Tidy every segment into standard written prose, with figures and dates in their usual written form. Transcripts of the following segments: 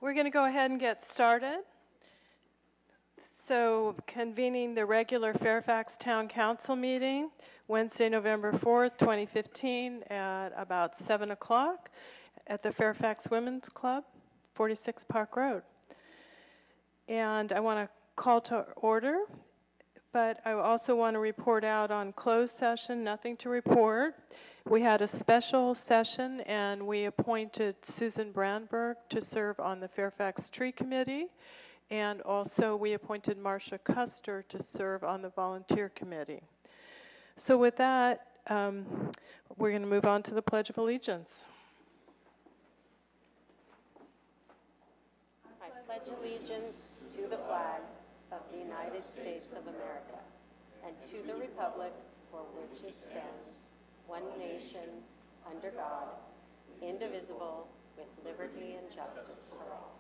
We're going to go ahead and get started. So, convening the regular Fairfax Town Council meeting, Wednesday, November 4th, 2015, at about 7 o'clock at the Fairfax Women's Club, 46 Park Road. And I want to call to order, but I also want to report out on closed session, nothing to report. We had a special session and we appointed Susan Brandberg to serve on the Fairfax Tree Committee, and also we appointed Marcia Custer to serve on the Volunteer Committee. So with that, we're going to move on to the Pledge of Allegiance. I pledge allegiance to the flag of the United States of America and to the republic for which it stands, one nation, under God, indivisible, with liberty and justice for all.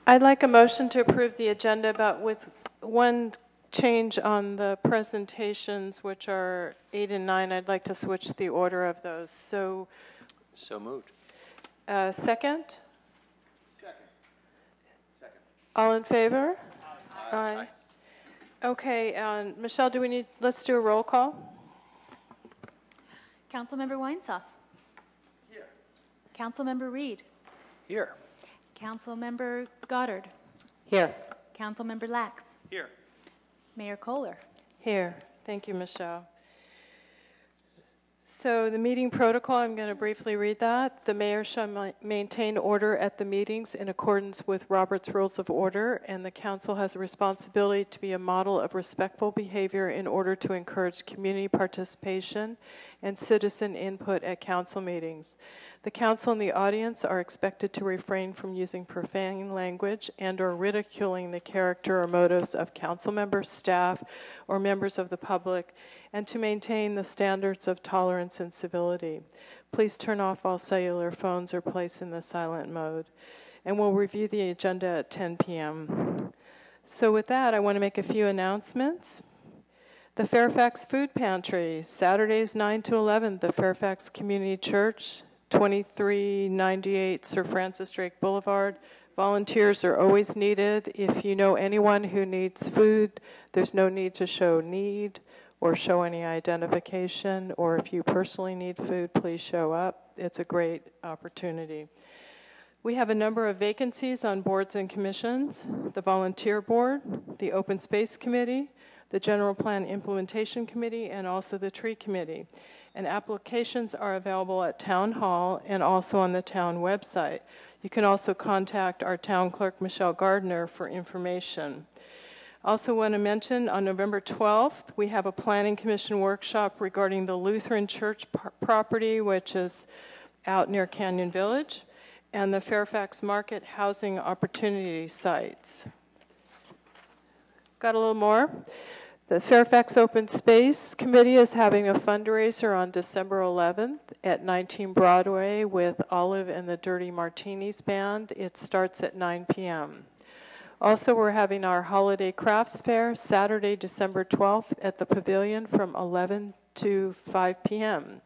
I'd like a motion to approve the agenda, but with one change on the presentations, which are 8 and 9. I'd like to switch the order of those. So moved. Second? Second. All in favor? Aye. Aye. Okay, Michelle, let's do a roll call. Councilmember Weinsoff. Here. Councilmember Reed. Here. Councilmember Goddard. Here. Councilmember Lax. Here. Mayor Kohler. Here. Thank you, Michelle. So the meeting protocol, I'm going to briefly read that. The mayor shall maintain order at the meetings in accordance with Robert's Rules of Order, and the council has a responsibility to be a model of respectful behavior in order to encourage community participation and citizen input at council meetings. The council and the audience are expected to refrain from using profane language and or ridiculing the character or motives of council members, staff, or members of the public, and to maintain the standards of tolerance and civility. Please turn off all cellular phones or place in the silent mode. And we'll review the agenda at 10 p.m. So with that, I want to make a few announcements. The Fairfax Food Pantry, Saturdays 9 to 11, the Fairfax Community Church, 2398 Sir Francis Drake Boulevard. Volunteers are always needed. If you know anyone who needs food, there's no need to show need or show any identification, or if you personally need food, please show up. It's a great opportunity. We have a number of vacancies on boards and commissions: the Volunteer Board, the Open Space Committee, the General Plan Implementation Committee, and also the Tree Committee. And applications are available at Town Hall and also on the town website. You can also contact our town clerk, Michelle Gardner, for information. Also want to mention, on November 12th, we have a Planning Commission workshop regarding the Lutheran Church property, which is out near Canyon Village, and the Fairfax Market Housing Opportunity sites. Got a little more? The Fairfax Open Space Committee is having a fundraiser on December 11th at 19 Broadway with Olive and the Dirty Martinis Band. It starts at 9 p.m. Also, we're having our Holiday Crafts Fair Saturday, December 12th at the Pavilion from 11 to 5 p.m.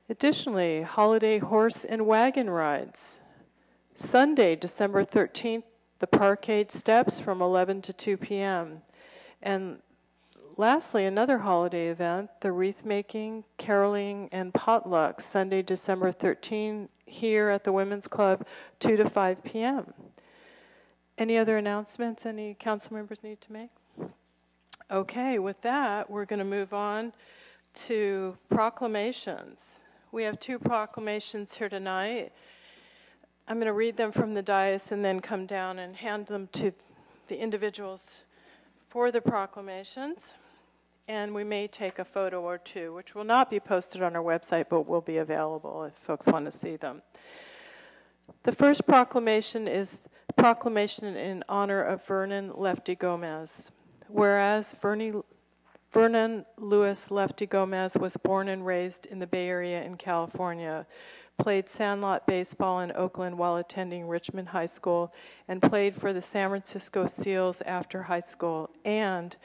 Additionally, Holiday Horse and Wagon Rides. Sunday, December 13th, the Parkade Steps from 11 to 2 p.m. And lastly, another holiday event, the wreath making, caroling, and potluck, Sunday, December 13th, here at the Women's Club, 2 to 5 p.m. Any other announcements any council members need to make? Okay, with that, we're going to move on to proclamations. We have 2 proclamations here tonight. I'm going to read them from the dais and then come down and hand them to the individuals for the proclamations. And we may take a photo or two, which will not be posted on our website, but will be available if folks want to see them. The first proclamation is proclamation in honor of Vernon Lefty Gomez. Whereas Vernon Lewis Lefty Gomez was born and raised in the Bay Area in California, played sandlot baseball in Oakland while attending Richmond High School, and played for the San Francisco Seals after high school. And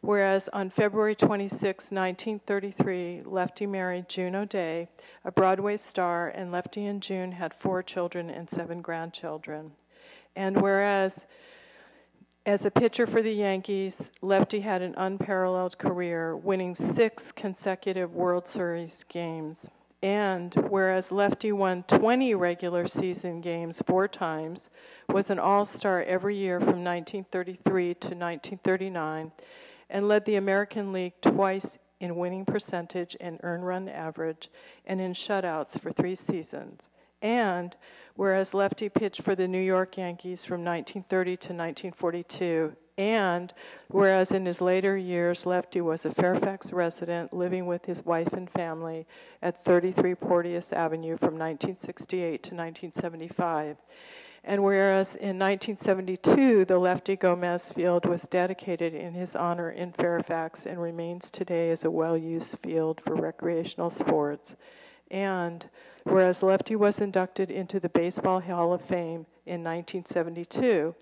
whereas on February 26, 1933, Lefty married June O'Day, a Broadway star, and Lefty and June had 4 children and 7 grandchildren. And whereas as a pitcher for the Yankees, Lefty had an unparalleled career, winning 6 consecutive World Series games. And whereas Lefty won 20 regular season games 4 times, was an all-star every year from 1933 to 1939, and led the American League twice in winning percentage and earned run average, and in shutouts for 3 seasons. And whereas Lefty pitched for the New York Yankees from 1930 to 1942, and whereas in his later years Lefty was a Fairfax resident living with his wife and family at 33 Porteous Avenue from 1968 to 1975, and whereas in 1972 the Lefty Gomez Field was dedicated in his honor in Fairfax and remains today as a well-used field for recreational sports, and whereas Lefty was inducted into the Baseball Hall of Fame in 1972,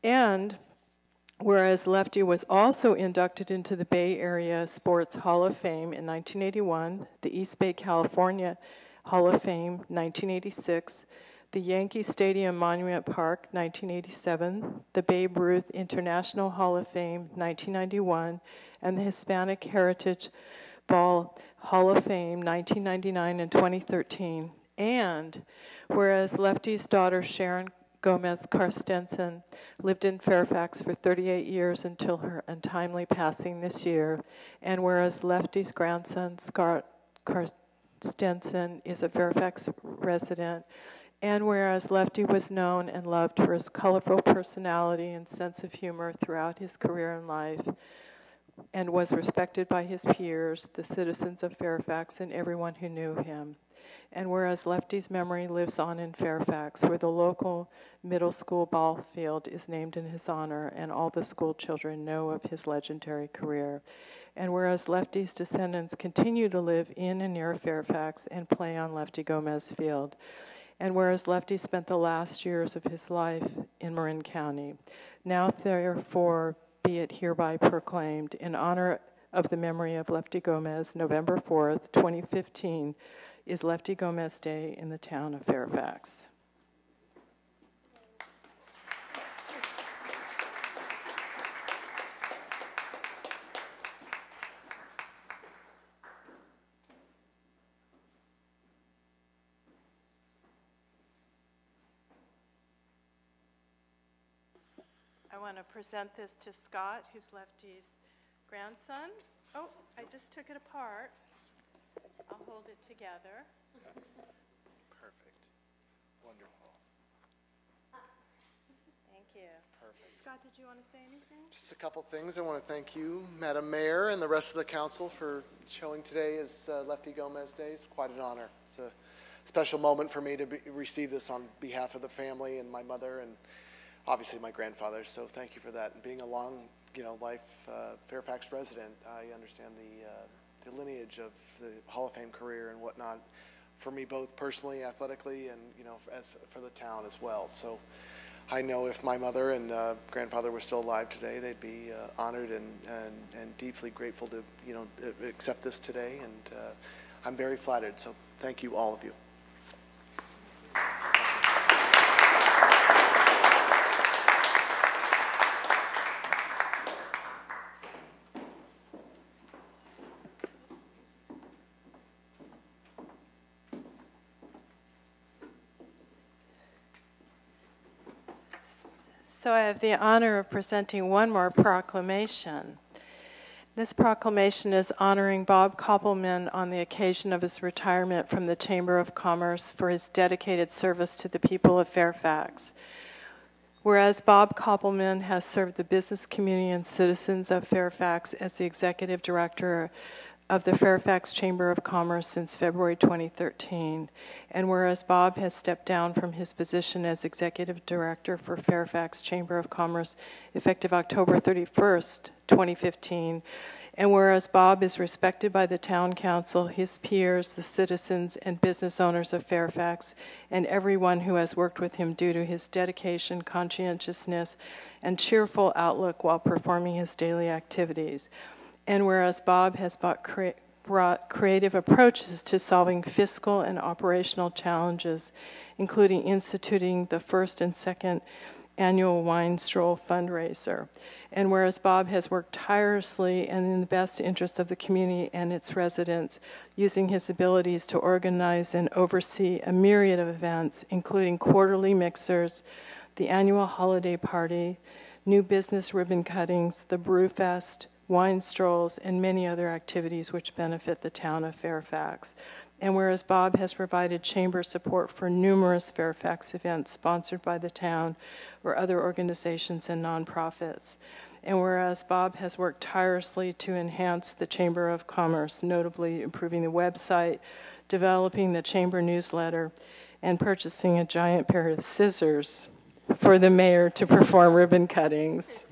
and whereas Lefty was also inducted into the Bay Area Sports Hall of Fame in 1981, the East Bay, California Hall of Fame 1986, the Yankee Stadium Monument Park 1987, the Babe Ruth International Hall of Fame 1991, and the Hispanic Heritage Ball Hall of Fame 1999 and 2013. And whereas Lefty's daughter Sharon Gomez Carstensen lived in Fairfax for 38 years until her untimely passing this year, and whereas Lefty's grandson Scott Carstensen is a Fairfax resident, and whereas Lefty was known and loved for his colorful personality and sense of humor throughout his career and life, and was respected by his peers, the citizens of Fairfax, and everyone who knew him. And whereas Lefty's memory lives on in Fairfax, where the local middle school ball field is named in his honor, and all the school children know of his legendary career. And whereas Lefty's descendants continue to live in and near Fairfax and play on Lefty Gomez Field. And whereas Lefty spent the last years of his life in Marin County, now therefore be it hereby proclaimed, in honor of the memory of Lefty Gomez, November 4th, 2015, is Lefty Gomez Day in the town of Fairfax. I want to present this to Scott, who's Lefty's grandson. Oh, I just took it apart. I'll hold it together. Perfect. Wonderful. Thank you. Perfect. Scott, did you want to say anything? Just a couple things. I want to thank you, Madam Mayor, and the rest of the council for showing today as Lefty Gomez Day. It's quite an honor. It's a special moment for me to receive this on behalf of the family and my mother and obviously my grandfather. So thank you for that. And being a long, life Fairfax resident, I understand the lineage of the Hall of Fame career and whatnot for me, both personally, athletically, and as for the town as well. So I know if my mother and grandfather were still alive today, they'd be honored and deeply grateful to accept this today. And I'm very flattered. So thank you, all of you. So I have the honor of presenting one more proclamation. This proclamation is honoring Bob Koppelman on the occasion of his retirement from the Chamber of Commerce for his dedicated service to the people of Fairfax. Whereas Bob Koppelman has served the business community and citizens of Fairfax as the executive director of the Fairfax Chamber of Commerce since February 2013, and whereas Bob has stepped down from his position as executive director for Fairfax Chamber of Commerce effective October 31st, 2015. And whereas Bob is respected by the town council, his peers, the citizens, and business owners of Fairfax, and everyone who has worked with him due to his dedication, conscientiousness, and cheerful outlook while performing his daily activities. And whereas Bob has brought creative approaches to solving fiscal and operational challenges, including instituting the first and second annual wine stroll fundraiser. And whereas Bob has worked tirelessly and in the best interest of the community and its residents, using his abilities to organize and oversee a myriad of events, including quarterly mixers, the annual holiday party, new business ribbon cuttings, the Brew Fest, wine strolls, and many other activities which benefit the town of Fairfax. And whereas Bob has provided chamber support for numerous Fairfax events sponsored by the town or other organizations and nonprofits. And whereas Bob has worked tirelessly to enhance the Chamber of Commerce, notably improving the website, developing the chamber newsletter, and purchasing a giant pair of scissors for the mayor to perform ribbon cuttings.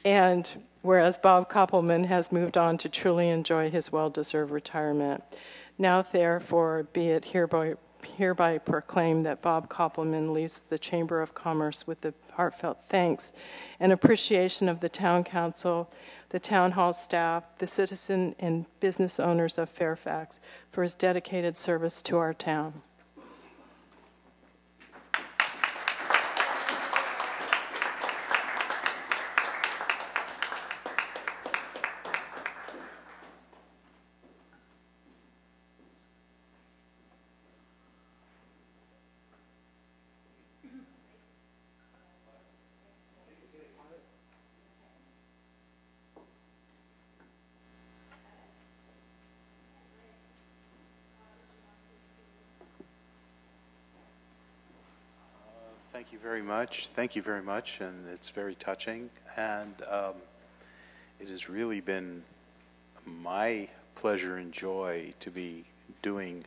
And whereas Bob Koppelman has moved on to truly enjoy his well-deserved retirement. Now, therefore, be it hereby proclaimed that Bob Koppelman leaves the Chamber of Commerce with the heartfelt thanks and appreciation of the Town Council, the Town Hall staff, the citizen and business owners of Fairfax for his dedicated service to our town. Thank you very much. Thank you very much, and it's very touching. And it has really been my pleasure and joy to be doing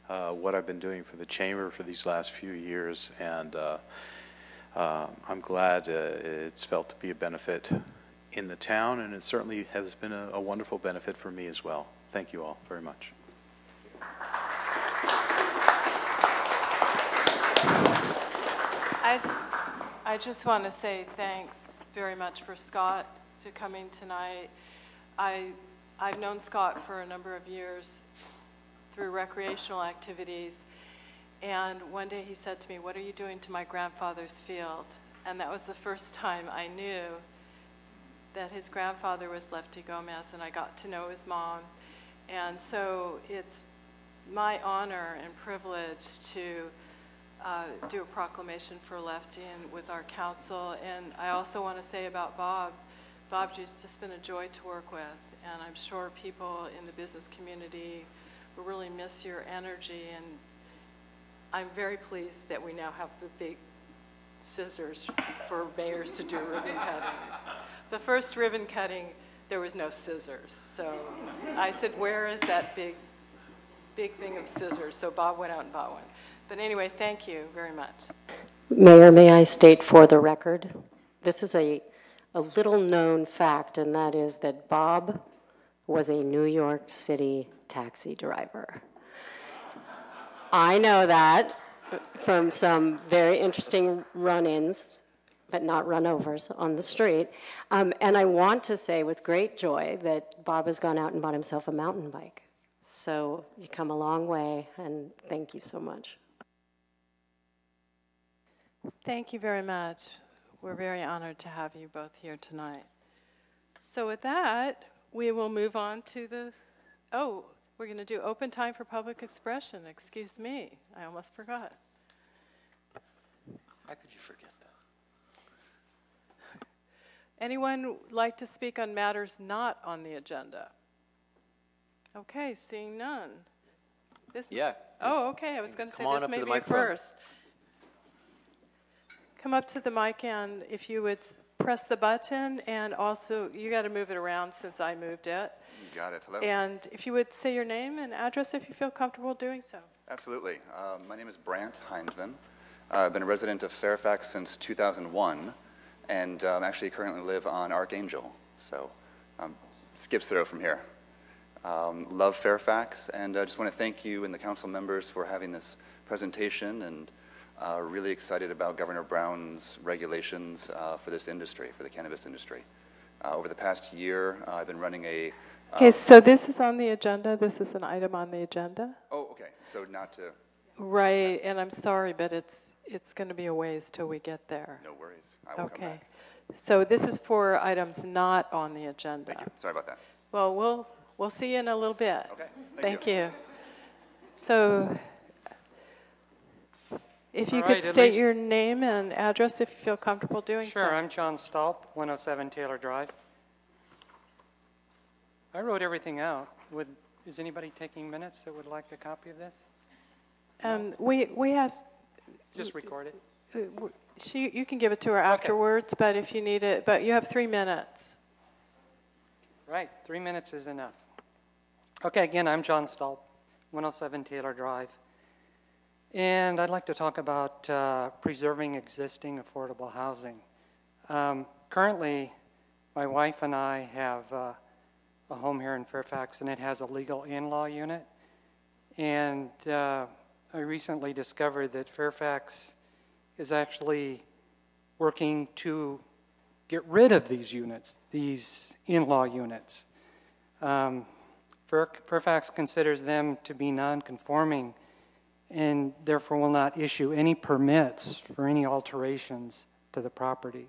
what I've been doing for the Chamber for these last few years, and I'm glad it's felt to be a benefit in the town, and it certainly has been a wonderful benefit for me as well. Thank you all very much. I just want to say thanks very much for Scott to coming tonight. I've known Scott for a number of years through recreational activities, and one day he said to me, "What are you doing to my grandfather's field?" And that was the first time I knew that his grandfather was Lefty Gomez, and I got to know his mom. And so it's my honor and privilege to do a proclamation for Lefty and with our council. And I also want to say about Bob, Bob, you've just been a joy to work with, and I'm sure people in the business community will really miss your energy, and I'm very pleased that we now have the big scissors for mayors to do ribbon cutting. The first ribbon cutting, there was no scissors, so I said, where is that big thing of scissors? So Bob went out and bought one. But anyway, thank you very much. Mayor, may I state for the record, this is a little known fact, and that is that Bob was a New York City taxi driver. I know that from some very interesting run-ins, but not run-overs on the street. And I want to say with great joy that Bob has gone out and bought himself a mountain bike. So you come a long way, and thank you so much. Thank you very much. We're very honored to have you both here tonight. So with that, we will move on to we're going to do open time for public expression. Excuse me, I almost forgot. How could you forget that? Anyone like to speak on matters not on the agenda? Okay, seeing none. Yeah. Oh, okay, I was going to say Come on this up to may the be microphone. first. Come up to the mic, and if you would press the button, and also you got to move it around since I moved it. You got it. Hello. And if you would say your name and address if you feel comfortable doing so. Absolutely. My name is Brant Heinzman. I've been a resident of Fairfax since 2001, and actually currently live on Archangel. So skips through from here. Love Fairfax, and I just want to thank you and the council members for having this presentation, and really excited about Governor Brown's regulations for this industry, for the cannabis industry. Over the past year, I've been running a... Okay, so this is on the agenda. This is an item on the agenda. Oh, okay. So not to... Right, and I'm sorry, but it's going to be a ways till we get there. No worries. I will come Okay. back. So this is for items not on the agenda. Thank you. Sorry about that. Well, we'll see you in a little bit. Okay. Thank you. So if you All could right, state your name and address if you feel comfortable doing so. Sure, I'm John Stolp, 107 Taylor Drive. I wrote everything out. Is anybody taking minutes that would like a copy of this? We have, Just record it. you can give it to her afterwards, but if you need it, but you have 3 minutes. Right, 3 minutes is enough. Okay, again, I'm John Stolp, 107 Taylor Drive. And I'd like to talk about preserving existing affordable housing. Currently, my wife and I have a home here in Fairfax, and it has a legal in-law unit. And I recently discovered that Fairfax is actually working to get rid of these units, these in-law units. Fairfax considers them to be non-conforming and therefore will not issue any permits for any alterations to the property.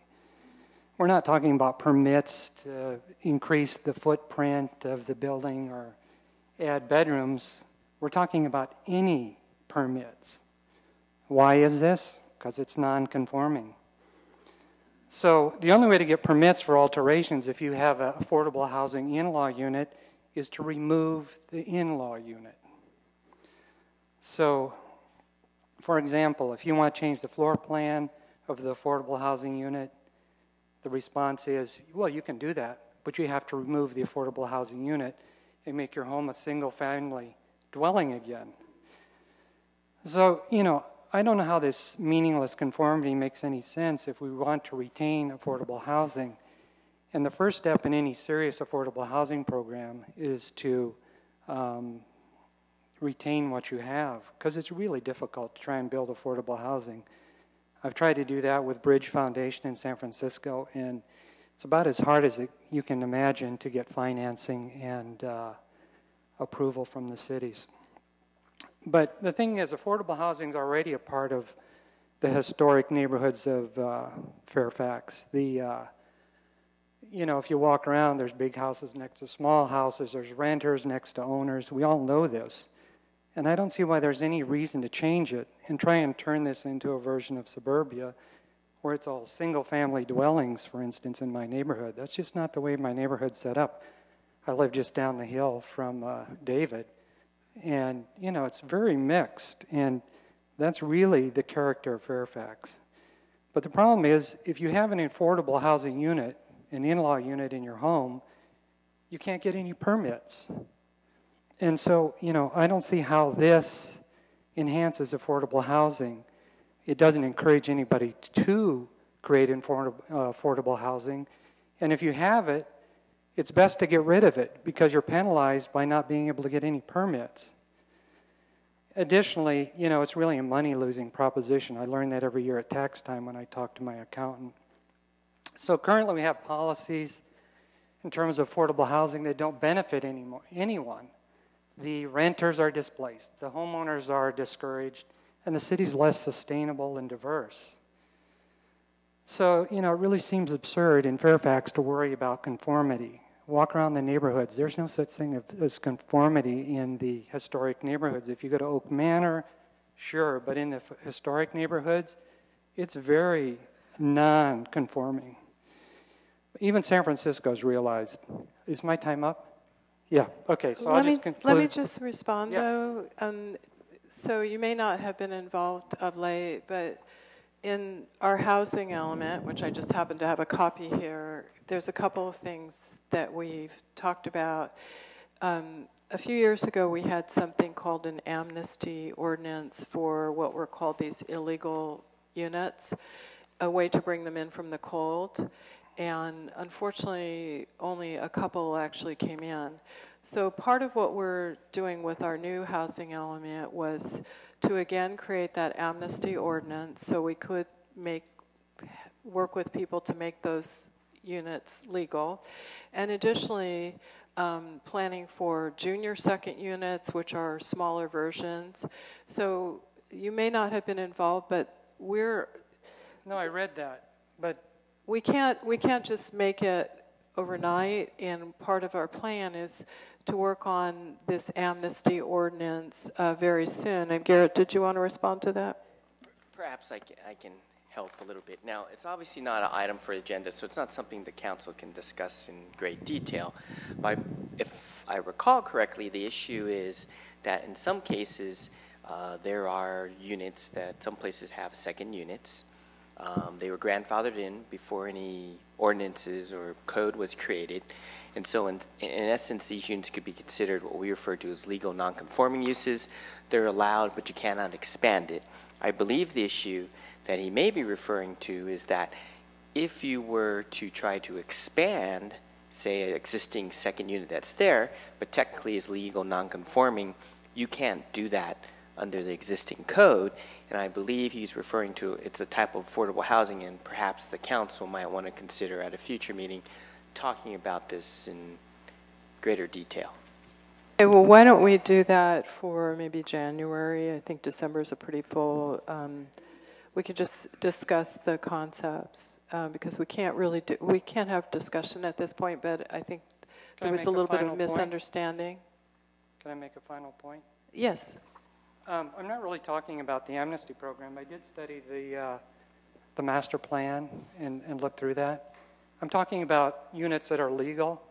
We're not talking about permits to increase the footprint of the building or add bedrooms. We're talking about any permits. Why is this? Because it's non-conforming. So the only way to get permits for alterations if you have an affordable housing in-law unit is to remove the in-law unit. So, for example, if you want to change the floor plan of the affordable housing unit, the response is, well, you can do that, but you have to remove the affordable housing unit and make your home a single-family dwelling again. So, I don't know how this meaningless conformity makes any sense if we want to retain affordable housing. And the first step in any serious affordable housing program is to retain what you have, because it's really difficult to try and build affordable housing. I've tried to do that with Bridge Foundation in San Francisco, and it's about as hard as you can imagine to get financing and approval from the cities. But the thing is, affordable housing is already a part of the historic neighborhoods of Fairfax. If you walk around, there's big houses next to small houses, there's renters next to owners. We all know this. And I don't see why there's any reason to change it and try and turn this into a version of suburbia where it's all single-family dwellings, for instance, in my neighborhood. That's just not the way my neighborhood's set up. I live just down the hill from David. And, it's very mixed. And that's really the character of Fairfax. But the problem is, if you have an affordable housing unit, an in-law unit in your home, you can't get any permits. And so, I don't see how this enhances affordable housing. It doesn't encourage anybody to create affordable housing. And if you have it, it's best to get rid of it because you're penalized by not being able to get any permits. Additionally, it's really a money-losing proposition. I learn that every year at tax time when I talk to my accountant. So currently we have policies in terms of affordable housing that don't benefit anyone. The renters are displaced, the homeowners are discouraged, and the city's less sustainable and diverse. So, it really seems absurd in Fairfax to worry about conformity. Walk around the neighborhoods. There's no such thing as conformity in the historic neighborhoods. If you go to Oak Manor, sure, but in the historic neighborhoods, it's very non-conforming. Even San Francisco's realized. Is my time up? Yeah, okay, so I'll just conclude. Let me just respond, though. So you may not have been involved of late, but in our housing element, which I just happen to have a copy here, there's a couple of things that we've talked about. A few years ago, we had something called an amnesty ordinance for what were called these illegal units, a way to bring them in from the cold. and unfortunately only a couple actually came in. So part of what we're doing with our new housing element was to again create that amnesty ordinance so we could work with people to make those units legal. And additionally, planning for junior second units, which are smaller versions. So you may not have been involved, but No, I read that, but we can't just make it overnight, and part of our plan is to work on this amnesty ordinance very soon. And Garrett, did you want to respond to that? Perhaps I can help a little bit. Now, it's obviously not an item for agenda, so it's not something the council can discuss in great detail. But if I recall correctly, the issue is that in some cases, there are units that some places have second units. They were grandfathered in before any ordinances or code was created. And so in essence, these units could be considered what we refer to as legal nonconforming uses. They're allowed, but you cannot expand it. I believe the issue that he may be referring to is that if you were to try to expand, say, an existing second unit that's there, but technically is legal nonconforming, you can't do that under the existing code. And I believe he's referring to it's a type of affordable housing, and perhaps the council might want to consider at a future meeting talking about this in greater detail. Okay, well, why don't we do that for maybe January? I think December is a pretty full. We could just discuss the concepts because we can't have discussion at this point. But I think there was a little bit of misunderstanding. can I make a final point? Yes. I'm not really talking about the amnesty program. I did study the master plan and look through that. I'm talking about units that are legal.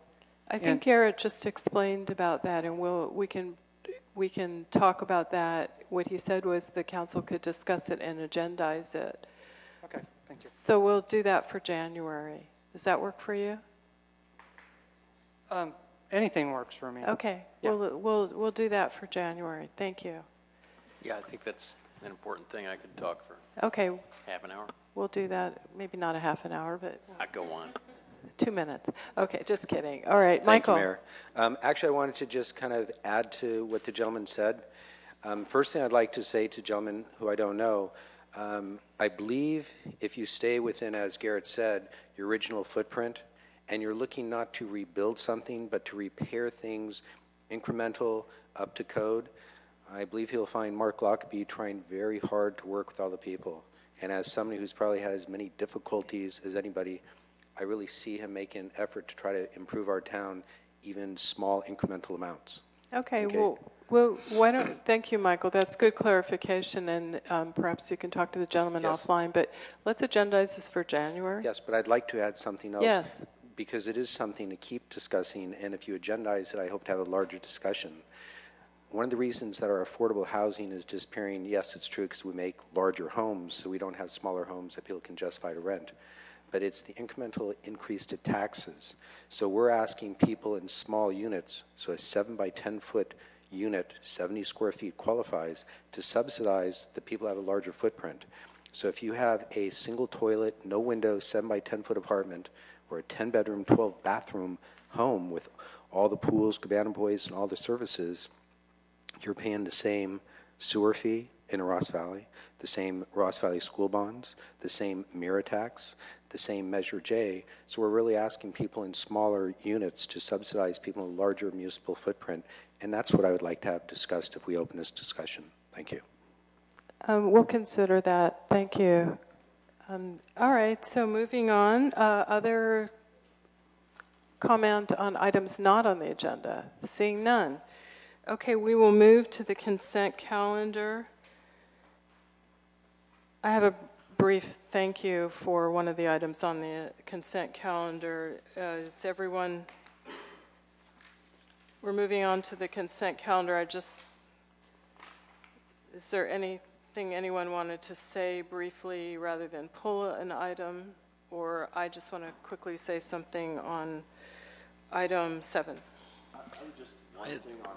I think Garrett just explained about that, and we can talk about that. What he said was the council could discuss it and agendize it. Okay, thank you. So we'll do that for January. Does that work for you? Anything works for me. Okay, Yeah. we'll do that for January. Thank you. Yeah, I think that's an important thing. I could talk for Okay, half an hour. we'll do that. Maybe not a half an hour, but I'd go on. 2 minutes. Okay, just kidding. All right, Thank you, Michael. Mayor. Actually, I wanted to just kind of add to what the gentleman said. First thing I'd like to say to gentlemen who I don't know, I believe if you stay within, as Garrett said, your original footprint, and you're looking not to rebuild something, but to repair things incremental up to code, I believe he'll find Mark Lockerbie trying very hard to work with all the people. And as somebody who's probably had as many difficulties as anybody, I really see him making an effort to try to improve our town, even small incremental amounts. Okay, well, why don't, thank you, Michael. That's good clarification, and perhaps you can talk to the gentleman Yes. offline, but let's agendize this for January. Yes, but I'd like to add something else. Yes. Because it is something to keep discussing, and if you agendize it, I hope to have a larger discussion. One of the reasons that our affordable housing is disappearing, yes, it's true because we make larger homes, so we don't have smaller homes that people can justify to rent. But it's the incremental increase to taxes. So we're asking people in small units, so a 7 by 10 foot unit, 70 square feet qualifies, to subsidize the people who have a larger footprint. So if you have a single toilet, no window, 7 by 10 foot apartment, or a 10 bedroom, 12 bathroom home with all the pools, cabana boys, and all the services, you're paying the same sewer fee in Ross Valley, the same Ross Valley school bonds, the same mirror tax, the same Measure J. So we're really asking people in smaller units to subsidize people in a larger municipal footprint, and that's what I would like to have discussed if we open this discussion. Thank you. We'll consider that. Thank you. All right, so moving on. Other comment on items not on the agenda? Seeing none. Okay, we will move to the consent calendar. I have a brief thank you for one of the items on the consent calendar. Is everyone, we're moving on to the consent calendar. Is there anything anyone wanted to say briefly rather than pull an item? Or I just want to quickly say something on item 7. I would just, one thing on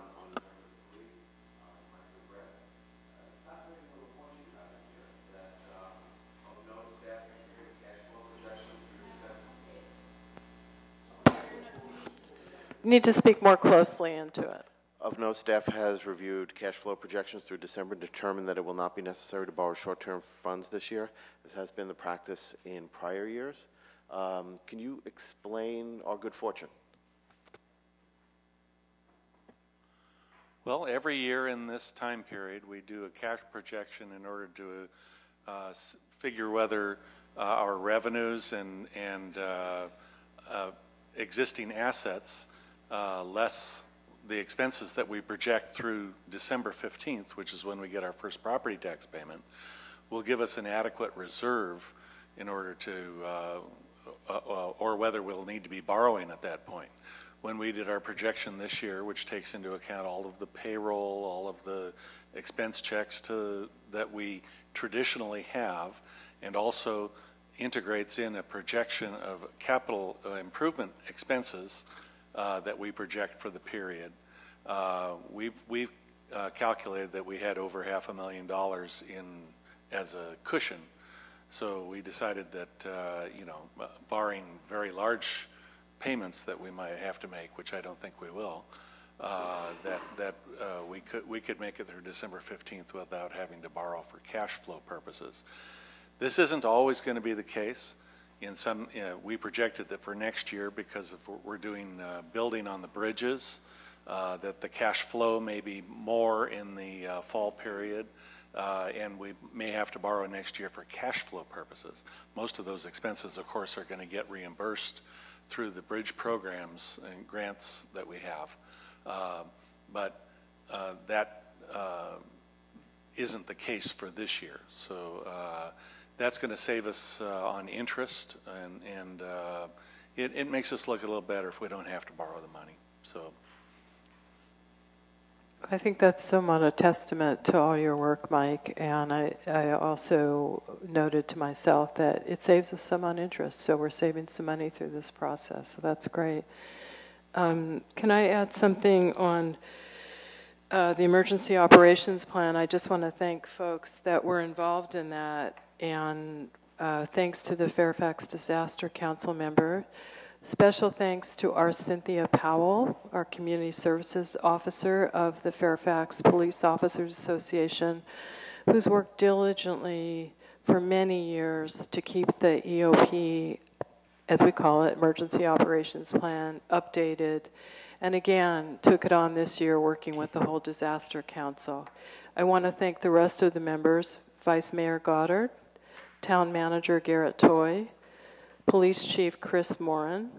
need to speak more closely into it. Of note, staff has reviewed cash flow projections through December and determined that it will not be necessary to borrow short-term funds this year, as has been the practice in prior years. Can you explain our good fortune? Well, every year in this time period, we do a cash projection in order to figure whether our revenues and existing assets, less the expenses that we project through December 15th, which is when we get our first property tax payment, will give us an adequate reserve in order to, or whether we'll need to be borrowing at that point. When we did our projection this year, which takes into account all of the payroll, all of the expense checks that we traditionally have, and also integrates in a projection of capital improvement expenses that we project for the period. We've calculated that we had over $500,000 as a cushion. So we decided that, barring very large payments that we might have to make, which I don't think we will, that we could make it through December 15th without having to borrow for cash flow purposes. This isn't always going to be the case. In some, we projected that for next year, because if we're doing building on the bridges, that the cash flow may be more in the fall period, and we may have to borrow next year for cash flow purposes. Most of those expenses, of course, are going to get reimbursed through the bridge programs and grants that we have. But that isn't the case for this year. So that's going to save us on interest, and it makes us look a little better if we don't have to borrow the money. So I think that's somewhat a testament to all your work, Mike, and I also noted to myself that it saves us some on interest, so we're saving some money through this process, so that's great. Can I add something on the emergency operations plan? I just want to thank folks that were involved in that, and thanks to the Fairfax Disaster Council member. Special thanks to our Cynthia Powell, our Community Services Officer of the Fairfax Police Officers Association, who's worked diligently for many years to keep the EOP, as we call it, Emergency Operations Plan, updated, and again, took it on this year working with the whole Disaster Council. I want to thank the rest of the members, Vice Mayor Goddard, Town Manager Garrett Toy, Police Chief Chris Moran,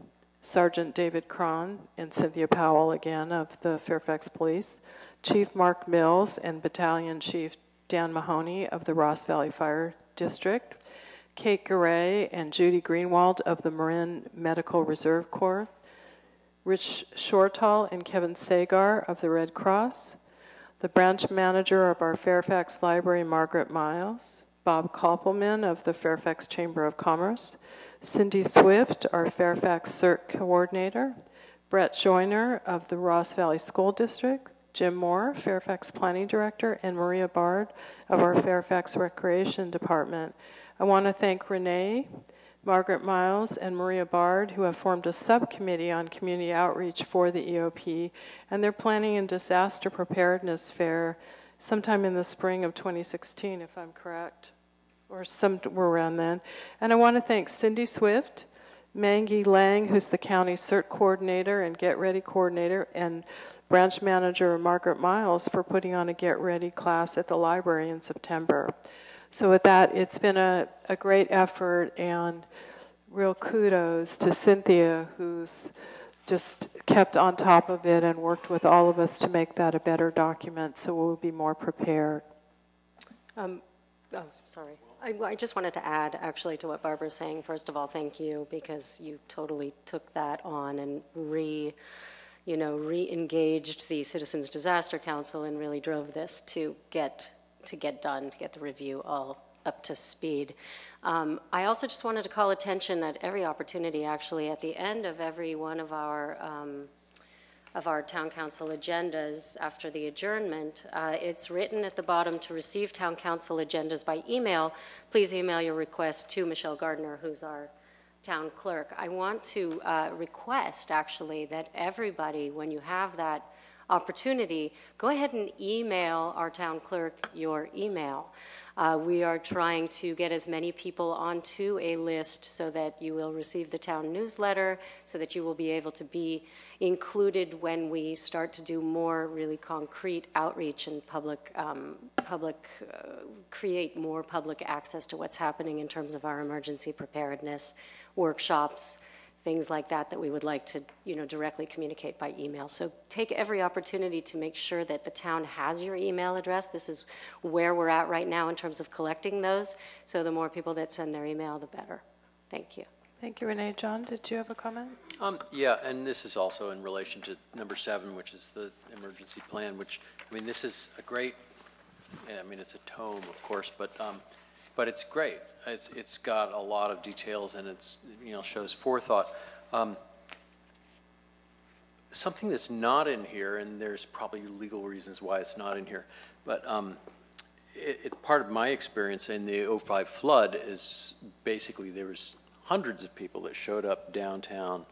Sergeant David Cron, and Cynthia Powell again of the Fairfax Police, Chief Mark Mills and Battalion Chief Dan Mahoney of the Ross Valley Fire District, Kate Garay and Judy Greenwald of the Marin Medical Reserve Corps, Rich Shortall and Kevin Sagar of the Red Cross, the branch manager of our Fairfax Library, Margaret Miles, Bob Koppelman of the Fairfax Chamber of Commerce, Cindy Swift, our Fairfax CERT coordinator, Brett Joyner of the Ross Valley School District, Jim Moore, Fairfax Planning Director, and Maria Bard of our Fairfax Recreation Department. I want to thank Renee, Margaret Miles, and Maria Bard, who have formed a subcommittee on community outreach for the EOP, and they're planning a disaster preparedness fair sometime in the spring of 2016, if I'm correct, or somewhere around then. And I want to thank Cindy Swift, Mangy Lang, who's the county CERT coordinator and Get Ready coordinator, and branch manager Margaret Miles for putting on a Get Ready class at the library in September. So with that, it's been a great effort, and real kudos to Cynthia, who's just kept on top of it and worked with all of us to make that a better document so we'll be more prepared. Sorry. I just wanted to add, actually, to what Barbara's saying. First of all, thank you, because you totally took that on and re-engaged the Citizens Disaster Council and really drove this to get done, to get the review all up to speed. I also just wanted to call attention at every opportunity, actually, at the end of every one of our town council agendas after the adjournment. It's written at the bottom, to receive town council agendas by email, please email your request to Michelle Gardner, who's our town clerk, I want to request actually that everybody, when you have that opportunity, go ahead and email our town clerk your email. We are trying to get as many people onto a list so that you will receive the town newsletter, so that you will be able to be included when we start to do more really concrete outreach and create more public access to what's happening in terms of our emergency preparedness workshops, things like that we would like to, directly communicate by email. So take every opportunity to make sure that the town has your email address. This is where we're at right now in terms of collecting those. So the more people that send their email, the better. Thank you. Thank you, Renee. John, did you have a comment? Yeah, and this is also in relation to number 7, which is the emergency plan, which, this is a great, it's a tome, of course, but it's great. It's got a lot of details, and it's, shows forethought. Something that's not in here, and there's probably legal reasons why it's not in here, but it's part of my experience in the '05 flood is basically there was hundreds of people that showed up downtown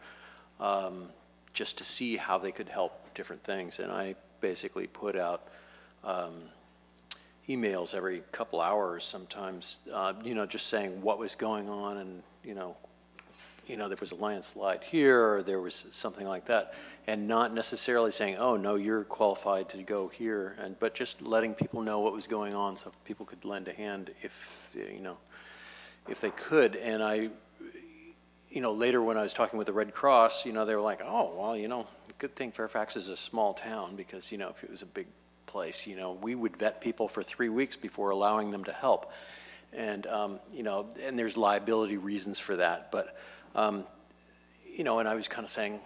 just to see how they could help different things, and I basically put out emails every couple hours sometimes, just saying what was going on, and there was a landslide here, or there was something like that, and not necessarily saying, oh no, you're qualified to go here, but just letting people know what was going on so people could lend a hand if they could. And I, later when I was talking with the Red Cross, they were like, oh well, good thing Fairfax is a small town, because if it was a big place, we would vet people for 3 weeks before allowing them to help, and and there's liability reasons for that, but and I was kind of saying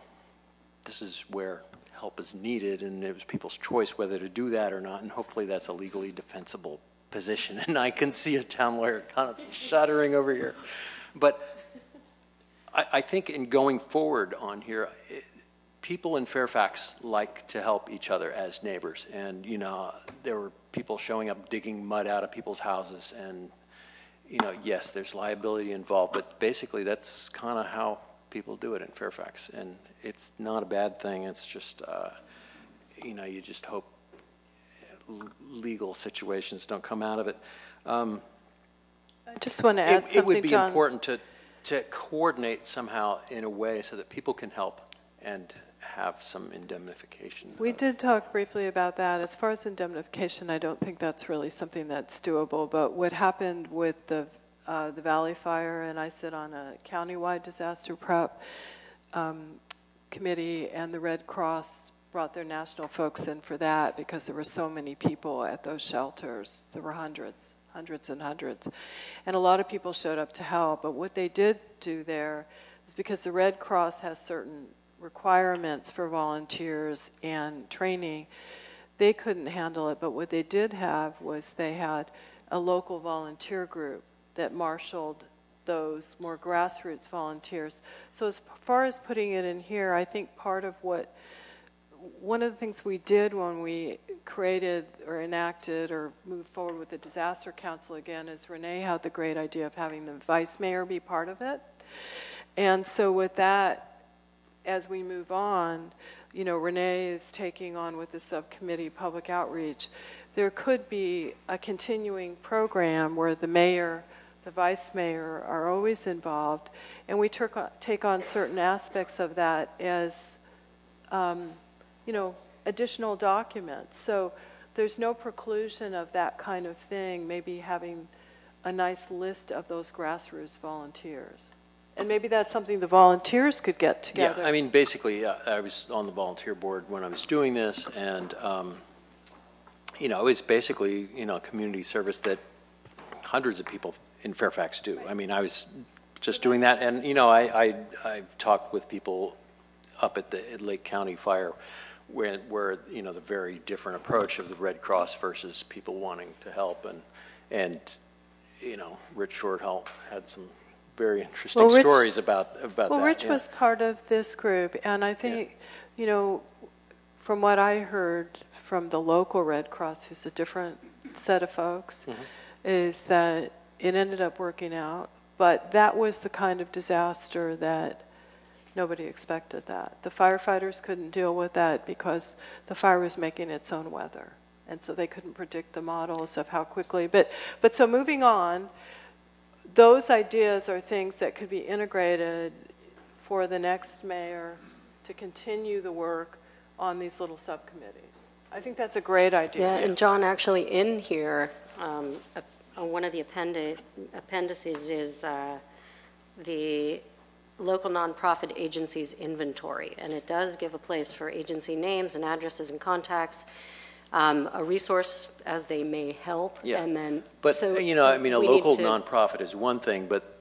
this is where help is needed, and it was people's choice whether to do that or not, and hopefully that's a legally defensible position. And I can see a town lawyer kind of shuddering over here, but I think in going forward on here, people in Fairfax like to help each other as neighbors, and there were people showing up digging mud out of people's houses, and yes, there's liability involved, but basically that's kind of how people do it in Fairfax, and it's not a bad thing. It's just you just hope legal situations don't come out of it. I just want to add something, it would be John. important to coordinate somehow in a way so that people can help and have some indemnification. We did talk briefly about that. As far as indemnification, I don't think that's really something that's doable. But what happened with the Valley Fire, and I sit on a countywide disaster prep committee, and the Red Cross brought their national folks in for that because there were so many people at those shelters. There were hundreds and hundreds. And a lot of people showed up to help. But what they did do there is, because the Red Cross has certain requirements for volunteers and training, they couldn't handle it. But what they did have was they had a local volunteer group that marshaled those more grassroots volunteers. So as far as putting it in here, I think one of the things we did when we created or enacted or moved forward with the disaster council again is Renee had the great idea of having the vice mayor be part of it. And so with that, as we move on, Renee is taking on with the subcommittee public outreach. There could be a continuing program where the mayor, the vice mayor are always involved, and we take on certain aspects of that as, additional documents. So there's no preclusion of that kind of thing, maybe having a nice list of those grassroots volunteers. And maybe that's something the volunteers could get together. Yeah, basically, I was on the volunteer board when I was doing this, and, it was basically, community service that hundreds of people in Fairfax do. Right. I was just doing that, and, I've talked with people up at the Lake County Fire where the very different approach of the Red Cross versus people wanting to help, and Rich Shortall had some very interesting stories about that. Well, Rich was part of this group, and I think, from what I heard from the local Red Cross, who's a different set of folks, is that it ended up working out But that was the kind of disaster that nobody expected that. The firefighters couldn't deal with that because the fire was making its own weather. And so they couldn't predict the models of how quickly. But so moving on, those ideas are things that could be integrated for the next mayor to continue the work on these little subcommittees. I think that's a great idea. Yeah, and John, actually in here, on one of the appendices is the local nonprofit agencies inventory, and it does give a place for agency names and addresses and contacts, a resource as they may help. Yeah. And then, But, so you know, I mean, a we local need to- nonprofit is one thing, but,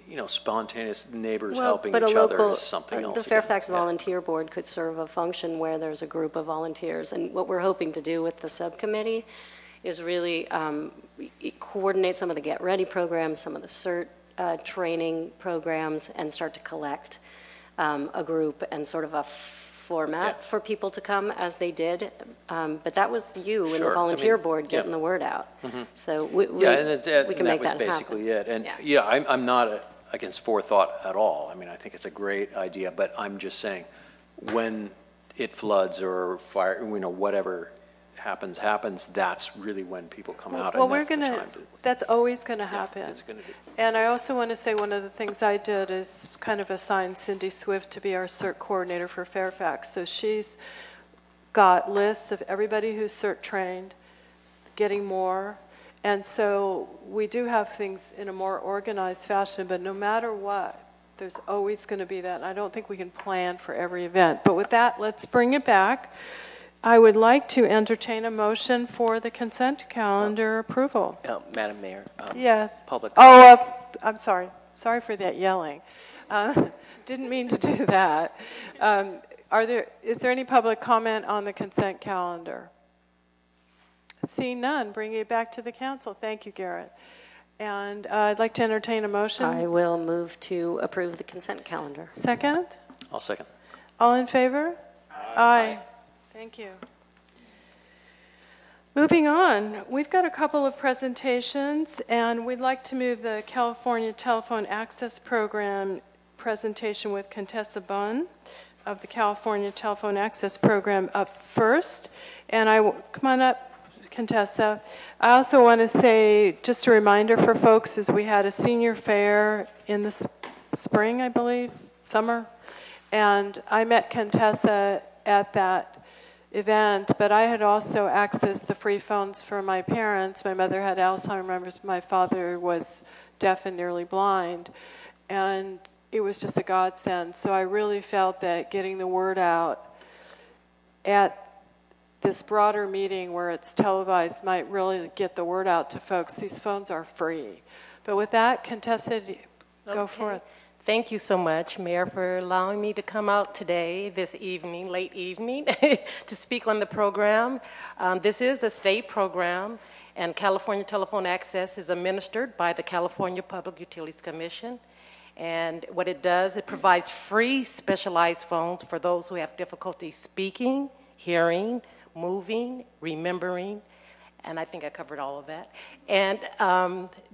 you know, spontaneous neighbors helping but each a other local, is something else. The again. Fairfax Yeah. Volunteer Board could serve a function where there's a group of volunteers. And what we're hoping to do with the subcommittee is really coordinate some of the Get Ready programs, some of the CERT training programs, and start to collect a group and sort of a format for people to come as they did. But that was you and the Sure. volunteer I mean, board getting the word out. So we and we can make that was that basically happen. it. And I'm not against forethought at all. I mean, I think it's a great idea, but I'm just saying, when it floods or fire, you know, whatever happens, that's really when people come out. Well, and that's the time that's always going to happen. it's going to be. And I also want to say one of the things I did is kind of assign Cindy Swift to be our CERT coordinator for Fairfax. So she's got lists of everybody who's CERT trained, getting more. And so we do have things in a more organized fashion, but no matter what, there's always going to be that. And I don't think we can plan for every event. But with that, let's bring it back. I would like to entertain a motion for the consent calendar approval. Madam Mayor. Yes. Public. I'm sorry. Sorry for that yelling. Didn't mean to do that. Is there any public comment on the consent calendar? Seeing none, bringing it back to the council. Thank you, Garrett. And I'd like to entertain a motion. I will move to approve the consent calendar. Second? I'll second. All in favor? Aye. Thank you. Moving on, we've got a couple of presentations, and we'd like to move the California Telephone Access Program presentation with Contessa Bunn of the California Telephone Access Program up first. And come on up, Contessa. I also want to say, just a reminder for folks, is we had a senior fair in the spring, I believe, summer, and I met Contessa at that event, but I had also accessed the free phones for my parents. My mother had Alzheimer's, my father was deaf and nearly blind, and it was just a godsend. So I really felt that getting the word out at this broader meeting where it's televised might really get the word out to folks. These phones are free. But with that, Contessa, go forth. Thank you so much, Mayor, for allowing me to come out today, this evening, late evening, to speak on the program. This is a state program, and California Telephone Access is administered by the California Public Utilities Commission. And what it does, it provides free specialized phones for those who have difficulty speaking, hearing, moving, remembering, and I think I covered all of that. And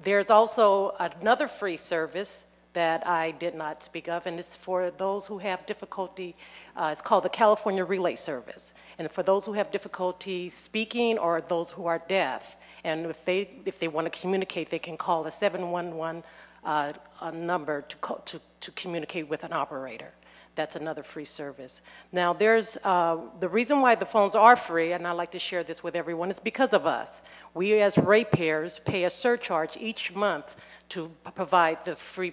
there's also another free service that I did not speak of, and it's for those who have difficulty. It's called the California Relay Service, and for those who have difficulty speaking or those who are deaf, and if they want to communicate, they can call the 711 number to communicate with an operator. That's another free service. Now, there's the reason why the phones are free, and I'd like to share this with everyone, is because of us. We, as ratepayers, pay a surcharge each month to provide the free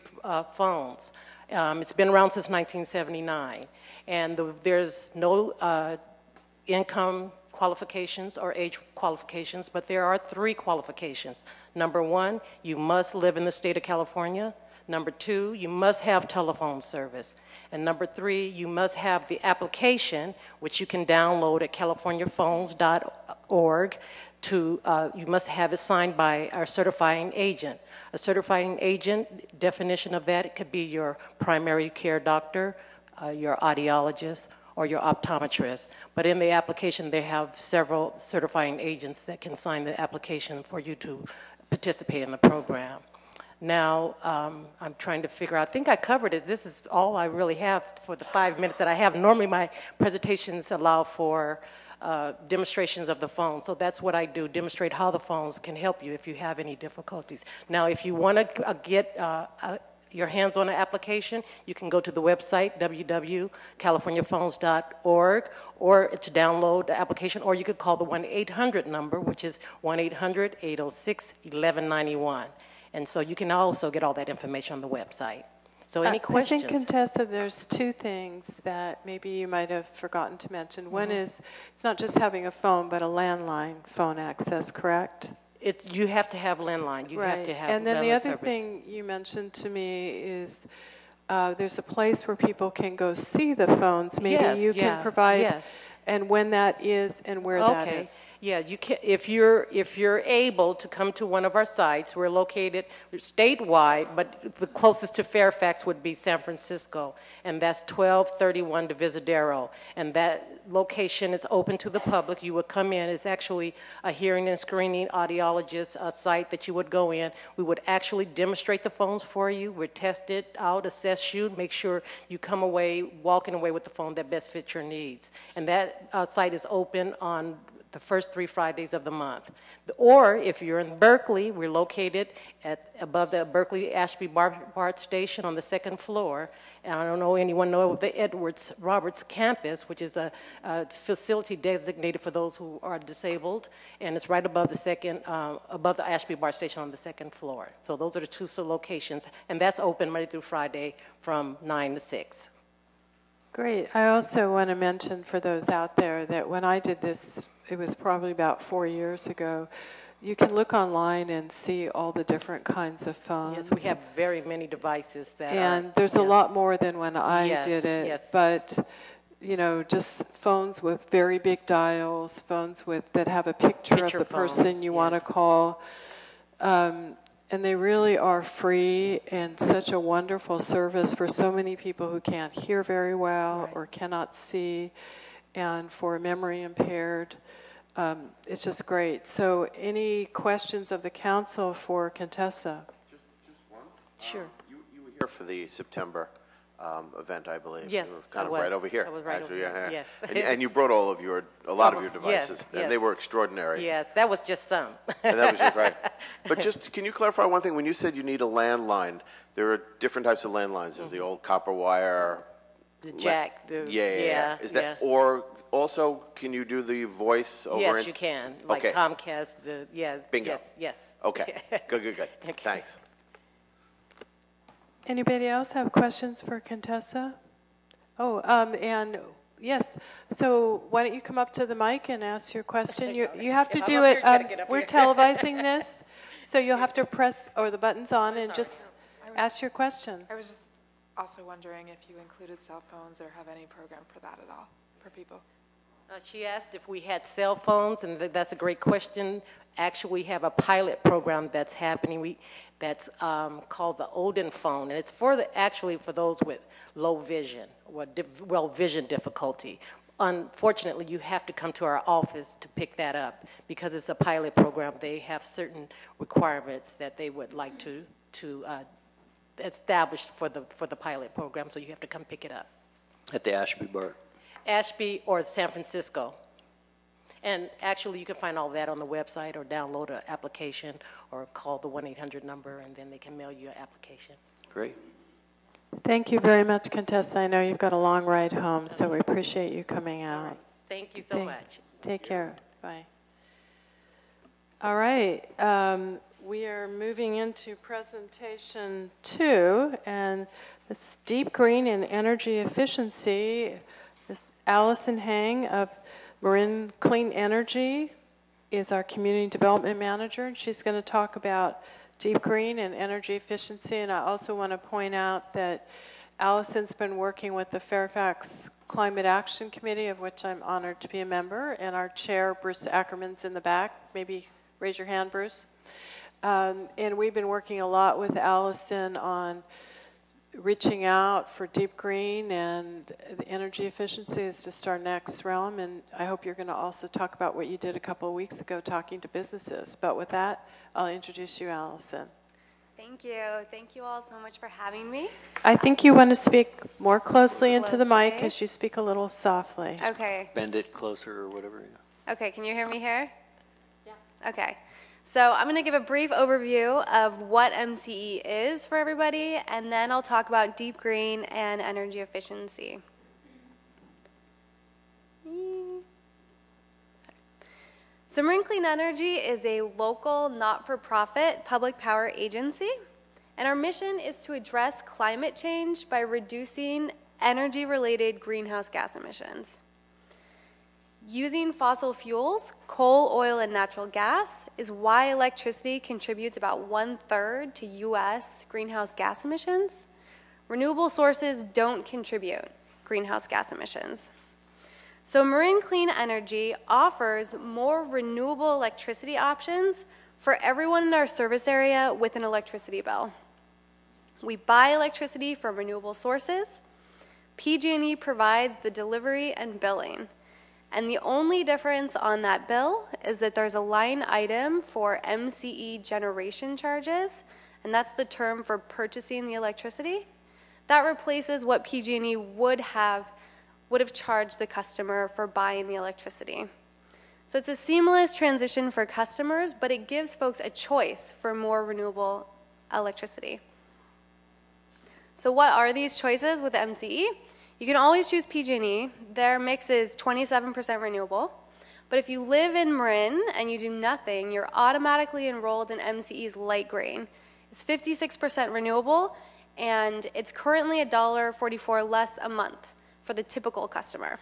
phones. It's been around since 1979, and there's no income qualifications or age qualifications, but there are 3 qualifications. Number 1, you must live in the state of California. Number 2, you must have telephone service. And number 3, you must have the application, which you can download at californiaphones.org. You must have it signed by our certifying agent. A certifying agent, definition of that, it could be your primary care doctor, your audiologist, or your optometrist. But in the application, they have several certifying agents that can sign the application for you to participate in the program. Now, I'm trying to figure out, I think I covered it. This is all I really have for the 5 minutes that I have. Normally my presentations allow for demonstrations of the phone. So that's what I do, demonstrate how the phones can help you if you have any difficulties. Now, if you want to get your hands on an application, you can go to the website, www.californiaphones.org, or to download the application, or you could call the 1-800 number, which is 1-800-806-1191. And so you can also get all that information on the website. So any questions? I think, Contessa, there's two things that maybe you might have forgotten to mention. One is, it's not just having a phone, but a landline phone access, correct? You have to have landline. You have to have and then the landline other service. thing you mentioned to me is there's a place where people can go see the phones. Maybe you can provide, and when that is and where that is. Yeah, you can, if you're able to come to one of our sites. We're located statewide, but the closest to Fairfax would be San Francisco, and that's 1231 Divisadero. And that location is open to the public. You would come in. It's actually a hearing and screening audiologist site that you would go in. We would actually demonstrate the phones for you. We'd test it out, assess you, make sure you come away, walking away with the phone that best fits your needs. And that site is open on the first 3 Fridays of the month. Or if you're in Berkeley, we're located above the Berkeley Ashby BART station on the 2nd floor. And I don't know anyone know of the Edwards Roberts campus, which is a facility designated for those who are disabled, and it's right above above the Ashby BART station on the 2nd floor. So those are the two locations, and that's open Monday through Friday from 9 to 6. Great. I also want to mention for those out there that when I did this, it was probably about 4 years ago, you can look online and see all the different kinds of phones. Yes, we have very many devices that and there's a lot more than when I did it. Yes. But, you know, just phones with very big dials, phones that have a picture of the person you want to call. And they really are free and such a wonderful service for so many people who can't hear very well or cannot see, and for memory impaired. It's just great. So any questions of the council for Contessa? Just one? Sure. You were here for the September event, I believe. Yes, you were kind of right over here. I was right over here, yes. And you brought a lot of your devices, and they were extraordinary. Yes, that was just some. And that was just right. But just, can you clarify one thing? When you said you need a landline, there are different types of landlines. There's the old copper wire. The jack. Is that, or also, can you do the voice over? Yes, you can. Like Comcast. Bingo. Yes. Okay. Good. Okay. Thanks. Anybody else have questions for Contessa? Oh, and yes. So why don't you come up to the mic and ask your question? You have to do it. We're televising this, so you'll have to press the buttons on and just ask your question. I was just also wondering if you included cell phones or have any program for that at all for people. She asked if we had cell phones, and that's a great question. Actually, we have a pilot program that's happening. That's called the Odin phone, and it's for those with low vision or vision difficulty. Unfortunately, you have to come to our office to pick that up because it's a pilot program. They have certain requirements that they would like to establish for the pilot program, so you have to come pick it up. At the Ashby BART. Ashby or San Francisco. And actually, you can find all that on the website or download an application or call the 1-800 number, and then they can mail you an application. Great. Thank you very much, Contessa. I know you've got a long ride home, so we appreciate you coming out. Right. Thank you so much. Take care. Bye. All right. We are moving into presentation 2, and it's deep green and energy efficiency. This Allison Hang of Marin Clean Energy is our community development manager, and she's going to talk about deep green and energy efficiency. And I also want to point out that Allison's been working with the Fairfax Climate Action Committee, of which I'm honored to be a member, and our chair, Bruce Ackerman's in the back. Maybe raise your hand, Bruce. And we've been working a lot with Allison on reaching out for deep green, and the energy efficiency is just our next realm. And I hope you're going to also talk about what you did a couple of weeks ago talking to businesses. But with that, I'll introduce you, Allison. Thank you. Thank you all so much for having me. I think you want to speak more closely into the mic Closely. because you speak a little softly. Okay. Bend it closer or whatever. Okay, can you hear me here? Yeah. Okay. So I'm going to give a brief overview of what MCE is for everybody, and then I'll talk about deep green and energy efficiency. So Marine Clean Energy is a local, not-for-profit public power agency, and our mission is to address climate change by reducing energy-related greenhouse gas emissions. Using fossil fuels, coal, oil, and natural gas is why electricity contributes about 1/3 to U.S. greenhouse gas emissions. Renewable sources don't contribute greenhouse gas emissions. So Marine Clean Energy offers more renewable electricity options for everyone in our service area with an electricity bill. We buy electricity from renewable sources. PG&E provides the delivery and billing. And the only difference on that bill is that there's a line item for MCE generation charges, and that's the term for purchasing the electricity. That replaces what PG&E would have charged the customer for buying the electricity. So it's a seamless transition for customers, but it gives folks a choice for more renewable electricity. So what are these choices with MCE? You can always choose PG&E. Their mix is 27% renewable. But if you live in Marin and you do nothing, you're automatically enrolled in MCE's light green. It's 56% renewable, and it's currently $1.44 less a month for the typical customer.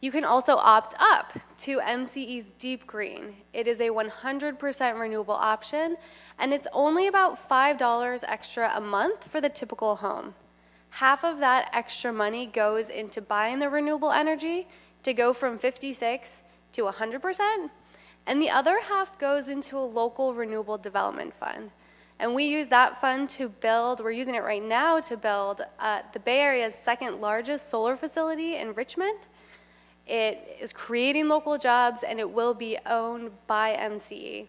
You can also opt up to MCE's Deep Green. It is a 100% renewable option, and it's only about $5 extra a month for the typical home. Half of that extra money goes into buying the renewable energy to go from 56 to 100%, and the other half goes into a local renewable development fund. And we use that fund to build, we're using it right now to build the Bay Area's second largest solar facility in Richmond. It is creating local jobs, and it will be owned by MCE.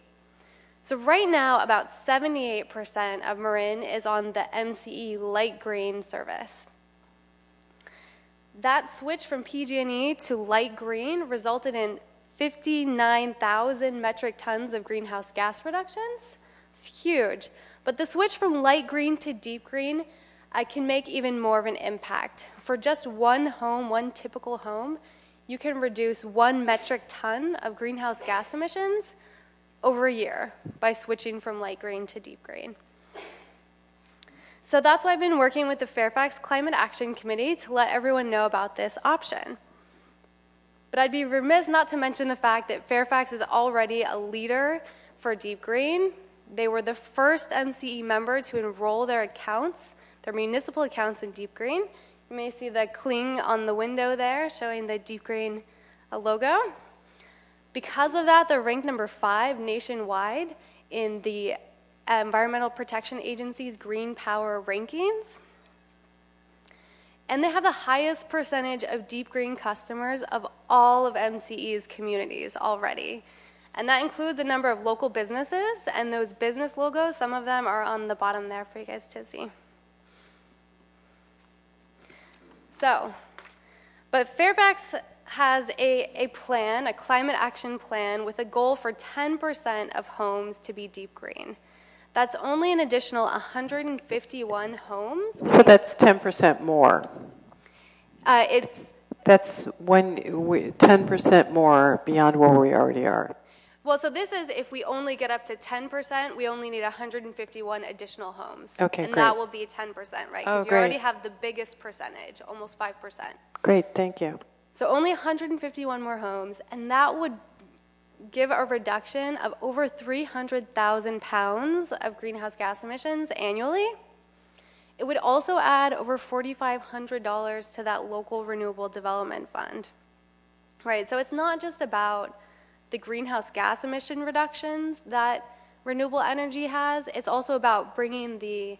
So right now, about 78% of Marin is on the MCE light green service. That switch from PG&E to light green resulted in 59,000 metric tons of greenhouse gas reductions. It's huge. But the switch from light green to deep green can make even more of an impact. For just one home, one typical home, you can reduce 1 metric ton of greenhouse gas emissions over a year by switching from light green to deep green. So that's why I've been working with the Fairfax Climate Action Committee to let everyone know about this option. But I'd be remiss not to mention the fact that Fairfax is already a leader for deep green. They were the first MCE member to enroll their accounts, their municipal accounts, in deep green. You may see the cling on the window there showing the deep green logo. Because of that, they're ranked number 5 nationwide in the Environmental Protection Agency's Green Power rankings. And they have the highest percentage of deep green customers of all of MCE's communities already. And that includes a number of local businesses, and those business logos, some of them are on the bottom there for you guys to see. So, but Fairfax has a plan, a climate action plan, with a goal for 10% of homes to be deep green. That's only an additional 151 homes. So that's 10% more. That's 10% more beyond where we already are. Well, so this is if we only get up to 10%, we only need 151 additional homes. Okay, and great. that will be 10%, right? Because you already have the biggest percentage, almost 5%. Great, thank you. So only 151 more homes, and that would give a reduction of over 300,000 pounds of greenhouse gas emissions annually. It would also add over $4,500 to that local renewable development fund. Right, so it's not just about the greenhouse gas emission reductions that renewable energy has, it's also about bringing the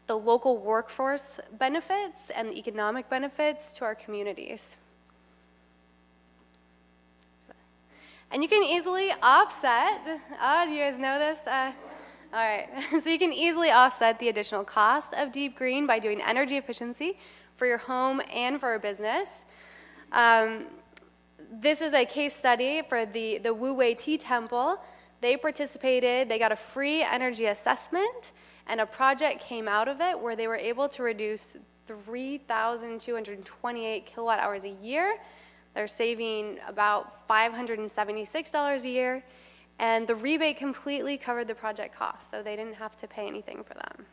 local workforce benefits and the economic benefits to our communities. And you can easily offset, do you guys know this? All right, so you can easily offset the additional cost of deep green by doing energy efficiency for your home and for a business. This is a case study for the Wu Wei Tea Temple. They participated, they got a free energy assessment, and a project came out of it where they were able to reduce 3,228 kilowatt hours a year. They're saving about $576 a year, and the rebate completely covered the project cost, so they didn't have to pay anything for them.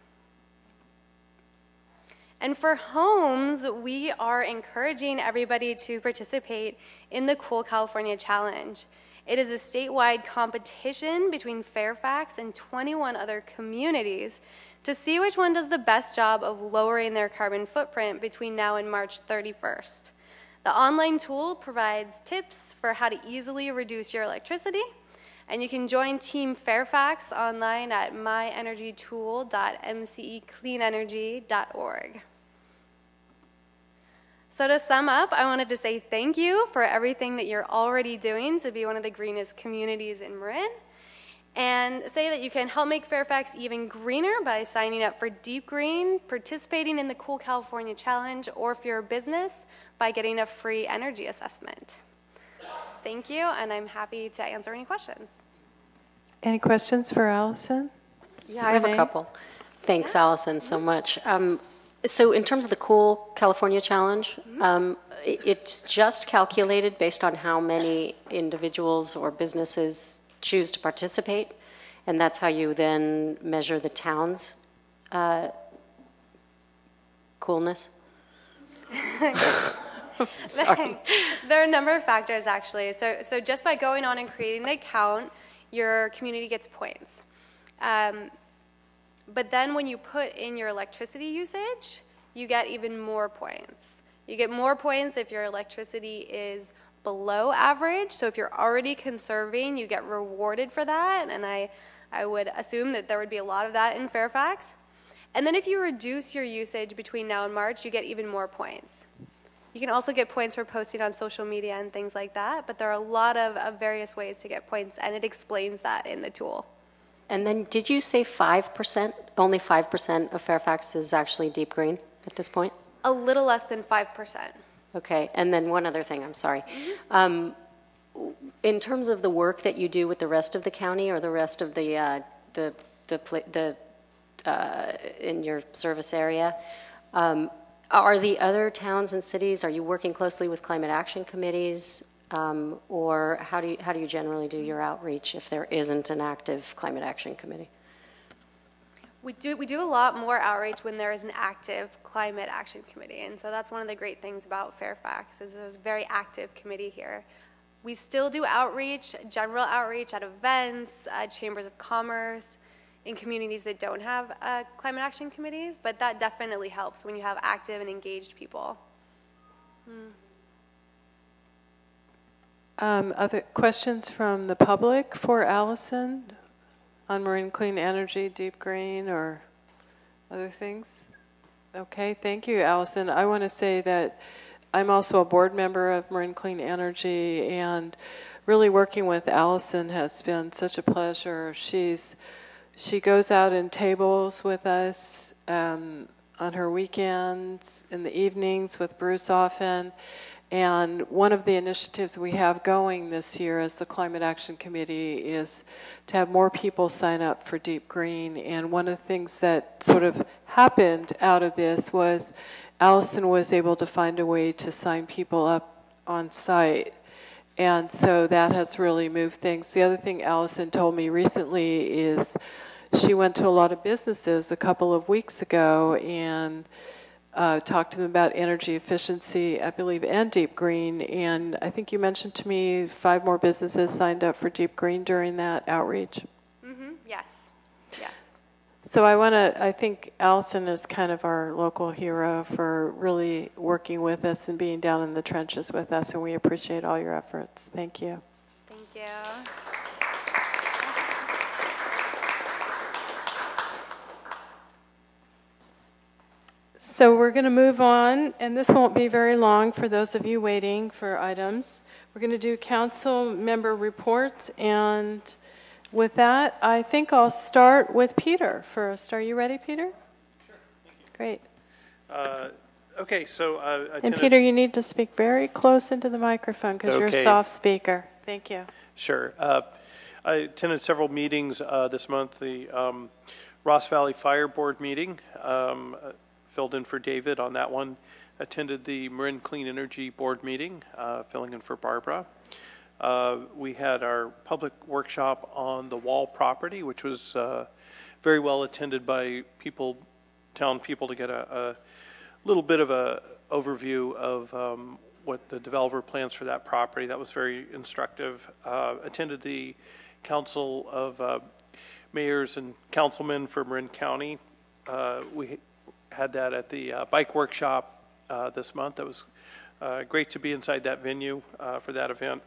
And for homes, we are encouraging everybody to participate in the Cool California Challenge. It is a statewide competition between Fairfax and 21 other communities to see which one does the best job of lowering their carbon footprint between now and March 31st. The online tool provides tips for how to easily reduce your electricity, and you can join Team Fairfax online at myenergytool.mcecleanenergy.org. So to sum up, I wanted to say thank you for everything that you're already doing to be one of the greenest communities in Marin, and say that you can help make Fairfax even greener by signing up for Deep Green, participating in the Cool California Challenge, or if you're a business, by getting a free energy assessment. Thank you, and I'm happy to answer any questions. Any questions for Allison? Yeah, I have a couple. Thanks, Allison, so much. So in terms of the Cool California Challenge, it's just calculated based on how many individuals or businesses choose to participate, and that's how you then measure the town's coolness? Sorry. There are a number of factors, actually. So just by going on and creating an account, your community gets points. But then when you put in your electricity usage, you get even more points. You get more points if your electricity is below average. So if you're already conserving, you get rewarded for that. And I would assume that there would be a lot of that in Fairfax. And then if you reduce your usage between now and March, you get even more points. You can also get points for posting on social media and things like that. But there are a lot of various ways to get points, and it explains that in the tool. And then did you say 5%? Only 5% of Fairfax is actually deep green at this point? A little less than 5%. Okay, and then one other thing, I'm sorry. In terms of the work that you do with the rest of the county or the rest of the in your service area, are the other towns and cities, are you working closely with climate action committees? Or how do you generally do your outreach if there isn't an active climate action committee? We do a lot more outreach when there is an active climate action committee, and so that's one of the great things about Fairfax is there's a very active committee here. We still do outreach, general outreach at events, chambers of commerce, in communities that don't have climate action committees, but that definitely helps when you have active and engaged people. Other questions from the public for Allison on marine clean energy, deep green, or other things? Okay, thank you, Allison. I want to say that I'm also a board member of Marine Clean Energy, and really working with Allison has been such a pleasure. She goes out and tables with us on her weekends, in the evenings with Bruce often. And one of the initiatives we have going this year as the Climate Action Committee is to have more people sign up for Deep Green. And one of the things that sort of happened out of this was Allison was able to find a way to sign people up on site. And so that has really moved things. The other thing Allison told me recently is she went to a lot of businesses a couple of weeks ago and talked to them about energy efficiency, I believe, and Deep Green. And I think you mentioned to me 5 more businesses signed up for Deep Green during that outreach. Yes. So I think Allison is kind of our local hero for really working with us and being down in the trenches with us, and we appreciate all your efforts. Thank you. Thank you. So we're going to move on, and this won't be very long for those of you waiting for items. We're going to do council member reports, and With that, I think I'll start with Peter first. Are you ready, Peter? Sure, thank you. Great. Okay, so And Peter, you need to speak very close into the microphone because you're a soft speaker. Thank you. Sure. I attended several meetings this month. The Ross Valley Fire Board meeting, filled in for David on that one. Attended the Marin Clean Energy Board meeting, filling in for Barbara. We had our public workshop on the Wall property, which was very well attended by people, town people, to get a little bit of a overview of what the developer plans for that property. That was very instructive. Attended the Council of Mayors and Councilmen for Marin County. We had that at the bike workshop this month. That was great to be inside that venue for that event.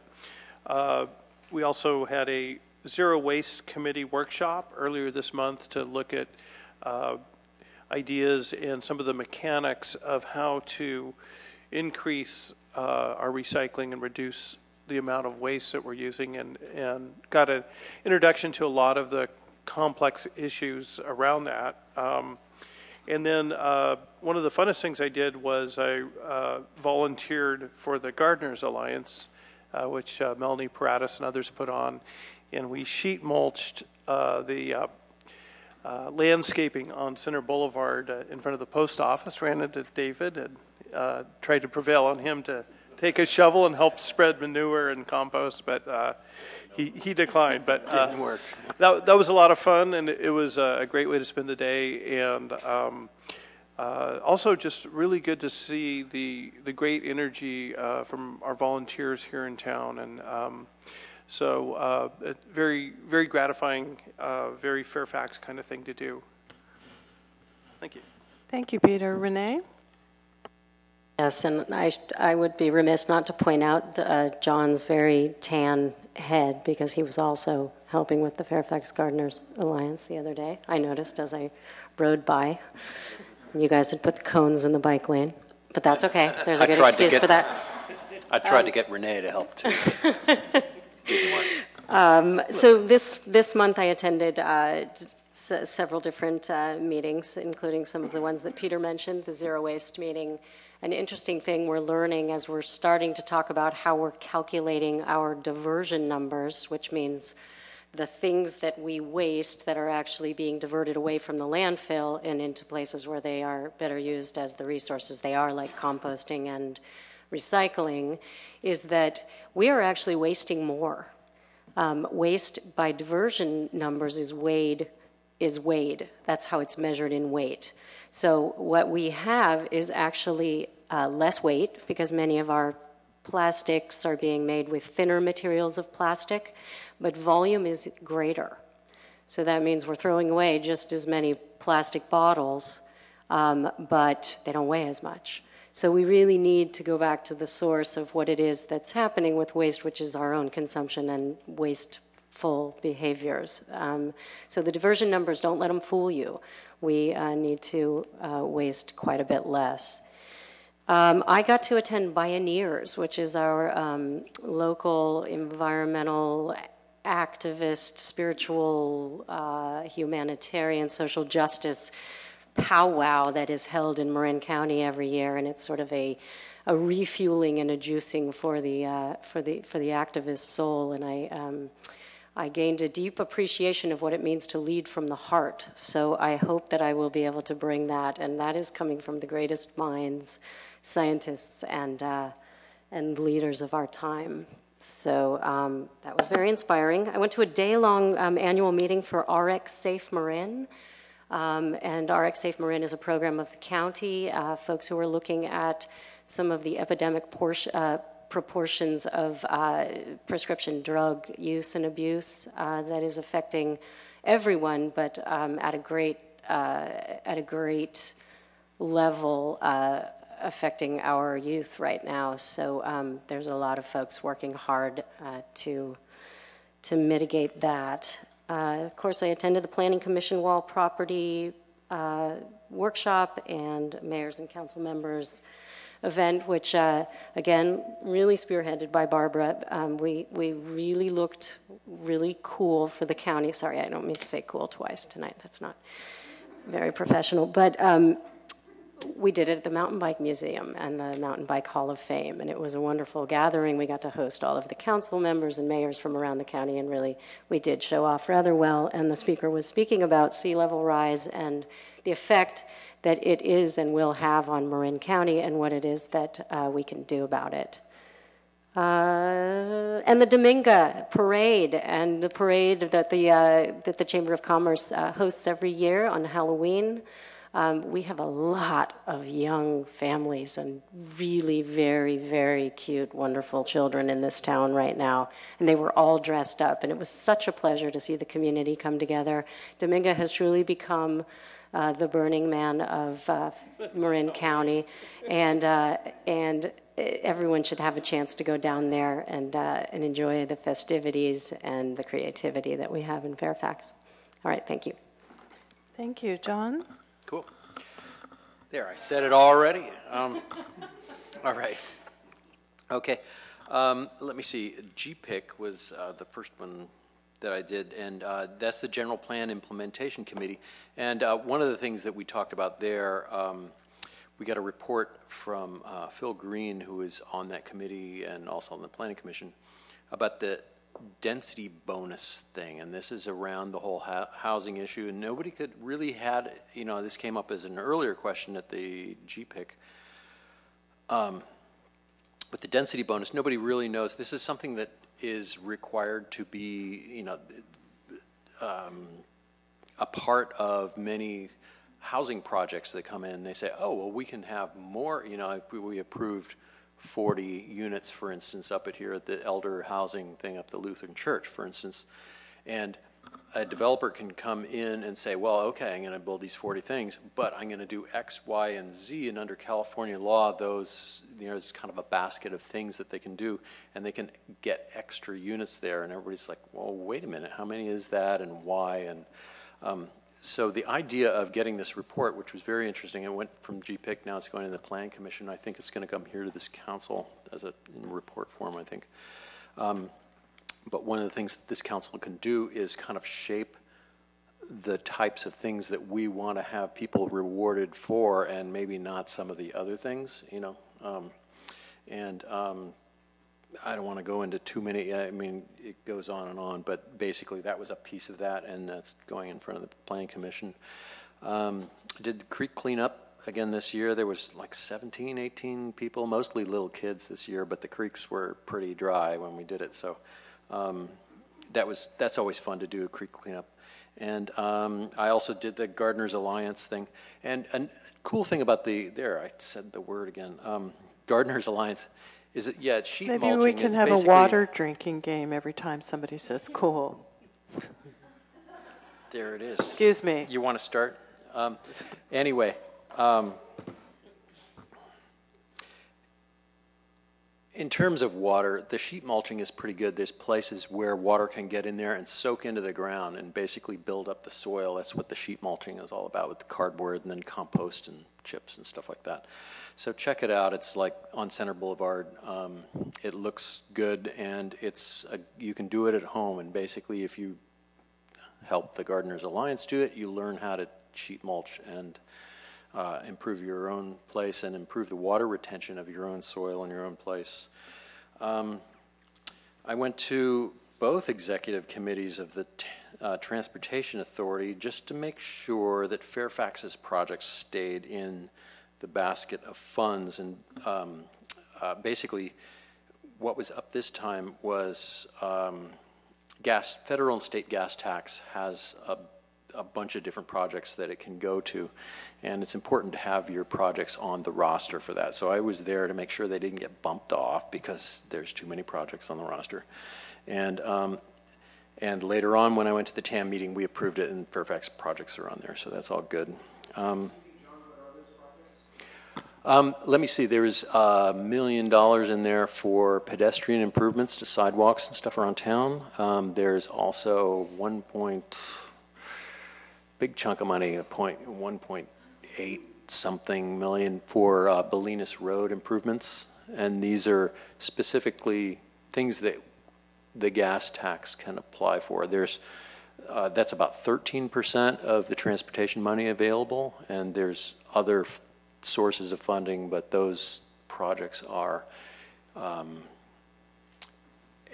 We also had a Zero Waste Committee workshop earlier this month to look at ideas and some of the mechanics of how to increase our recycling and reduce the amount of waste that we're using, and got an introduction to a lot of the complex issues around that. And then one of the funnest things I did was I volunteered for the Gardeners Alliance, which Melanie Paratus and others put on, and we sheet mulched the landscaping on Center Boulevard in front of the post office. Ran into David and tried to prevail on him to take a shovel and help spread manure and compost, but he declined. But didn't work. That was a lot of fun, and it was a great way to spend the day. And also just really good to see the great energy from our volunteers here in town, and so very, very gratifying, very Fairfax kind of thing to do. Thank you. Thank you, Peter. Renee? Yes, and I would be remiss not to point out John's very tan head, because he was also helping with the Fairfax Gardeners Alliance the other day. I noticed as I rode by. You guys had put the cones in the bike lane, but that's okay. There's a good excuse for that. I tried to get Renee to help too. Didn't work. So this month I attended several different meetings, including some of the ones that Peter mentioned, the Zero Waste meeting. An interesting thing we're learning as we're starting to talk about how we're calculating our diversion numbers, which means the things that we waste that are actually being diverted away from the landfill and into places where they are better used as the resources they are, like composting and recycling, is that we are actually wasting more. Waste by diversion numbers is weighed. That's how it's measured in weight. So what we have is actually less weight, because many of our plastics are being made with thinner materials of plastic, but volume is greater. So that means we're throwing away just as many plastic bottles, but they don't weigh as much. So we really need to go back to the source of what it is that's happening with waste, which is our own consumption and wasteful behaviors. So the diversion numbers, don't let them fool you. We need to waste quite a bit less. I got to attend Bioneers, which is our local environmental activist, spiritual, humanitarian, social justice powwow that is held in Marin County every year, and it's sort of a refueling and a juicing for the activist soul. And I gained a deep appreciation of what it means to lead from the heart. So I hope that I will be able to bring that, and that is coming from the greatest minds, scientists, and leaders of our time. So that was very inspiring. I went to a day-long annual meeting for RX Safe Marin, and RX Safe Marin is a program of the county, folks who are looking at some of the epidemic proportions of prescription drug use and abuse that is affecting everyone, but at a great level affecting our youth right now. So there's a lot of folks working hard to mitigate that. Of course, I attended the Planning Commission Wall property workshop and mayors and council members event, which again, really spearheaded by Barbara. We really looked really cool for the county. Sorry, I don't mean to say cool twice tonight. That's not very professional. But we did it at the Mountain Bike Museum and the Mountain Bike Hall of Fame, and it was a wonderful gathering. We got to host all of the council members and mayors from around the county, and really we did show off rather well. And the speaker was speaking about sea level rise and the effect that it is and will have on Marin County and what it is that we can do about it. And the Dominga Parade, and the parade that the Chamber of Commerce hosts every year on Halloween. We have a lot of young families and really very, very cute, wonderful children in this town right now. And they were all dressed up, and it was such a pleasure to see the community come together. Dominga has truly become the Burning Man of Marin County, and everyone should have a chance to go down there and enjoy the festivities and the creativity that we have in Fairfax. All right, thank you. Thank you. John? Cool. There, I said it already. All right. Okay. Let me see. GPIC was the first one that I did, and that's the General Plan Implementation Committee. And one of the things that we talked about there, we got a report from Phil Green, who is on that committee and also on the Planning Commission, about the density bonus thing, and this is around the whole housing issue, and nobody could really had, this came up as an earlier question at the GPIC. With the density bonus, nobody really knows. This is something that is required to be, a part of many housing projects that come in. They say, oh, well, we can have more, we approved 40 units, for instance, up at here at the elder housing thing up the Lutheran Church, for instance. And a developer can come in and say, well, okay, I'm going to build these 40 things, but I'm going to do X, Y, and Z. And under California law, those, it's kind of a basket of things that they can do, and they can get extra units there. And everybody's like, well, wait a minute, how many is that and why? And so the idea of getting this report, which was very interesting, it went from GPIC, now it's going to the Planning Commission. I think it's going to come here to this council as in report form, I think. But one of the things that this council can do is kind of shape the types of things that we want to have people rewarded for, and maybe not some of the other things, I don't want to go into too many, I mean, it goes on, but basically that was a piece of that, and that's going in front of the Planning Commission. Did the creek cleanup again this year. There was like 17, 18 people, mostly little kids this year, but the creeks were pretty dry when we did it, so that's always fun to do, a creek cleanup. And I also did the Gardeners Alliance thing. And a cool thing about I said the word again, Gardeners Alliance, is that, it's sheet mulching. Maybe we can have a water drinking game every time somebody says cool. There it is. Excuse me. You want to start? Anyway. In terms of water, the sheet mulching is pretty good. There's places where water can get in there and soak into the ground and basically build up the soil. That's what the sheet mulching is all about, with the cardboard and then compost and chips and stuff like that. So check it out. It's like on Center Boulevard. It looks good, and you can do it at home. And basically, if you help the Gardeners Alliance do it, you learn how to sheet mulch and improve your own place and improve the water retention of your own soil in your own place. I went to both executive committees of the Transportation Authority just to make sure that Fairfax's projects stayed in the basket of funds. And basically what was up this time was federal and state gas tax has a bunch of different projects that it can go to, and it's important to have your projects on the roster for that. So I was there to make sure they didn't get bumped off because there's too many projects on the roster. And later on, when I went to the TAM meeting, we approved it, and Fairfax projects are on there, so that's all good. Let me see, there's $1 million in there for pedestrian improvements to sidewalks and stuff around town. There's also big chunk of money, 1.8 something million for Bolinas Road improvements. And these are specifically things that the gas tax can apply for. That's about 13% of the transportation money available, and there's other sources of funding, but those projects are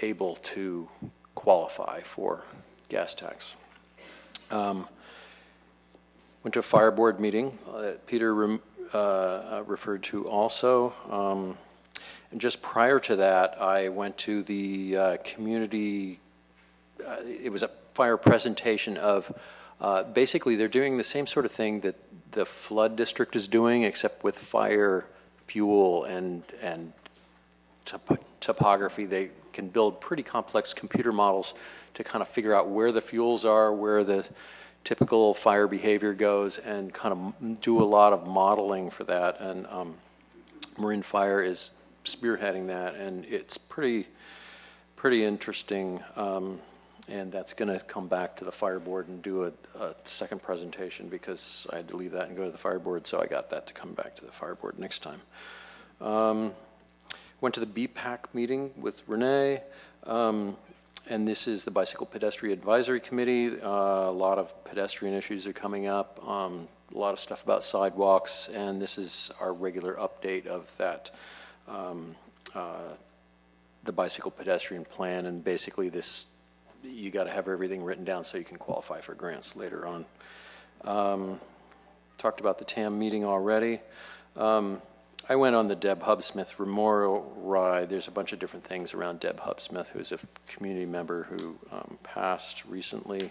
able to qualify for gas tax. Went to a fire board meeting that Peter referred to also. And just prior to that, I went to the community, it was a fire presentation of, basically they're doing the same sort of thing that the flood district is doing, except with fire fuel and topography. They can build pretty complex computer models to kind of figure out where the fuels are, where the typical fire behavior goes, and kind of do a lot of modeling for that. And Marin Fire is spearheading that, and it's pretty interesting. And that's going to come back to the fire board and do a second presentation, because I had to leave that and go to the fire board, so I got that to come back to the fire board next time. Went to the BPAC meeting with Renee, and this is the Bicycle Pedestrian Advisory Committee. A lot of pedestrian issues are coming up, a lot of stuff about sidewalks, and this is our regular update of that, the bicycle pedestrian plan. And basically this, you got to have everything written down so you can qualify for grants later on. Talked about the TAM meeting already. I went on the Deb Hubsmith Memorial Ride. There's a bunch of different things around Deb Hubsmith, who's a community member who passed recently.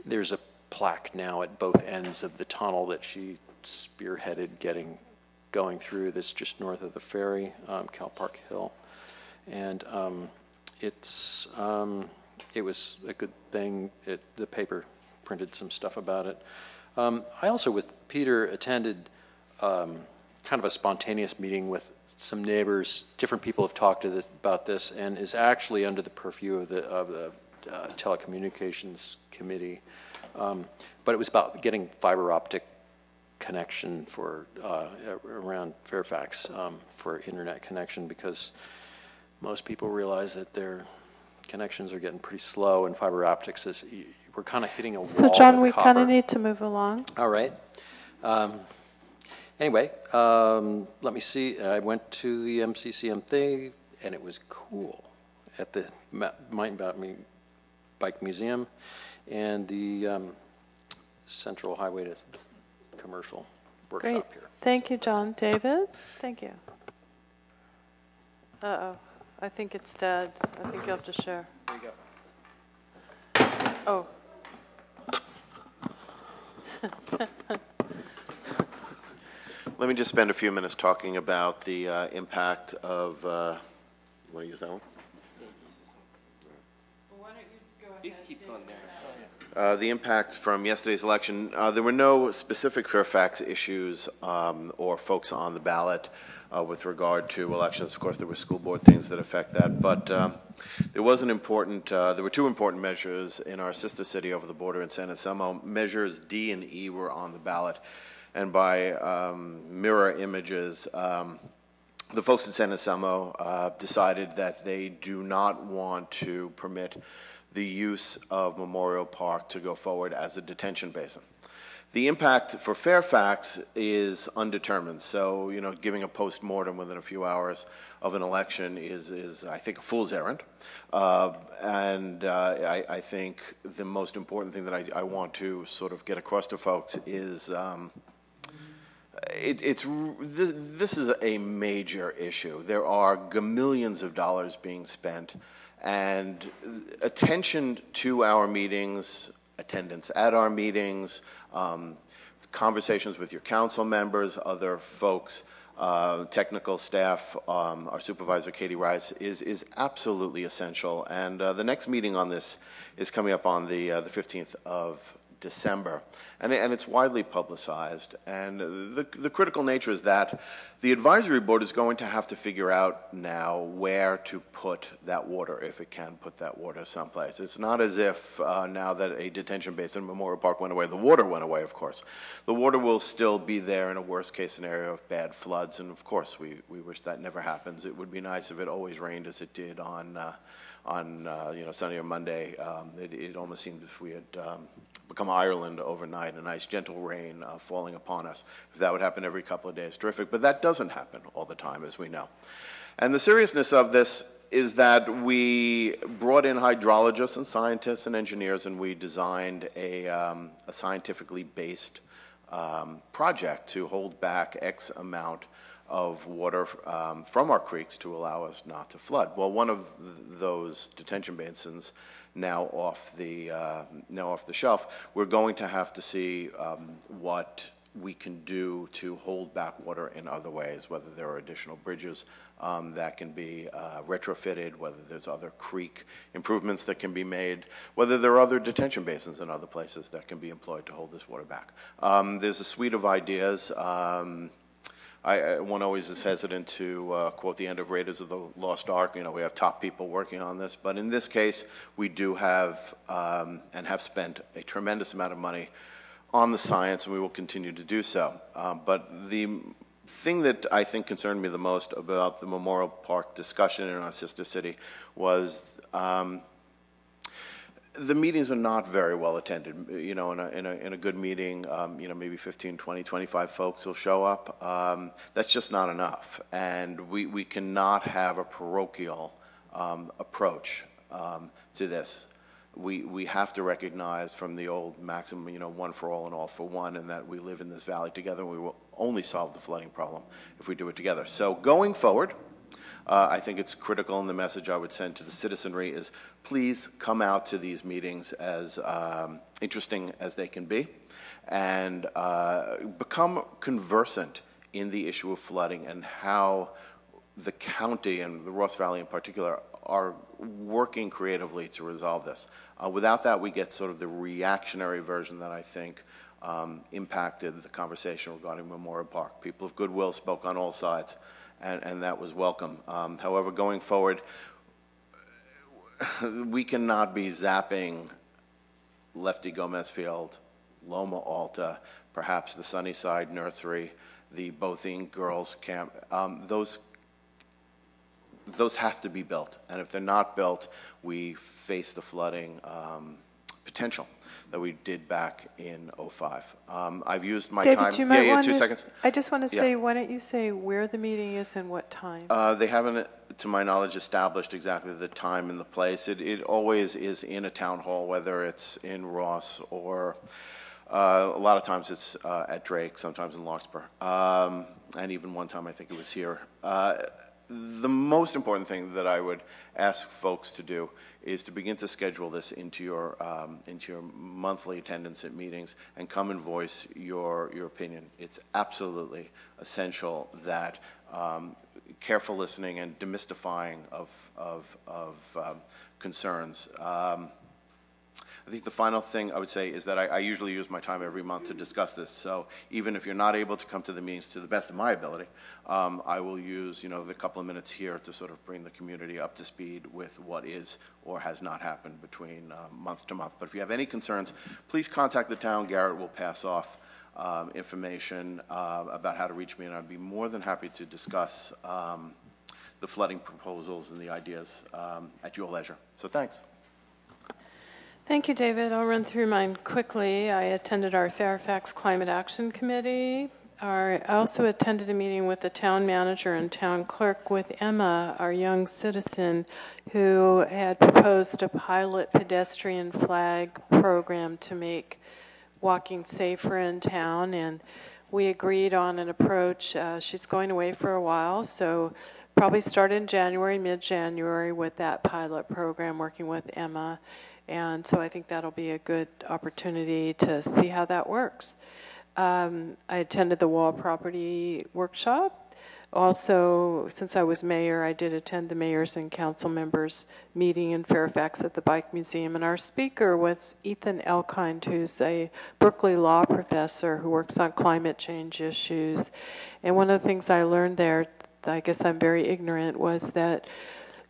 There's a plaque now at both ends of the tunnel that she spearheaded going through this just north of the ferry, Cal Park Hill. And it was a good thing. The paper printed some stuff about it. I also, with Peter, attended kind of a spontaneous meeting with some neighbors. Different people have talked about this, and is actually under the purview of the telecommunications committee. But it was about getting fiber optic connection for around Fairfax for internet connection, because most people realize that their connections are getting pretty slow, and fiber optics is, we're kind of hitting a wall. So John, we copper. kind of need to move along. All right. Anyway, let me see. I went to the MCCM thing, and it was cool at the Mountain Bike Museum and the Central Highway to Commercial workshop Great. here. Thank you, John. David? Thank you. Uh-oh. I think it's dead. I think you'll have to share. There you go. Oh. Let me just spend a few minutes talking about the impact of, you want to use that one? You can keep going there. The impact from yesterday's election. There were no specific Fairfax issues or folks on the ballot with regard to elections. Of course, there were school board things that affect that, but there was an important, there were two important measures in our sister city over the border in San Anselmo. Measures D and E were on the ballot, and by mirror images, the folks in San Anselmo decided that they do not want to permit the use of Memorial Park to go forward as a detention basin. The impact for Fairfax is undetermined. So, you know, giving a post-mortem within a few hours of an election is I think, a fool's errand. I think the most important thing that I want to sort of get across to folks is this is a major issue. There are millions of dollars being spent, and attention to our meetings, attendance at our meetings, conversations with your council members, other folks, technical staff, our supervisor Katie Rice is absolutely essential. And the next meeting on this is coming up on the 15th of December, and it's widely publicized. And the critical nature is that the advisory board is going to have to figure out now where to put that water, if it can put that water someplace. It's not as if now that a detention basin Memorial Park went away, the water went away, of course. The water will still be there in a worst case scenario of bad floods, and of course we wish that never happens. It would be nice if it always rained as it did on Sunday or Monday. It almost seemed as if we had become Ireland overnight, a nice gentle rain falling upon us. If that would happen every couple of days, terrific. But that doesn't happen all the time, as we know. And the seriousness of this is that we brought in hydrologists and scientists and engineers, and we designed a scientifically based project to hold back X amount of water from our creeks to allow us not to flood. Well, one of those detention basins now off the shelf, we're going to have to see what we can do to hold back water in other ways, whether there are additional bridges that can be retrofitted, whether there's other creek improvements that can be made, whether there are other detention basins in other places that can be employed to hold this water back. There's a suite of ideas. One always is hesitant to quote the end of Raiders of the Lost Ark. We have top people working on this, but in this case, we do have and have spent a tremendous amount of money on the science, and we will continue to do so. But the thing that I think concerned me the most about the Memorial Park discussion in our sister city was the meetings are not very well attended. In a good meeting, maybe 15, 20, 25 folks will show up. That's just not enough. And we cannot have a parochial approach to this. We have to recognize from the old maxim, one for all and all for one, and that we live in this valley together, and we will only solve the flooding problem if we do it together. So going forward, I think it's critical, and the message I would send to the citizenry is please come out to these meetings, as interesting as they can be, and become conversant in the issue of flooding and how the county and the Ross Valley in particular are working creatively to resolve this. Without that, we get sort of the reactionary version that I think impacted the conversation regarding Memorial Park. People of goodwill spoke on all sides, and that was welcome. However, going forward, we cannot be zapping Lefty Gomez Field, Loma Alta, perhaps the Sunnyside Nursery, the Bothine Girls Camp. Those have to be built, and if they're not built, we face the flooding potential that we did back in '05. I've used my David, time. You might want 2 to, seconds. I just want to say, why don't you say where the meeting is and what time? They haven't, to my knowledge, established exactly the time and the place. It always is in a town hall, whether it's in Ross or a lot of times it's at Drake, sometimes in Larkspur, and even one time I think it was here. The most important thing that I would ask folks to do is to begin to schedule this into your monthly attendance at meetings and come and voice your opinion. It's absolutely essential that careful listening and demystifying of concerns. I think the final thing I would say is that I usually use my time every month to discuss this. So even if you're not able to come to the meetings to the best of my ability, I will use the couple of minutes here to sort of bring the community up to speed with what is or has not happened between month to month. But if you have any concerns, please contact the town. Garrett will pass off information about how to reach me, and I'd be more than happy to discuss the flooding proposals and the ideas at your leisure. So thanks. Thank you, David. I'll run through mine quickly. I attended our Fairfax Climate Action Committee. I also attended a meeting with the town manager and town clerk with Emma, our young citizen, who had proposed a pilot pedestrian flag program to make walking safer in town, and we agreed on an approach. She's going away for a while, so probably start in January, mid-January with that pilot program, working with Emma. And so I think that'll be a good opportunity to see how that works. I attended the Wall Property Workshop also, since I was mayor, I did attend the mayors and council members meeting in Fairfax at the Bike Museum. And our speaker was Ethan Elkind, who's a Berkeley law professor who works on climate change issues. And one of the things I learned there, I guess I'm very ignorant, was that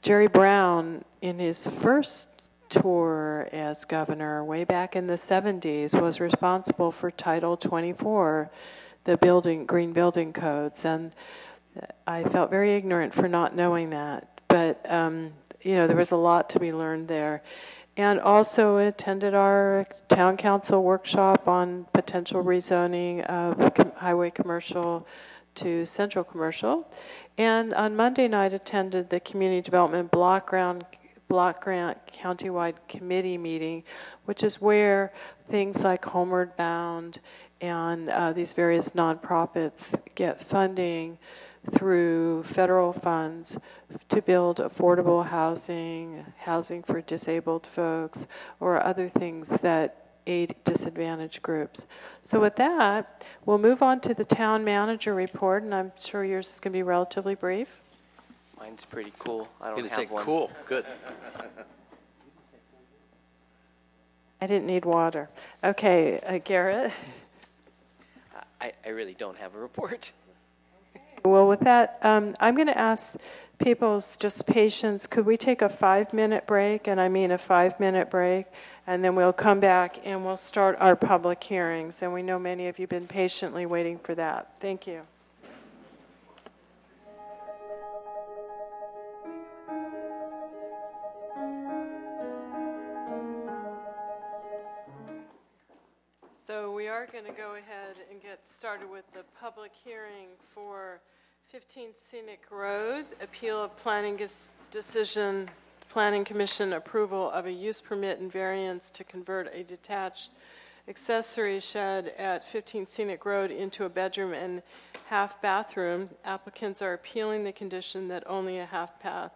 Jerry Brown, in his first tour as governor way back in the 70s, was responsible for Title 24, the green building codes. And I felt very ignorant for not knowing that. But, there was a lot to be learned there. And also attended our town council workshop on potential rezoning of highway commercial to central commercial. And on Monday night attended the Community Development Block Grant Countywide Committee meeting, which is where things like Homeward Bound and these various nonprofits get funding through federal funds to build affordable housing for disabled folks, or other things that aid disadvantaged groups. So with that, we'll move on to the town manager report, and I'm sure yours is going to be relatively brief. Mine's pretty cool. I don't You're have gonna say one. cool, good. I didn't need water. Okay, Garrett. I really don't have a report. Well, with that, I'm going to ask people's just patience. Could we take a 5-minute break? And I mean a 5-minute break. And then we'll come back and we'll start our public hearings. And we know many of you have been patiently waiting for that. Thank you. So we are going to go ahead and get started with the public hearing for 15 Scenic Road, appeal of planning decision, Planning Commission approval of a use permit and variance to convert a detached accessory shed at 15 Scenic Road into a bedroom and half bathroom. Applicants are appealing the condition that only a half bath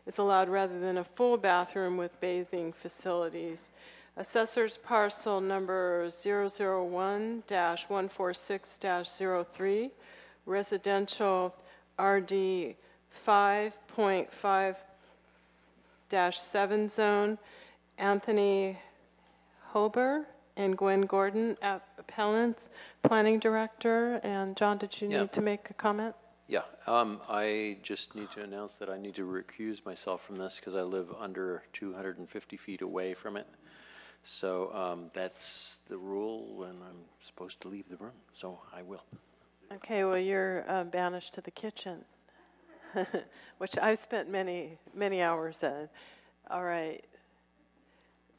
is allowed rather than a full bathroom with bathing facilities. Assessor's parcel number 001-146-03, residential RD 5.5-7 zone. Anthony Hober and Gwen Gordon, appellants, planning director. And John, did you need to make a comment? Yeah, I just need to announce that I need to recuse myself from this because I live under 250 feet away from it. So that's the rule, and I'm supposed to leave the room, so I will. Okay, well, you're banished to the kitchen, which I've spent many hours in. All right.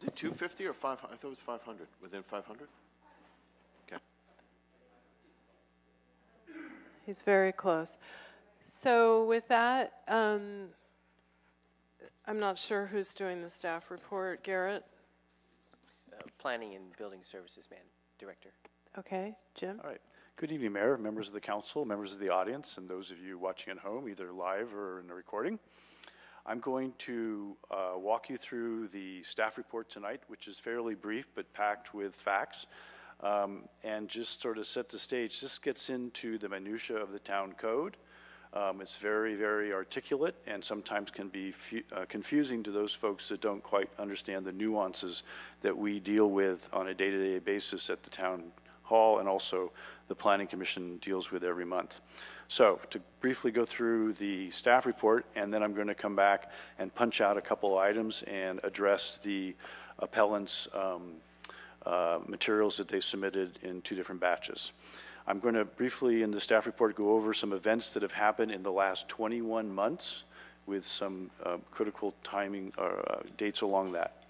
Is it 250 or 500? I thought it was 500. Within 500? Okay. He's very close. So with that, I'm not sure who's doing the staff report. Garrett? Planning and Building Services Director. Okay, Jim? All right. Good evening, Mayor, members of the council, members of the audience, and those of you watching at home, either live or in the recording. I'm going to walk you through the staff report tonight, which is fairly brief but packed with facts, and just sort of set the stage. This gets into the minutia of the town code. It's very, very articulate and sometimes can be confusing to those folks that don't quite understand the nuances that we deal with on a day-to-day basis at the town hall, and also the Planning Commission deals with every month. So to briefly go through the staff report, and then I'm going to come back and punch out a couple items and address the appellant's materials that they submitted in 2 different batches. I'm going to briefly in the staff report go over some events that have happened in the last 21 months with some critical timing or dates along that.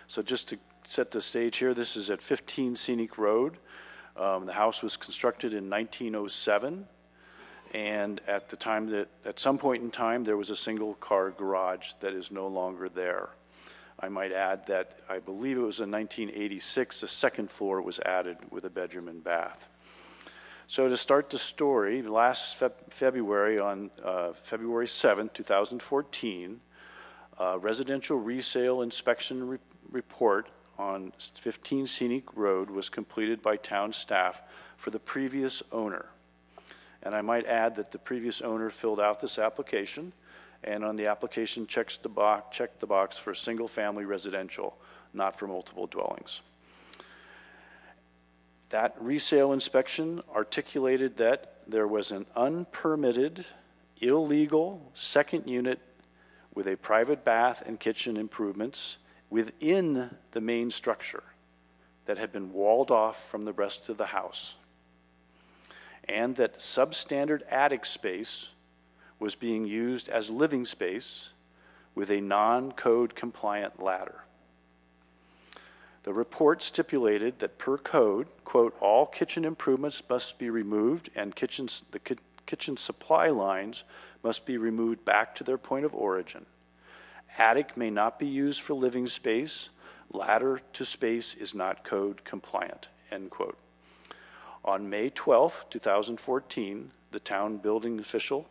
So just to set the stage here, this is at 15 Scenic Road. The house was constructed in 1907, and at the time that, at some point in time, there was a single car garage that is no longer there. I might add that I believe it was in 1986, the second floor was added with a bedroom and bath. So to start the story, last February, on February 7, 2014, residential resale inspection report on 15 Scenic Road was completed by town staff for the previous owner. And I might add that the previous owner filled out this application, and on the application checked the box for single-family residential, not for multiple dwellings. That resale inspection articulated that there was an unpermitted, illegal second unit with a private bath and kitchen improvements within the main structure that had been walled off from the rest of the house, and that substandard attic space was being used as living space with a non-code compliant ladder. The report stipulated that per code, quote, all kitchen improvements must be removed and the kitchen supply lines must be removed back to their point of origin. Attic may not be used for living space. Ladder to space is not code compliant, end quote. On May 12, 2014, the town building official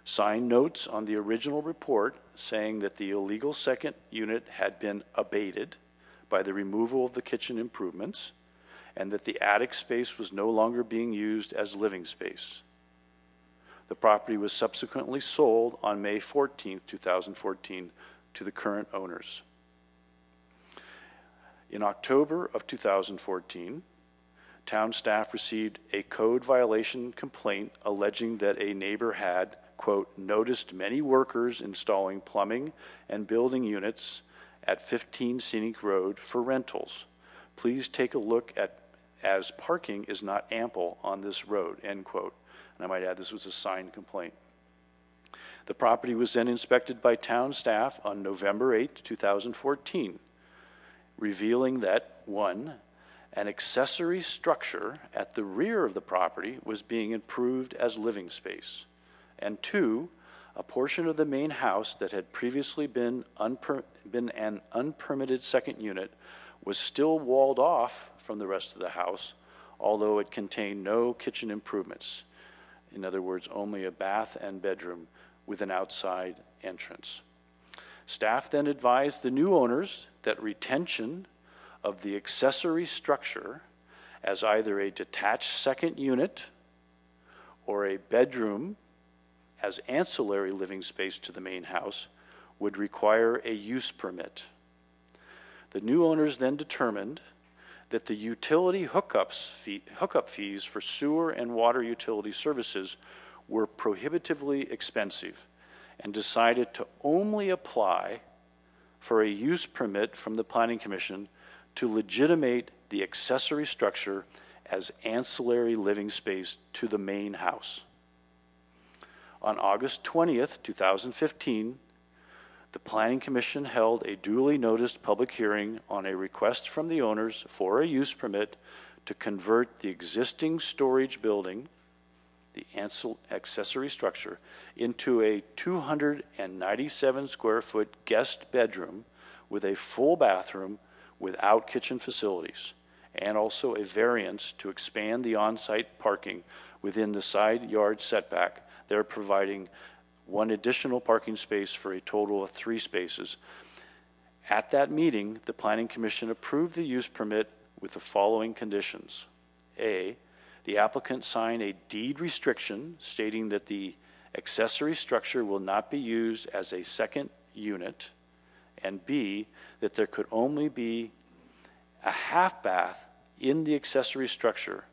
signed notes on the original report saying that the illegal second unit had been abated by the removal of the kitchen improvements and that the attic space was no longer being used as living space. The property was subsequently sold on May 14, 2014 to the current owners. In October of 2014, town staff received a code violation complaint alleging that a neighbor had, quote, noticed many workers installing plumbing and building units at 15 Scenic Road for rentals. Please take a look at, as parking is not ample on this road, end quote. And I might add this was a signed complaint. The property was then inspected by town staff on November 8, 2014, revealing that, one, an accessory structure at the rear of the property was being improved as living space, and two, a portion of the main house that had previously been an unpermitted second unit was still walled off from the rest of the house, although it contained no kitchen improvements. In other words, only a bath and bedroom with an outside entrance. Staff then advised the new owners that retention of the accessory structure as either a detached second unit or a bedroom as ancillary living space to the main house would require a use permit. The new owners then determined that the utility hookup fees for sewer and water utility services were prohibitively expensive and decided to only apply for a use permit from the Planning Commission to legitimate the accessory structure as ancillary living space to the main house. On August 20th, 2015, the Planning Commission held a duly noticed public hearing on a request from the owners for a use permit to convert the existing storage building, the accessory structure, into a 297 square foot guest bedroom with a full bathroom without kitchen facilities, and also a variance to expand the on-site parking within the side yard setback. They're providing one additional parking space for a total of 3 spaces. At that meeting, the Planning Commission approved the use permit with the following conditions. A, the applicant sign a deed restriction stating that the accessory structure will not be used as a second unit, and B, that there could only be a half bath in the accessory structure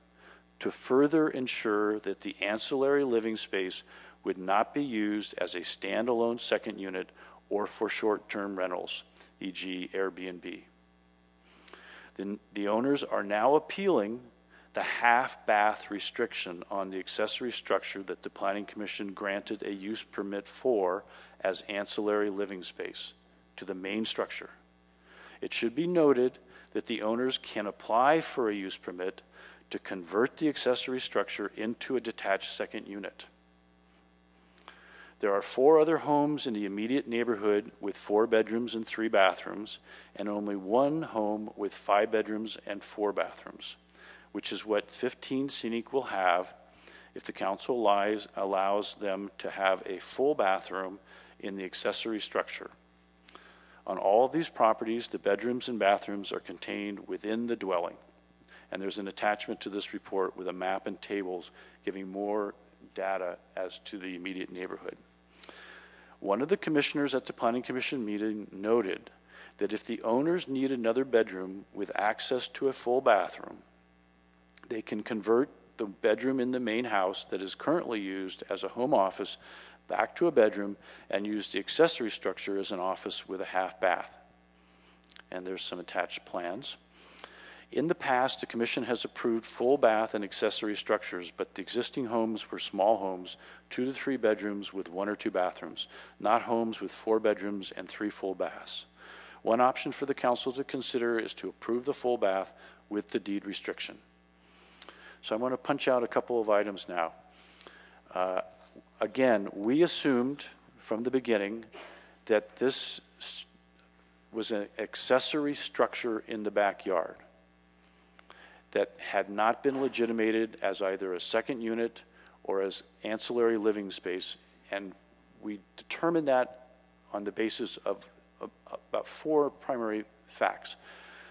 to further ensure that the ancillary living space would not be used as a standalone second unit or for short-term rentals, e.g. Airbnb. The owners are now appealing the half bath restriction on the accessory structure that the Planning Commission granted a use permit for as ancillary living space to the main structure. It should be noted that the owners can apply for a use permit to convert the accessory structure into a detached second unit. There are 4 other homes in the immediate neighborhood with 4 bedrooms and 3 bathrooms, and only 1 home with 5 bedrooms and 4 bathrooms, which is what 15 Scenic will have if the council allows them to have a full bathroom in the accessory structure. On all of these properties, the bedrooms and bathrooms are contained within the dwelling. And there's an attachment to this report with a map and tables giving more data as to the immediate neighborhood. One of the commissioners at the Planning Commission meeting noted that if the owners need another bedroom with access to a full bathroom, they can convert the bedroom in the main house that is currently used as a home office back to a bedroom and use the accessory structure as an office with a half bath. And there's some attached plans. In the past, the Commission has approved full bath and accessory structures, but the existing homes were small homes, 2 to 3 bedrooms with 1 or 2 bathrooms, not homes with 4 bedrooms and 3 full baths. One option for the council to consider is to approve the full bath with the deed restriction. So I want to punch out a couple of items now. Again, we assumed from the beginning that this was an accessory structure in the backyard that had not been legitimated as either a second unit or as ancillary living space, and we determined that on the basis of about 4 primary facts.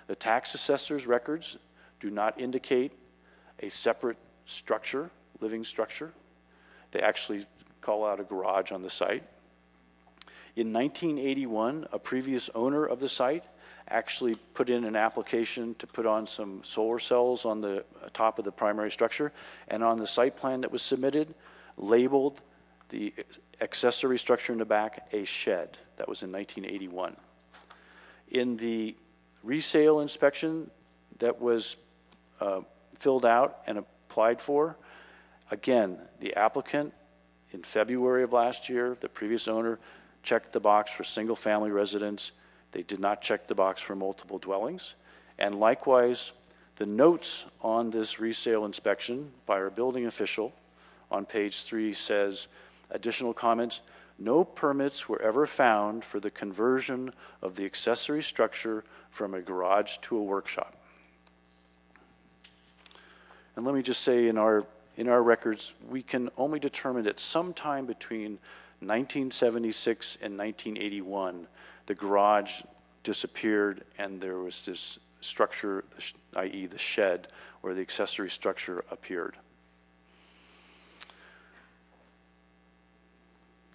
The tax assessor's records do not indicate a separate structure, living structure. They actually call out a garage on the site. In 1981, a previous owner of the site actually put in an application to put on some solar cells on the top of the primary structure, and on the site plan that was submitted, labeled the accessory structure in the back a shed. That was in 1981. In the resale inspection that was filled out and applied for, again, the applicant in February of last year, the previous owner, checked the box for single-family residence. They did not check the box for multiple dwellings. And likewise, the notes on this resale inspection by our building official on page 3 says, additional comments, no permits were ever found for the conversion of the accessory structure from a garage to a workshop. And let me just say, in our records, we can only determine that sometime between 1976 and 1981, the garage disappeared and there was this structure, i.e. the shed, where the accessory structure appeared.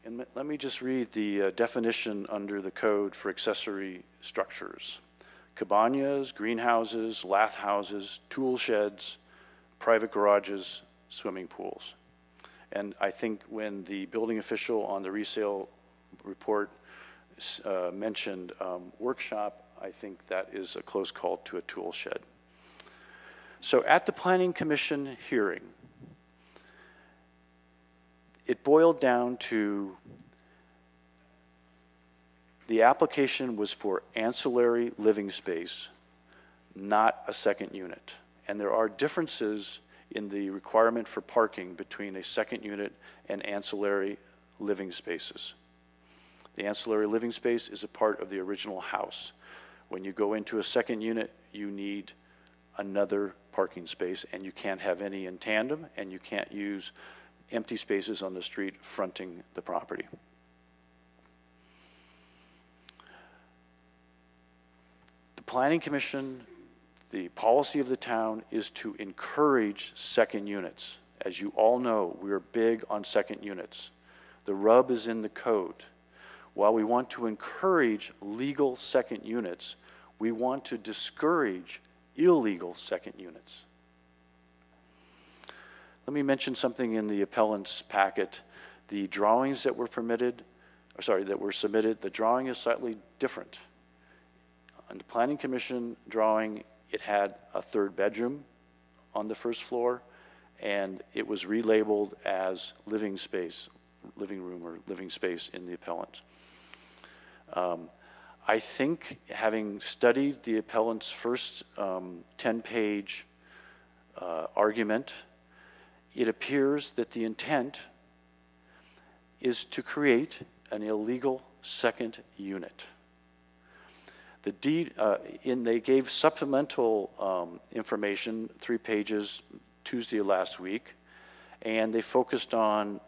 And let me just read the definition under the code for accessory structures. Cabanas, greenhouses, lath houses, tool sheds, private garages, swimming pools. And I think when the building official on the resale report mentioned workshop, I think that is a close call to a tool shed. So at the Planning Commission hearing, it boiled down to the application was for ancillary living space, not a second unit. And there are differences in the requirement for parking between a second unit and ancillary living spaces. The ancillary living space is a part of the original house. When you go into a second unit, you need another parking space, and you can't have any in tandem, and you can't use empty spaces on the street fronting the property. The Planning Commission, the policy of the town is to encourage second units. As you all know, we're big on second units. The rub is in the code. While we want to encourage legal second units, we want to discourage illegal second units. Let me mention something in the appellant's packet. The drawings that were submitted, the drawing is slightly different. On the Planning Commission drawing, it had a third bedroom on the first floor, and it was relabeled as living space, living room or living space in the appellant. I think, having studied the appellant's first 10-page argument, it appears that the intent is to create an illegal second unit. The deed, they gave supplemental information, 3 pages, Tuesday of last week, and they focused on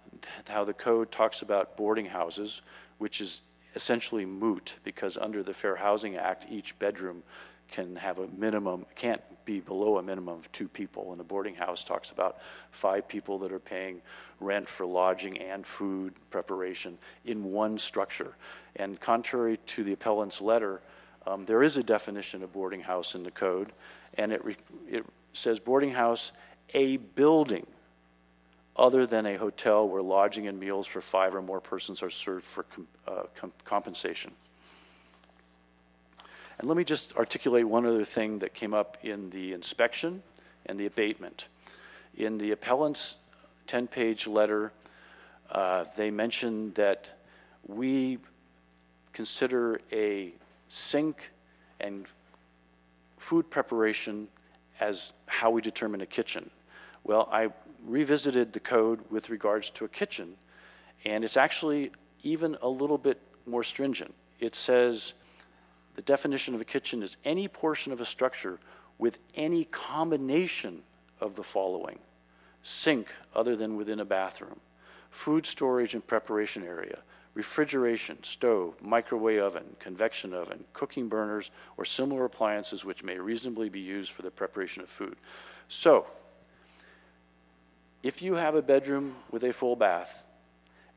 how the code talks about boarding houses, which is essentially moot, because under the Fair Housing Act, each bedroom can have a minimum, can't be below a minimum of 2 people. And the boarding house talks about 5 people that are paying rent for lodging and food preparation in one structure. And contrary to the appellant's letter, there is a definition of boarding house in the code, and it says boarding house, a building other than a hotel where lodging and meals for 5 or more persons are served for compensation. And let me just articulate one other thing that came up in the inspection and the abatement. In the appellant's 10-page letter, they mentioned that we consider a sink and food preparation as how we determine a kitchen. Well, I revisited the code with regards to a kitchen, and it's actually even a little bit more stringent. It says the definition of a kitchen is any portion of a structure with any combination of the following: sink other than within a bathroom, food storage and preparation area, refrigeration, stove, microwave oven, convection oven, cooking burners, or similar appliances which may reasonably be used for the preparation of food. So, if you have a bedroom with a full bath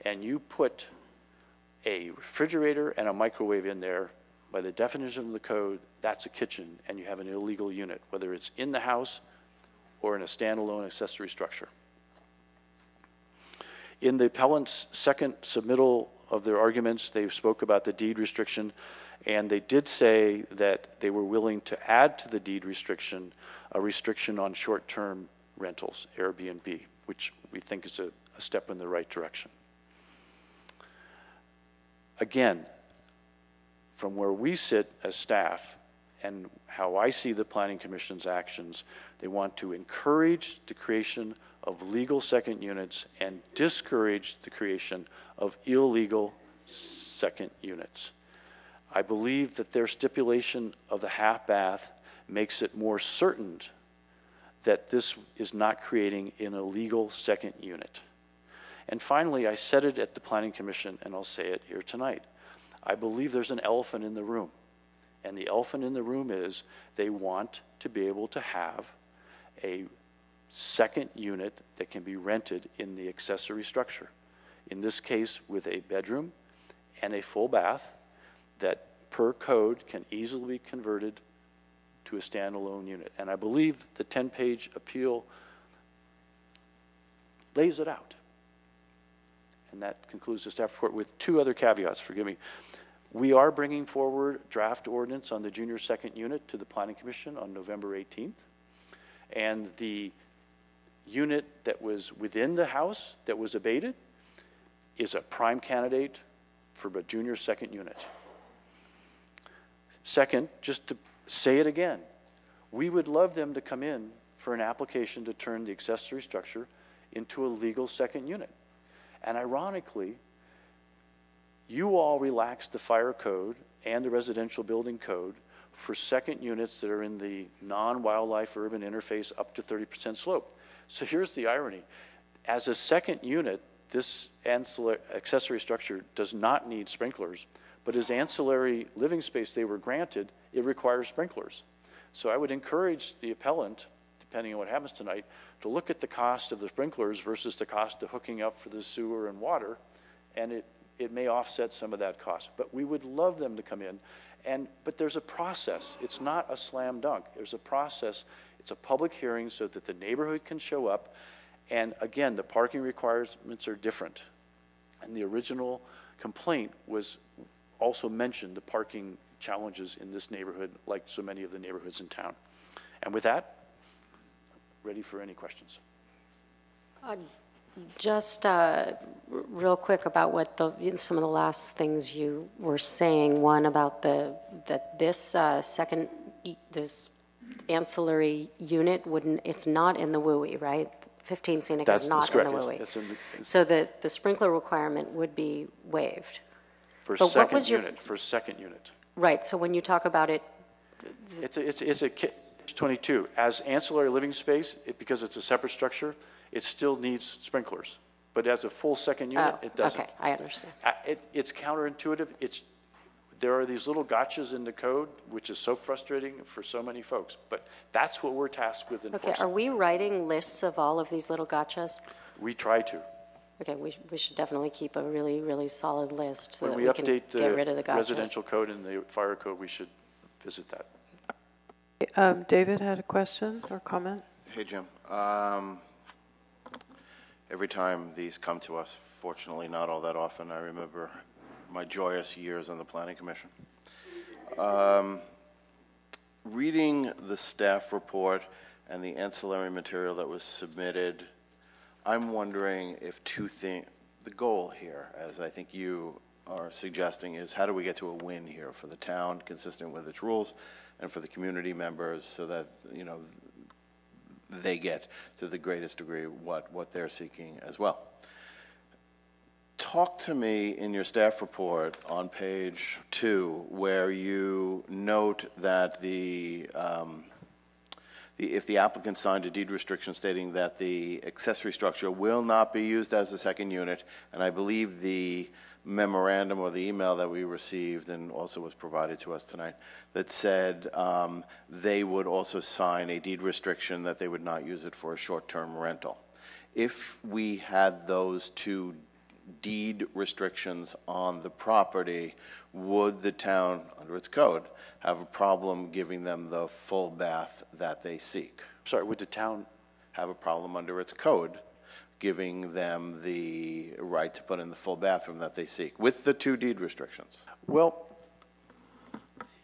and you put a refrigerator and a microwave in there, by the definition of the code, that's a kitchen, and you have an illegal unit, whether it's in the house or in a standalone accessory structure. In the appellant's second submittal of their arguments, they spoke about the deed restriction, and they did say that they were willing to add to the deed restriction a restriction on short-term rentals, Airbnb, which we think is a step in the right direction. Again, from where we sit as staff and how I see the Planning Commission's actions, they want to encourage the creation of legal second units and discourage the creation of illegal second units. I believe that their stipulation of the half bath makes it more certain that this is not creating an illegal second unit. And finally, I said it at the Planning Commission, and I'll say it here tonight. I believe there's an elephant in the room. And the elephant in the room is they want to be able to have a second unit that can be rented in the accessory structure. In this case, with a bedroom and a full bath that per code can easily be converted to a standalone unit. And I believe the 10-page appeal lays it out. And that concludes the staff report with 2 other caveats, forgive me. We are bringing forward draft ordinance on the junior second unit to the Planning Commission on November 18th. And the unit that was within the house that was abated is a prime candidate for a junior second unit. Second, just to say it again, we would love them to come in for an application to turn the accessory structure into a legal second unit. And ironically, you all relaxed the fire code and the residential building code for second units that are in the non-wildlife urban interface up to 30% slope. So here's the irony. As a second unit, this accessory structure does not need sprinklers, but as ancillary living space they were granted, it requires sprinklers. So I would encourage the appellant, depending on what happens tonight, to look at the cost of the sprinklers versus the cost of hooking up for the sewer and water, and it may offset some of that cost. But we would love them to come in. But there's a process. It's not a slam dunk. There's a process. It's a public hearing so that the neighborhood can show up. And again, the parking requirements are different. And the original complaint was also mentioned the parking challenges in this neighborhood, like so many of the neighborhoods in town. And with that, ready for any questions. Just real quick about what some of the last things you were saying. One about this ancillary unit it's not in the WUI, right? 15 Scenic is not in the WUI. Yes, so the sprinkler requirement would be waived. For second unit. Right. So when you talk about it, it's a 22 as ancillary living space. Because it's a separate structure, it still needs sprinklers, But as a full second unit, Oh, it doesn't. okay, I understand. It's counterintuitive. There are these little gotchas in the code, which is so frustrating for so many folks. But that's what we're tasked with enforcing. Okay, are we writing lists of all of these little gotchas? We try to. Okay, we should definitely keep a really, really solid list so When that we we can update get rid of the the gotchas. residential code and the fire code, we should visit that. David had a question or comment? Hey, Jim. Every time these come to us, fortunately not all that often, I remember my joyous years on the Planning Commission. Reading the staff report and the ancillary material that was submitted, I'm wondering if the goal here, as I think you are suggesting, is how do we get to a win here for the town, consistent with its rules, and for the community members, so that, you know, they get to the greatest degree what they're seeking as well. Talk to me in your staff report on page 2, where you note that if the applicant signed a deed restriction stating that the accessory structure will not be used as a second unit, and I believe the memorandum or the email that we received and also was provided to us tonight that said they would also sign a deed restriction that they would not use it for a short-term rental. If we had those two deed restrictions on the property, would the town, under its code, have a problem giving them the full bath that they seek? Sorry, would the town have a problem under its code giving them the right to put in the full bathroom that they seek with the two deed restrictions? Well,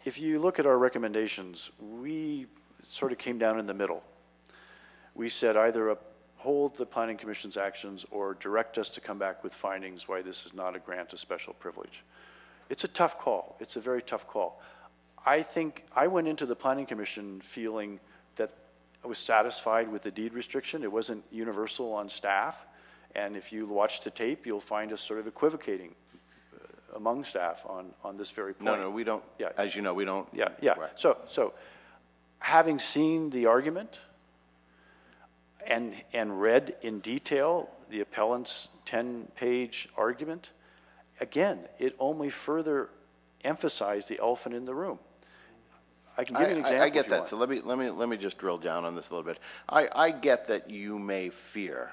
if you look at our recommendations, we sort of came down in the middle. We said either uphold the Planning Commission's actions or direct us to come back with findings why this is not a grant of special privilege. It's a tough call. It's a very tough call. I think I went into the Planning Commission feeling that I was satisfied with the deed restriction. It wasn't universal on staff. And if you watch the tape, you'll find us sort of equivocating among staff on this very point. No, we don't. Yeah. As you know, we don't. Yeah. Right. So having seen the argument and read in detail the appellant's 10-page argument, again, it only further emphasized the elephant in the room. I can give you an example. I get if you that. want. So let me just drill down on this a little bit. I get that you may fear,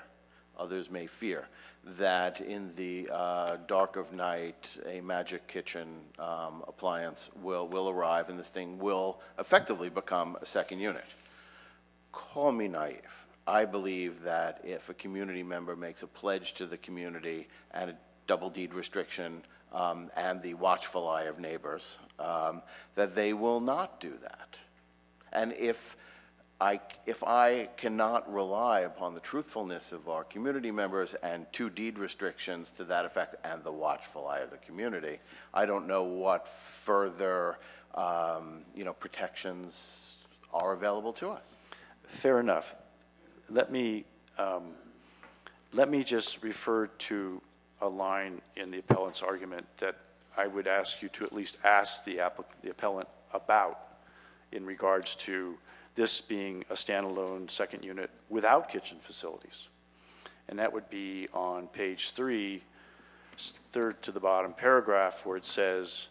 others may fear, that in the dark of night, a magic kitchen appliance will arrive and this thing will effectively become a second unit. Call me naive. I believe that if a community member makes a pledge to the community and a double deed restriction and the watchful eye of neighbors, that they will not do that. And if I cannot rely upon the truthfulness of our community members and two deed restrictions to that effect and the watchful eye of the community, I don't know what further protections are available to us. Fair enough. Let me just refer to a line in the appellant's argument that I would ask you to at least ask the appellant about in regards to this being a standalone second unit without kitchen facilities. And that would be on page 3, third to the bottom paragraph, where it says,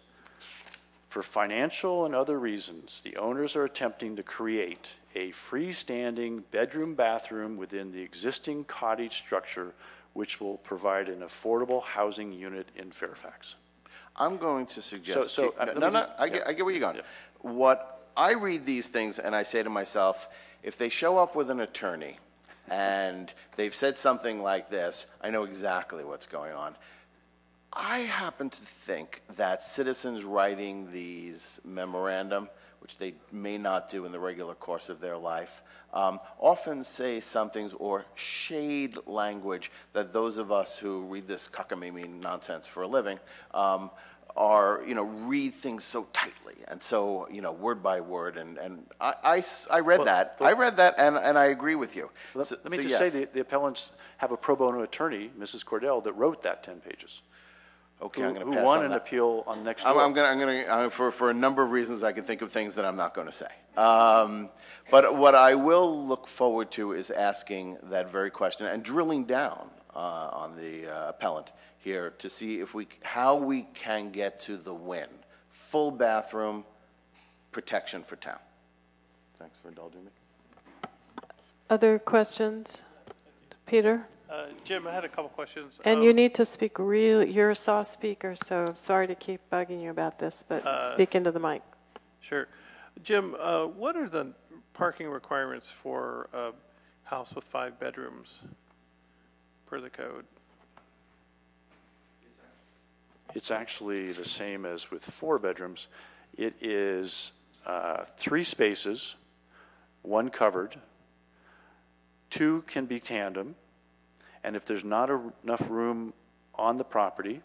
for financial and other reasons, the owners are attempting to create a freestanding bedroom bathroom within the existing cottage structure, which will provide an affordable housing unit in Fairfax. I'm going to suggest. I get where you're going. Yeah. What I read these things and I say to myself, if they show up with an attorney and they've said something like this, I know exactly what's going on. I happen to think that citizens writing these memorandum, which they may not do in the regular course of their life, often say some things or shade language that those of us who read this cockamamie nonsense for a living read things so tightly and so word by word. And I read that. I read that, and I agree with you. Let me just say the appellants have a pro bono attorney, Mrs. Cordell, that wrote that 10 pages. Okay, I'm going to pass who won on an that. appeal on next door. I'm going to for a number of reasons I can think of things that I'm not going to say. But what I will look forward to is asking that very question and drilling down on the appellant here to see if how we can get to the win. Full bathroom protection for town. Thanks for indulging me. Other questions? Peter? Jim, I had a couple questions. And you need to speak you're a soft speaker, so sorry to keep bugging you about this, but speak into the mic. Sure. Jim, what are the parking requirements for a house with 5 bedrooms per the code? It's actually the same as with 4 bedrooms. It is 3 spaces, 1 covered, 2 can be tandem, and if there's not enough room on the property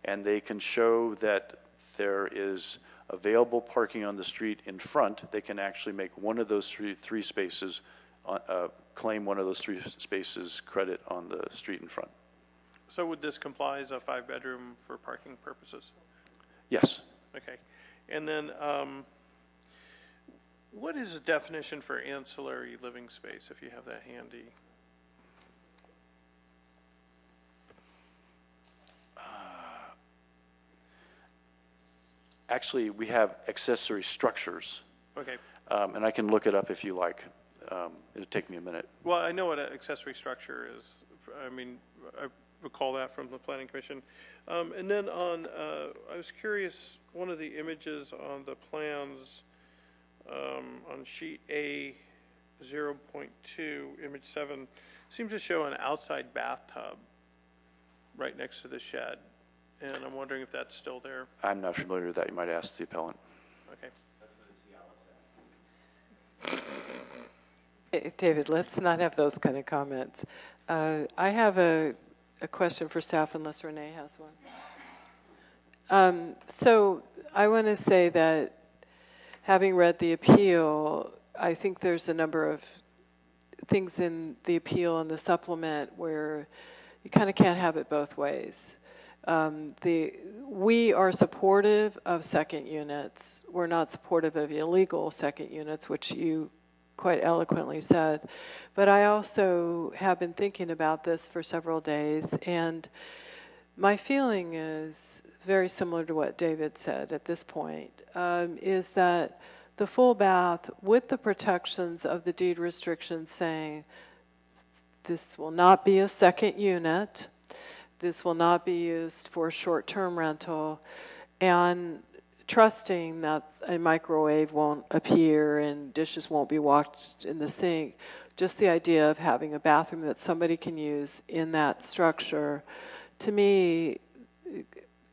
and they can show that there is available parking on the street in front, they can actually make one of those three spaces, claim one of those 3 spaces credit on the street in front. So would this comply as a 5-bedroom for parking purposes? Yes. Okay. And then what is the definition for ancillary living space, if you have that handy? Actually, we have accessory structures. Okay. And I can look it up if you like. It'll take me a minute. Well, I know what an accessory structure is. I mean, I recall that from the Planning Commission. And then I was curious, one of the images on the plans on sheet A 0.2, image 7, seems to show an outside bathtub right next to the shed. And I'm wondering if that's still there. I'm not familiar with that. You might ask the appellant. Okay. David, let's not have those kind of comments. I have a question for staff, unless Renee has one. So I want to say that having read the appeal, I think there's a number of things in the appeal and the supplement where you kind of can't have it both ways. We are supportive of second units. We're not supportive of illegal second units, which you quite eloquently said. But I also have been thinking about this for several days, and my feeling is very similar to what David said at this point, is that the full bath with the protections of the deed restrictions saying this will not be a second unit, this will not be used for short-term rental, and trusting that a microwave won't appear and dishes won't be washed in the sink. Just the idea of having a bathroom that somebody can use in that structure, to me,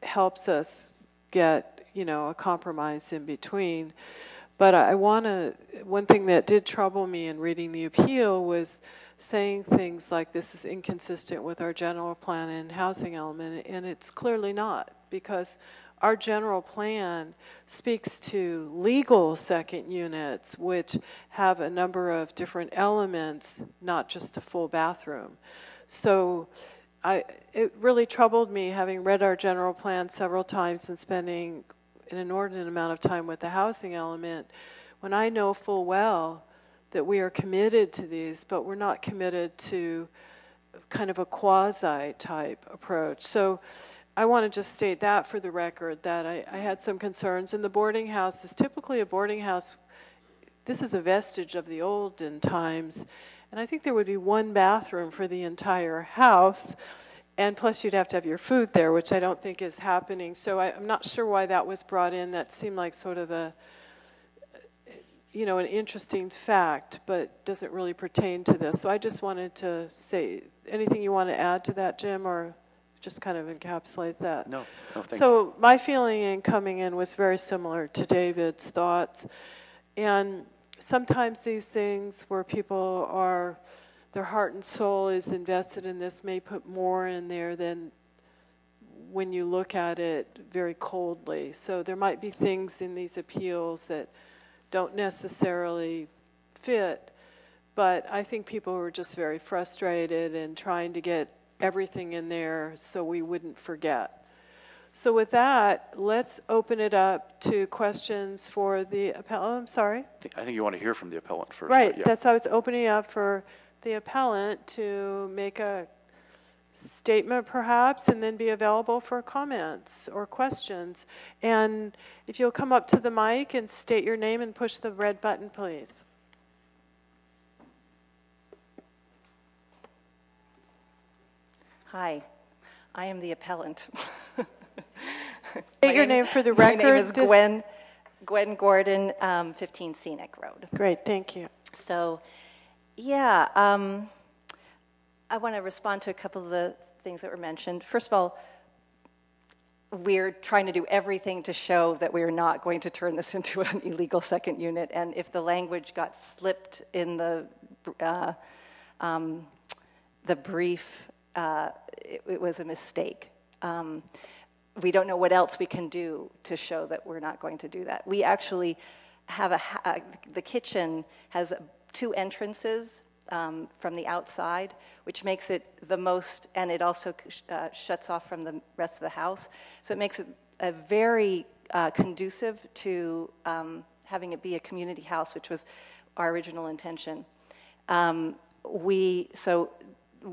helps us get, a compromise in between. But one thing that did trouble me in reading the appeal was saying things like this is inconsistent with our general plan and housing element, and it's clearly not, because our general plan speaks to legal second units, which have a number of different elements, not just a full bathroom. So it really troubled me, having read our general plan several times and spending an inordinate amount of time with the housing element, when I know full well that we are committed to these, but we're not committed to kind of a quasi-type approach. So I want to just state that for the record, that I had some concerns. And the boarding house is typically a boarding house. This is a vestige of the olden times. And I think there would be 1 bathroom for the entire house. And plus you'd have to have your food there, which I don't think is happening. So I'm not sure why that was brought in. That seemed like sort of an interesting fact, but doesn't really pertain to this. So I just wanted to say, anything you want to add to that, Jim, or just kind of encapsulate that? No, thank you. So my feeling in coming in was very similar to David's thoughts. And sometimes these things where people are, their heart and soul is invested in this, may put more in there than when you look at it very coldly. So there might be things in these appeals that don't necessarily fit, but I think people were just very frustrated and trying to get everything in there so we wouldn't forget. So with that, let's open it up to questions for the appellant. Oh, I'm sorry. I think you want to hear from the appellant first. Right, Yeah. that's how I was opening up for the appellant to make a statement perhaps, and then be available for comments or questions. And if you'll come up to the mic and state your name and push the red button, please. Hi, I am the appellant. State your name for the My record. name is Gwen Gordon, 15 Scenic Road. Great, thank you. So, yeah, I want to respond to a couple of the things that were mentioned. First of all, we're trying to do everything to show that we're not going to turn this into an illegal second unit, and if the language got slipped in the brief, it was a mistake. We don't know what else we can do to show that we're not going to do that. We actually have the kitchen has 2 entrances from the outside, which makes it the most, and it also shuts off from the rest of the house. So it makes it a very conducive to having it be a community house, which was our original intention. We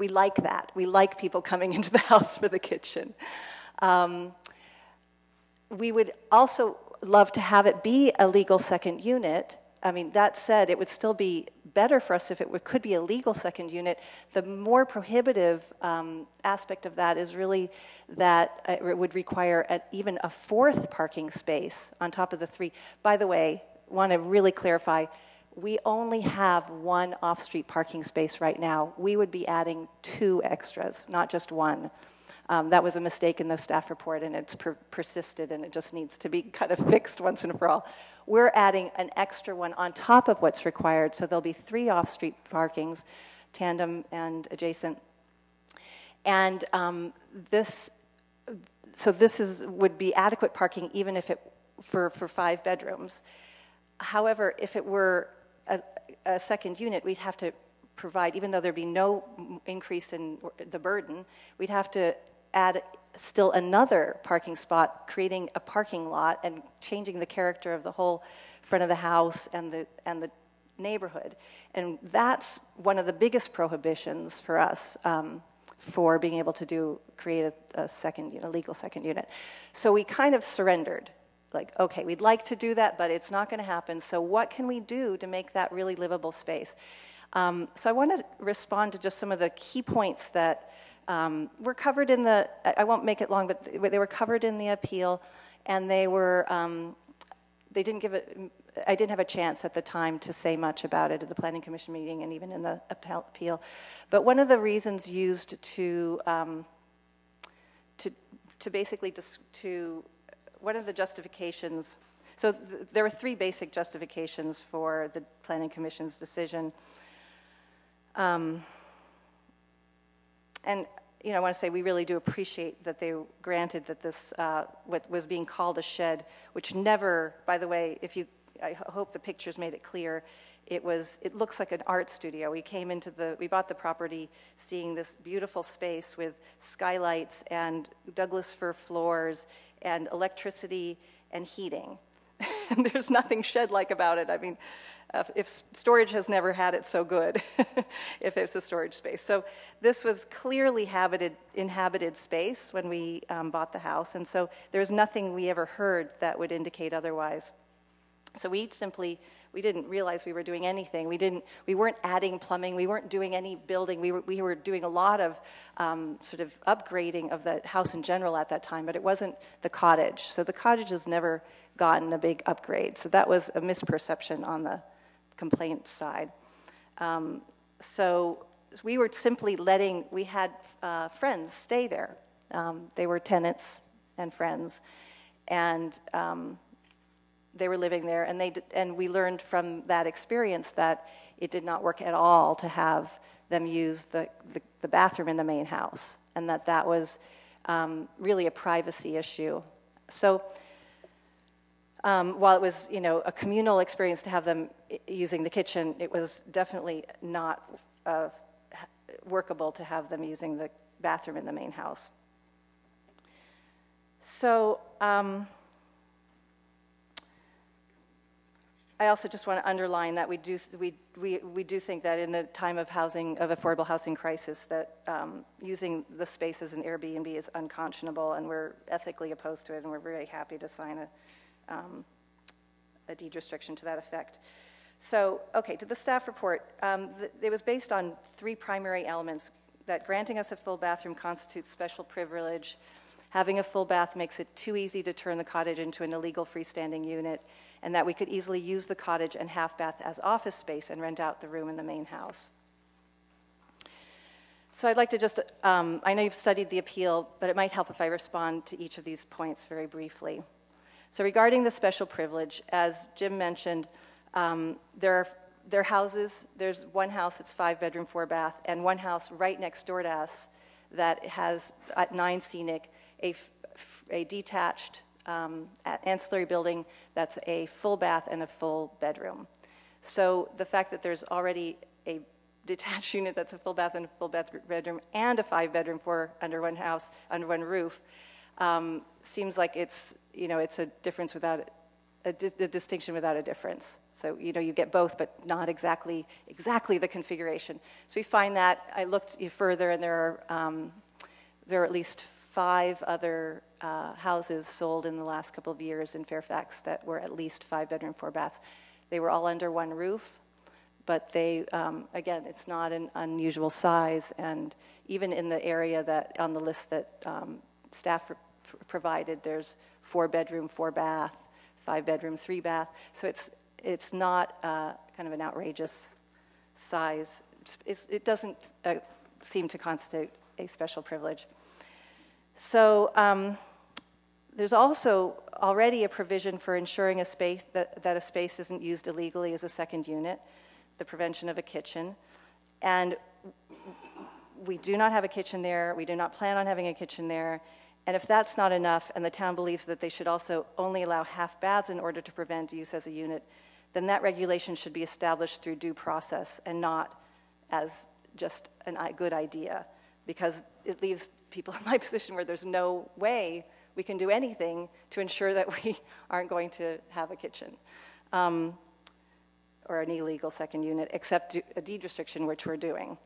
like that. We like people coming into the house for the kitchen. We would also love to have it be a legal second unit. I mean, that said, it would still be better for us if it could be a legal second unit. The more prohibitive aspect of that is really that it would require even a 4th parking space on top of the 3. By the way, want to really clarify, we only have 1 off-street parking space right now. We would be adding 2 extras, not just 1. That was a mistake in the staff report, and it's persisted, and it just needs to be kind of fixed once and for all. We're adding an extra 1 on top of what's required, so there'll be 3 off-street parkings, tandem and adjacent. And this would be adequate parking even if it for 5 bedrooms. However, if it were a second unit, we'd have to provide, even though there'd be no increase in the burden, we'd have to add still another parking spot, creating a parking lot and changing the character of the whole front of the house and the neighborhood. And that's one of the biggest prohibitions for us for being able to create a legal second unit. So we kind of surrendered. Like, okay, we'd like to do that, but it's not going to happen. So what can we do to make that really livable space? So I want to respond to just some of the key points that were covered in the, I won't make it long, but they were covered in the appeal, and they were, they didn't give it, I didn't have a chance at the time to say much about it at the Planning Commission meeting and even in the appeal. But one of the reasons used to basically one of the justifications, so there were 3 basic justifications for the Planning Commission's decision. And I want to say we really do appreciate that they granted that this, what was being called a shed, which never, by the way, I hope the pictures made it clear, it looks like an art studio. We bought the property seeing this beautiful space with skylights and Douglas fir floors and electricity and heating. And there's nothing shed-like about it. I mean, if storage has never had it so good, if it's a storage space. So this was clearly inhabited space when we bought the house, and so there's nothing we ever heard that would indicate otherwise. So we didn't realize we were doing anything. We weren't adding plumbing. We weren't doing any building. We were doing a lot of sort of upgrading of the house in general at that time, but it wasn't the cottage. So the cottage has never gotten a big upgrade. So that was a misperception on the complaint side. So we were simply we had friends stay there. They were tenants and friends, and they were living there, and we learned from that experience that it did not work at all to have them use the bathroom in the main house, and that was really a privacy issue. So while it was a communal experience to have them using the kitchen, it was definitely not workable to have them using the bathroom in the main house. So I also just want to underline that we do think that in the time of affordable housing crisis, that using the space as an Airbnb is unconscionable, and we're ethically opposed to it, and we're very happy to sign a deed restriction to that effect. So, okay, to the staff report. It was based on 3 primary elements: that granting us a full bathroom constitutes special privilege, having a full bath makes it too easy to turn the cottage into an illegal freestanding unit, and that we could easily use the cottage and half bath as office space and rent out the room in the main house. So I'd like to just, I know you've studied the appeal, but it might help if I respond to each of these points very briefly. So regarding the special privilege, as Jim mentioned, there are houses. There's one house that's 5-bedroom, 4-bath, and one house right next door to us that has, at 9 Scenic, a detached ancillary building that's a full bath and a full bedroom. So the fact that there's already a detached unit that's a full bath and a full bedroom and a 5-bedroom, 4 under one house, under one roof, seems like it's a difference without a distinction without a difference. So you get both, but not exactly the configuration. So we find that I looked further, and there are at least 5 other houses sold in the last couple of years in Fairfax that were at least 5-bedroom, 4 baths. They were all under one roof, but they, again, it's not an unusual size, and even in the area that, on the list that staff provided, there's 4-bedroom, 4-bath, 5-bedroom, 3-bath, so it's not kind of an outrageous size. It doesn't seem to constitute a special privilege. So there's also already a provision for ensuring a space that a space isn't used illegally as a second unit, the prevention of a kitchen. And we do not have a kitchen there. We do not plan on having a kitchen there. And if that's not enough, and the town believes that they should also only allow half baths in order to prevent use as a unit, then that regulation should be established through due process and not as just a good idea, because it leaves people in my position where there's no way we can do anything to ensure that we aren't going to have a kitchen or an illegal second unit, except a deed restriction, which we're doing.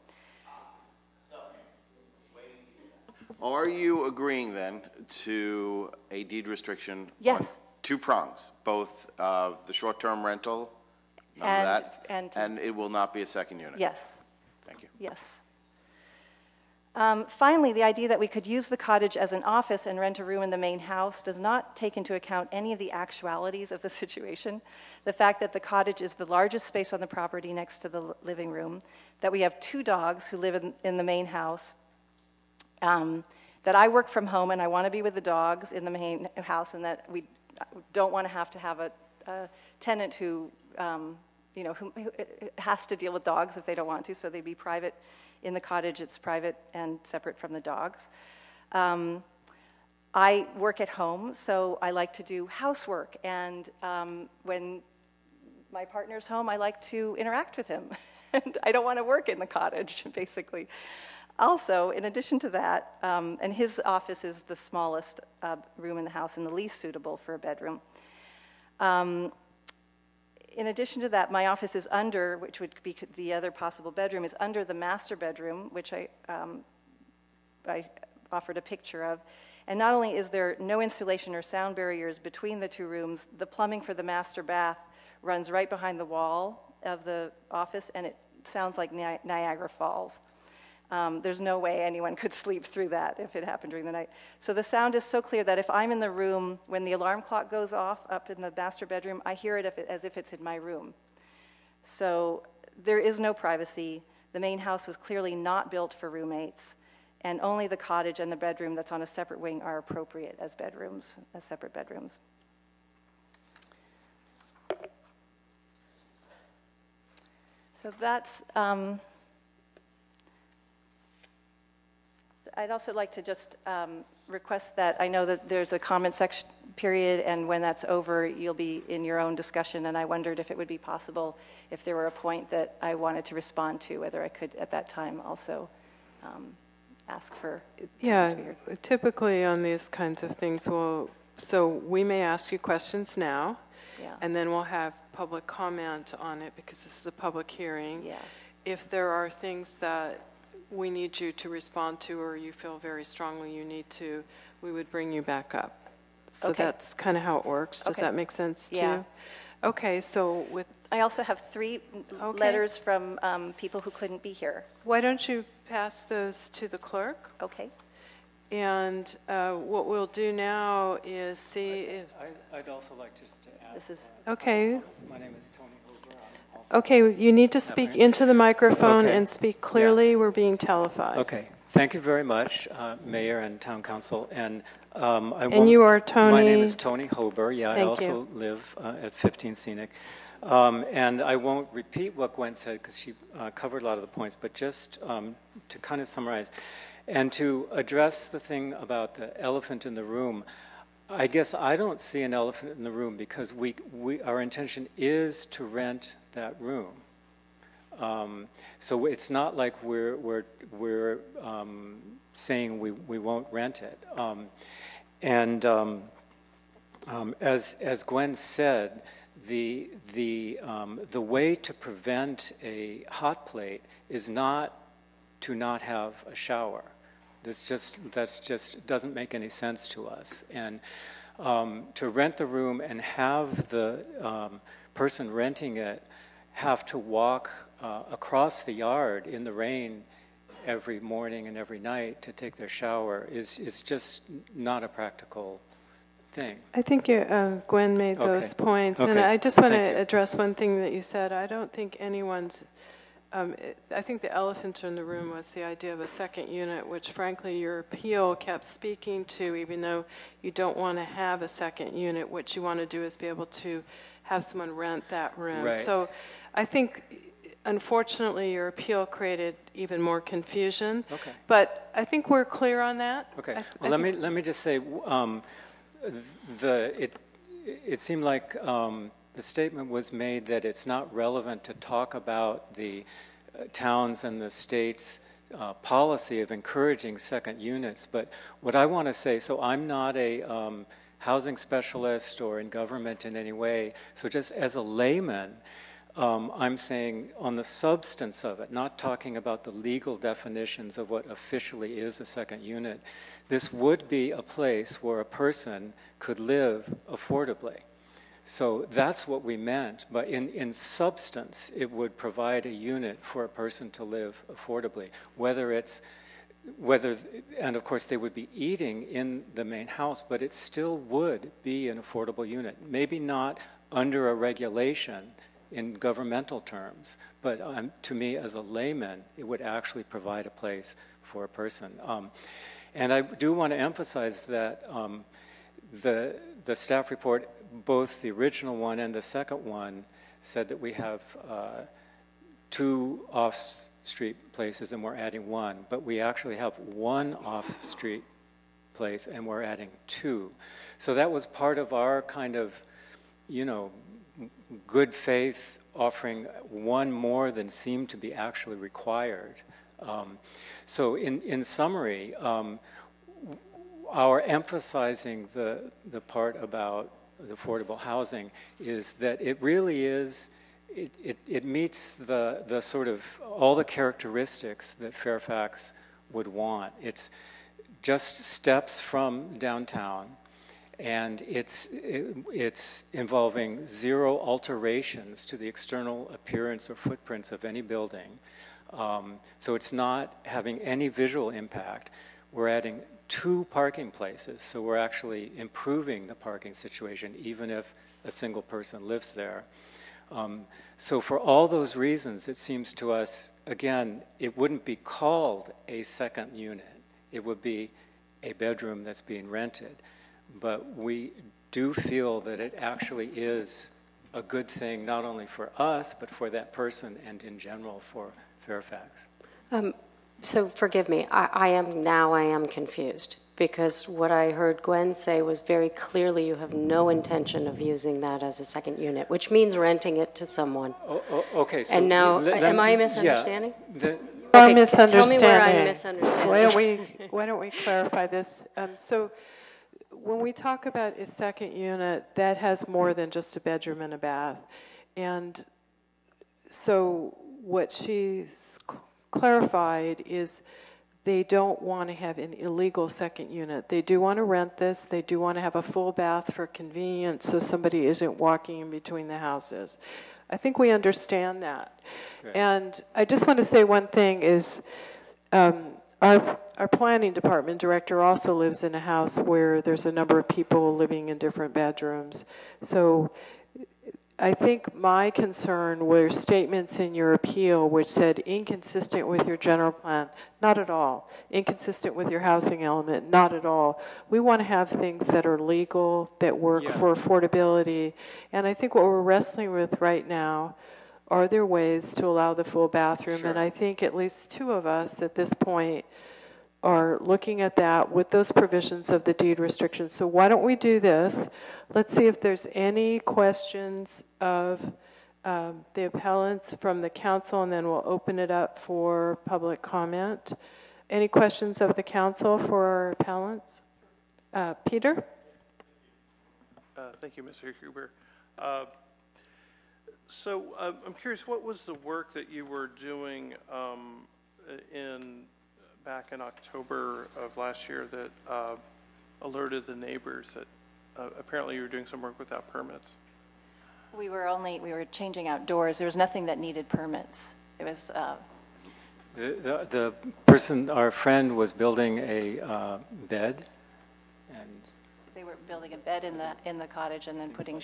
Are you agreeing then to a deed restriction? Yes. On 2 prongs, both of the short-term rental, and it will not be a second unit? Yes. Thank you. Yes. Finally, the idea that we could use the cottage as an office and rent a room in the main house does not take into account any of the actualities of the situation. The fact that the cottage is the largest space on the property next to the living room, that we have 2 dogs who live in the main house, that I work from home and I want to be with the dogs in the main house, and that we don't want to have a tenant who has to deal with dogs if they don't want to, so they'd be private. In the cottage, it's private and separate from the dogs. I work at home, so I like to do housework, and when my partner's home, I like to interact with him. And I don't want to work in the cottage, basically. Also, in addition to that, and his office is the smallest room in the house and the least suitable for a bedroom. In addition to that, my office is under, which would be the other possible bedroom, is under the master bedroom, which I offered a picture of. And not only is there no insulation or sound barriers between the 2 rooms, the plumbing for the master bath runs right behind the wall of the office, and it sounds like Niagara Falls. There's no way anyone could sleep through that if it happened during the night. So the sound is so clear that if I'm in the room, when the alarm clock goes off up in the master bedroom, I hear it as if it's in my room. So there is no privacy. The main house was clearly not built for roommates, and only the cottage and the bedroom that's on a separate wing are appropriate as bedrooms, as separate bedrooms. So that's... I'd also like to just request that, I know that there's a comment section period, and when that's over, you'll be in your own discussion, and I wondered if it would be possible, if there were a point that I wanted to respond to, whether I could at that time also ask for. Yeah, typically on these kinds of things, so we may ask you questions now, Yeah. and then we'll have public comment on it because this is a public hearing. Yeah. If there are things that we need you to respond to or you feel very strongly you need to, we would bring you back up. So Okay. that's kind of how it works. Does Okay. that make sense to Yeah. you? Okay, so with, I also have 3 Okay. letters from people who couldn't be here. why don't you pass those to the clerk? Okay. And what we'll do now is see if, I'd also like just to add. This is okay. My name is Tony Hoover. I'm also Okay, you need to speak into the microphone Okay. and speak clearly. We're being televised. Okay. Thank you very much, Mayor and Town Council. And And you are Tony? My name is Tony Hober. Yeah, I Thank also you. live at 15 Scenic. And I won't repeat what Gwen said because she covered a lot of the points, but just to kind of summarize and to address the thing about the elephant in the room. I guess I don't see an elephant in the room because our intention is to rent that room. So it's not like we're saying we won't rent it. As Gwen said, the way to prevent a hot plate is not to not have a shower. That's just doesn't make any sense to us. And to rent the room and have the person renting it have to walk across the yard in the rain every morning and every night to take their shower is just not a practical thing. I think Gwen made those points. And Okay. I just want to Thank you. address one thing that you said. I don't think anyone's, I think the elephant in the room was the idea of a second unit, which frankly your appeal kept speaking to, even though you don't want to have a second unit. What you want to do is be able to have someone rent that room. Right. So I think, unfortunately, your appeal created even more confusion. Okay. But I think we're clear on that. Okay. Well, let me just say, it seemed like the statement was made that it's not relevant to talk about the towns and the state's policy of encouraging second units. But what I want to say, so I'm not a housing specialist or in government in any way. So just as a layman, I'm saying on the substance of it, not talking about the legal definitions of what officially is a second unit, this would be a place where a person could live affordably. So that's what we meant, but in substance, it would provide a unit for a person to live affordably, and of course they would be eating in the main house, but it still would be an affordable unit. Maybe not under a regulation in governmental terms, but to me as a layman, it would actually provide a place for a person. And I do want to emphasize that the staff report, both the original one and the second one, said that we have 2 off-street places and we're adding 1, but we actually have 1 off-street place and we're adding 2. So that was part of our kind of, good faith offering 1 more than seemed to be actually required. So in summary, our emphasizing the part about the affordable housing is that it really is, it meets the sort of all the characteristics that Fairfax would want. It's just steps from downtown, and it's involving 0 alterations to the external appearance or footprints of any building. So it's not having any visual impact. We're adding 2 parking places, so we're actually improving the parking situation, even if a single person lives there. So for all those reasons, it seems to us, again, it wouldn't be called a second unit. It would be a bedroom that's being rented. But we do feel that it actually is a good thing, not only for us, but for that person and in general for Fairfax. So forgive me, I am confused, because what I heard Gwen say was very clearly you have no intention of using that as a second unit, which means renting it to someone. Okay. So and now, am I misunderstanding? Yeah, Our misunderstanding. Tell me where I'm misunderstanding. Why don't we clarify this? So when we talk about a second unit, that has more than just a bedroom and a bath. And so what she's clarified is they don't want to have an illegal second unit. They do want to rent this. They do want to have a full bath for convenience so somebody isn't walking in between the houses. I think we understand that. Great. And I just want to say one thing is our planning department director also lives in a house where there's a number of people living in different bedrooms. So I think my concern were statements in your appeal which said inconsistent with your general plan. Not at all. Inconsistent with your housing element. Not at all. We want to have things that are legal, that work for affordability. And I think what we're wrestling with right now, are there ways to allow the full bathroom? Sure. And I think at least two of us at this point are looking at that with those provisions of the deed restriction. So why don't we do this? Let's see if there's any questions of the appellants from the council, and then we'll open it up for public comment. Any questions of the council for our appellants? Peter? Thank you, Mr. Huber. So I'm curious, what was the work that you were doing back in October of last year that alerted the neighbors that apparently you were doing some work without permits? We were changing out doors. There was nothing that needed permits. It was The person, our friend, was building a bed, and they were building a bed in the cottage and then putting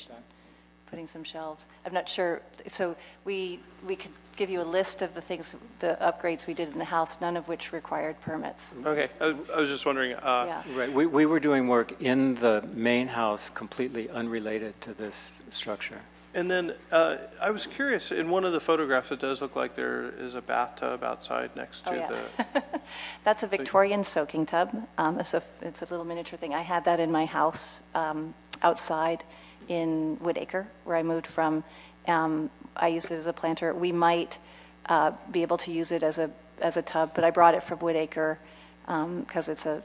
some shelves. I'm not sure. So we could give you a list of the things, the upgrades we did in the house, none of which required permits. Okay, I was just wondering. Yeah. Right, we were doing work in the main house completely unrelated to this structure. And then I was curious, in one of the photographs it does look like there is a bathtub outside next to the... That's a Victorian soaking tub. It's a little miniature thing. I had that in my house outside in Woodacre, where I moved from. I used it as a planter. We might be able to use it as a tub, but I brought it from Woodacre because it's a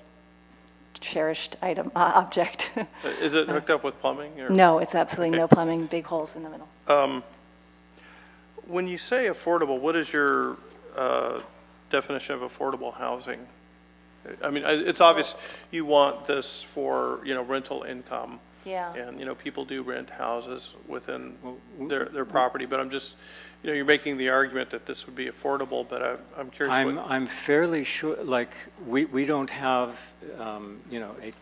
cherished object. Is it hooked up with plumbing? Or? No, it's absolutely no plumbing, big holes in the middle. When you say affordable, what is your definition of affordable housing? I mean, it's obvious you want this for, rental income. Yeah. And, people do rent houses within their property, but I'm just, you're making the argument that this would be affordable, but I'm curious. I'm fairly sure, like, we don't have, a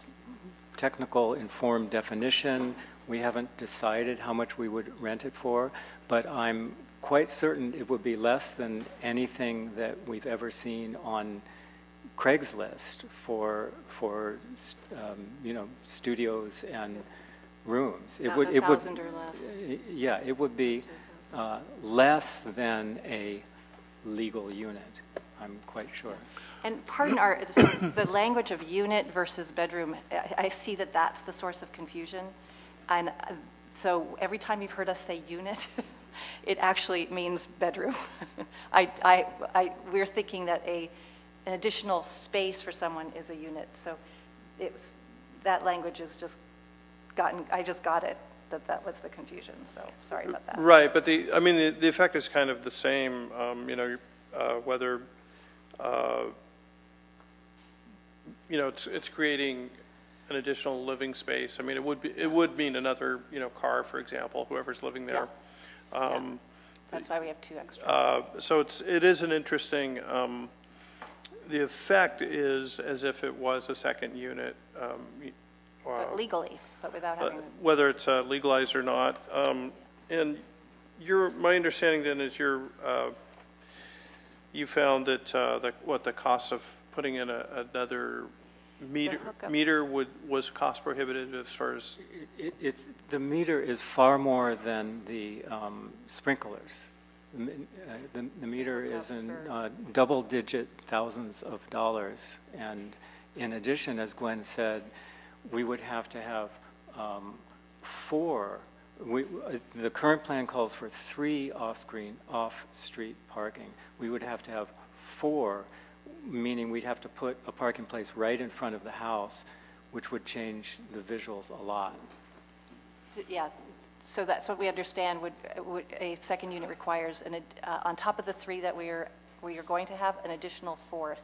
technical informed definition. We haven't decided how much we would rent it for, but I'm quite certain it would be less than anything that we've ever seen on Craigslist for studios and rooms. About 1,000 or less. Yeah, it would be less than a legal unit, I'm quite sure. And pardon the language of unit versus bedroom, I see that that's the source of confusion. And so every time you've heard us say unit, it actually means bedroom. We're thinking that an additional space for someone is a unit. So that language is I just got it, that was the confusion. So sorry about that. Right, but the effect is kind of the same, whether, it's creating an additional living space. I mean, it would mean another, car, for example, whoever's living there. Yeah. That's why we have 2 extra. So it is an interesting, the effect is as if it was a second unit. But legally, but without having... Whether it's legalized or not. And my understanding then is you found that the cost of putting in another meter was cost prohibitive as far as... The meter is far more than the sprinklers. The meter is in double-digit thousands of dollars. And in addition, as Gwen said, we would have to have 4. The current plan calls for 3 off-street parking. We would have to have 4, meaning we'd have to put a parking place right in front of the house which would change the visuals a lot. Yeah, so that's what we understand would a second unit requires, on top of the 3 that we are going to have, an additional 4th.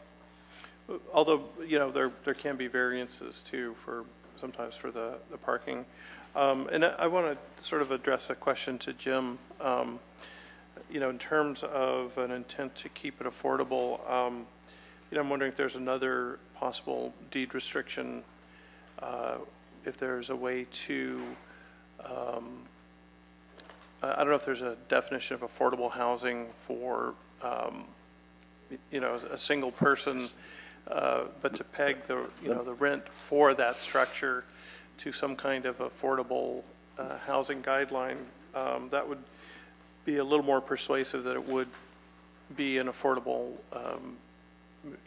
Although, there can be variances too sometimes for the parking. And I want to sort of address a question to Jim. In terms of an intent to keep it affordable, I'm wondering if there's another possible deed restriction, if there's a way to, I don't know if there's a definition of affordable housing for, a single person, but to peg the rent for that structure to some kind of affordable housing guideline, that would be a little more persuasive that it would be an affordable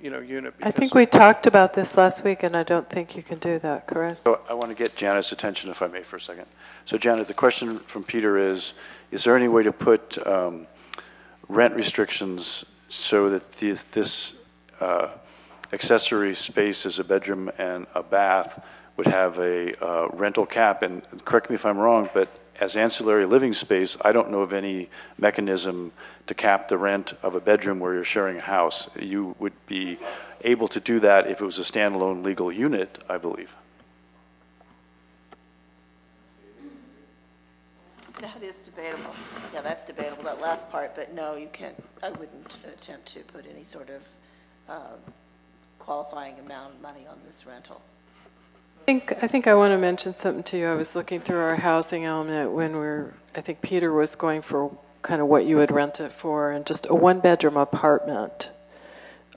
unit. I think we talked about this last week, and I don't think you can do that, correct? So I want to get Janet's attention, if I may, for a second. So Janet, the question from Peter is there any way to put rent restrictions so that this accessory space as a bedroom and a bath would have a rental cap? And correct me if I'm wrong, but as ancillary living space, I don't know of any mechanism to cap the rent of a bedroom where you're sharing a house. You would be able to do that if it was a standalone legal unit, I believe. That is debatable. Yeah, that's debatable, that last part, but no, you can't. I wouldn't attempt to put any sort of qualifying amount of money on this rental. I think I want to mention something to you. I was looking through our housing element when I think Peter was going for kind of what you would rent it for, and just a 1-bedroom apartment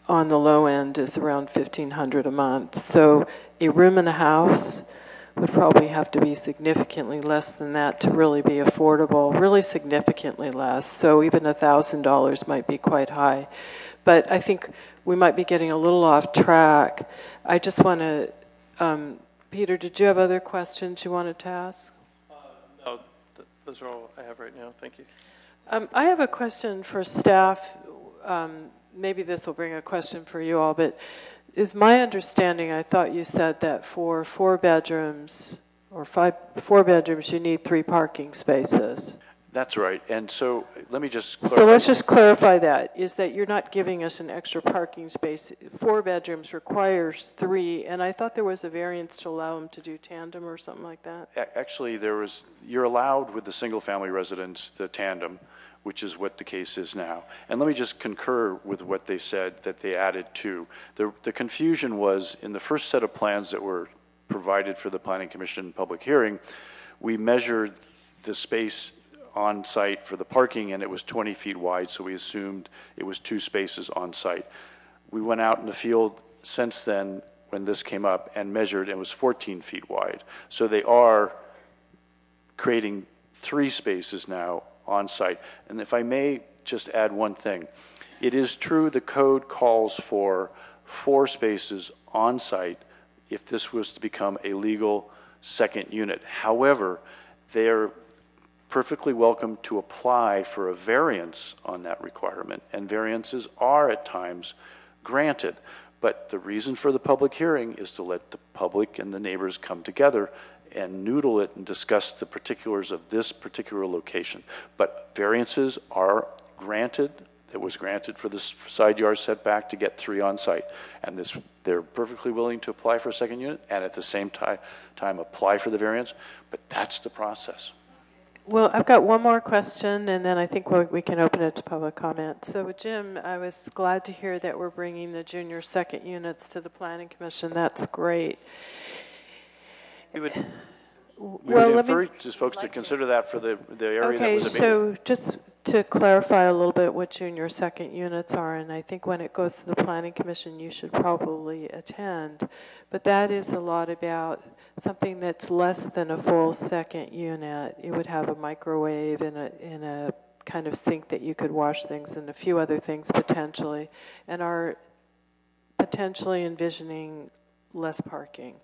on the low end is around $1,500 a month. So a room in a house would probably have to be significantly less than that to really be affordable, really significantly less. So even $1,000 might be quite high. But I think we might be getting a little off track. I just want to, Peter, did you have other questions you wanted to ask? No, those are all I have right now. Thank you. I have a question for staff. Maybe this will bring a question for you all, but is my understanding, I thought you said that for 4 bedrooms or 4 bedrooms, you need 3 parking spaces. That's right. And so let me just clarify. So let's just clarify that, is that you're not giving us an extra parking space. 4 bedrooms requires 3, and I thought there was a variance to allow them to do tandem or something like that. Actually, you're allowed with the single-family residence the tandem, which is what the case is now. And let me just concur with what they said that they added to. The confusion was in the first set of plans that were provided for the Planning Commission public hearing, we measured the space on site for the parking and it was 20 feet wide, so we assumed it was 2 spaces on site. We went out in the field since then when this came up and measured, and it was 14 feet wide. So they are creating 3 spaces now on site. And if I may just add one thing, it is true the code calls for 4 spaces on site if this was to become a legal second unit. However, they're perfectly welcome to apply for a variance on that requirement, and variances are at times granted. But the reason for the public hearing is to let the public and the neighbors come together and noodle it and discuss the particulars of this particular location. But variances are granted. It was granted for this side yard setback to get 3 on site, and they're perfectly willing to apply for a second unit and at the same time apply for the variance, but that's the process. Well, I've got one more question, and then I think we can open it to public comment. So, Jim, I was glad to hear that we're bringing the junior second units to the Planning Commission. That's great. We would encourage folks to consider that for the area that was abated. Okay, so just to clarify a little bit what junior second units are, and I think when it goes to the Planning Commission, you should probably attend. But that is a lot about something that's less than a full second unit. It would have a microwave and a kind of sink that you could wash things and a few other things potentially, and are potentially envisioning less parking.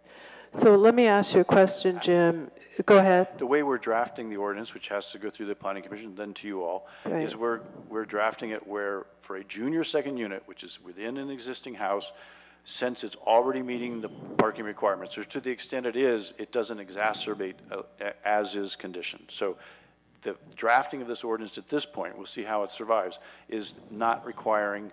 So let me ask you a question, Jim. Go ahead. The way we're drafting the ordinance, which has to go through the Planning Commission, then to you all, is we're drafting it where for a junior second unit, which is within an existing house, since it's already meeting the parking requirements, or to the extent it is, it doesn't exacerbate as-is condition. So the drafting of this ordinance at this point, we'll see how it survives, is not requiring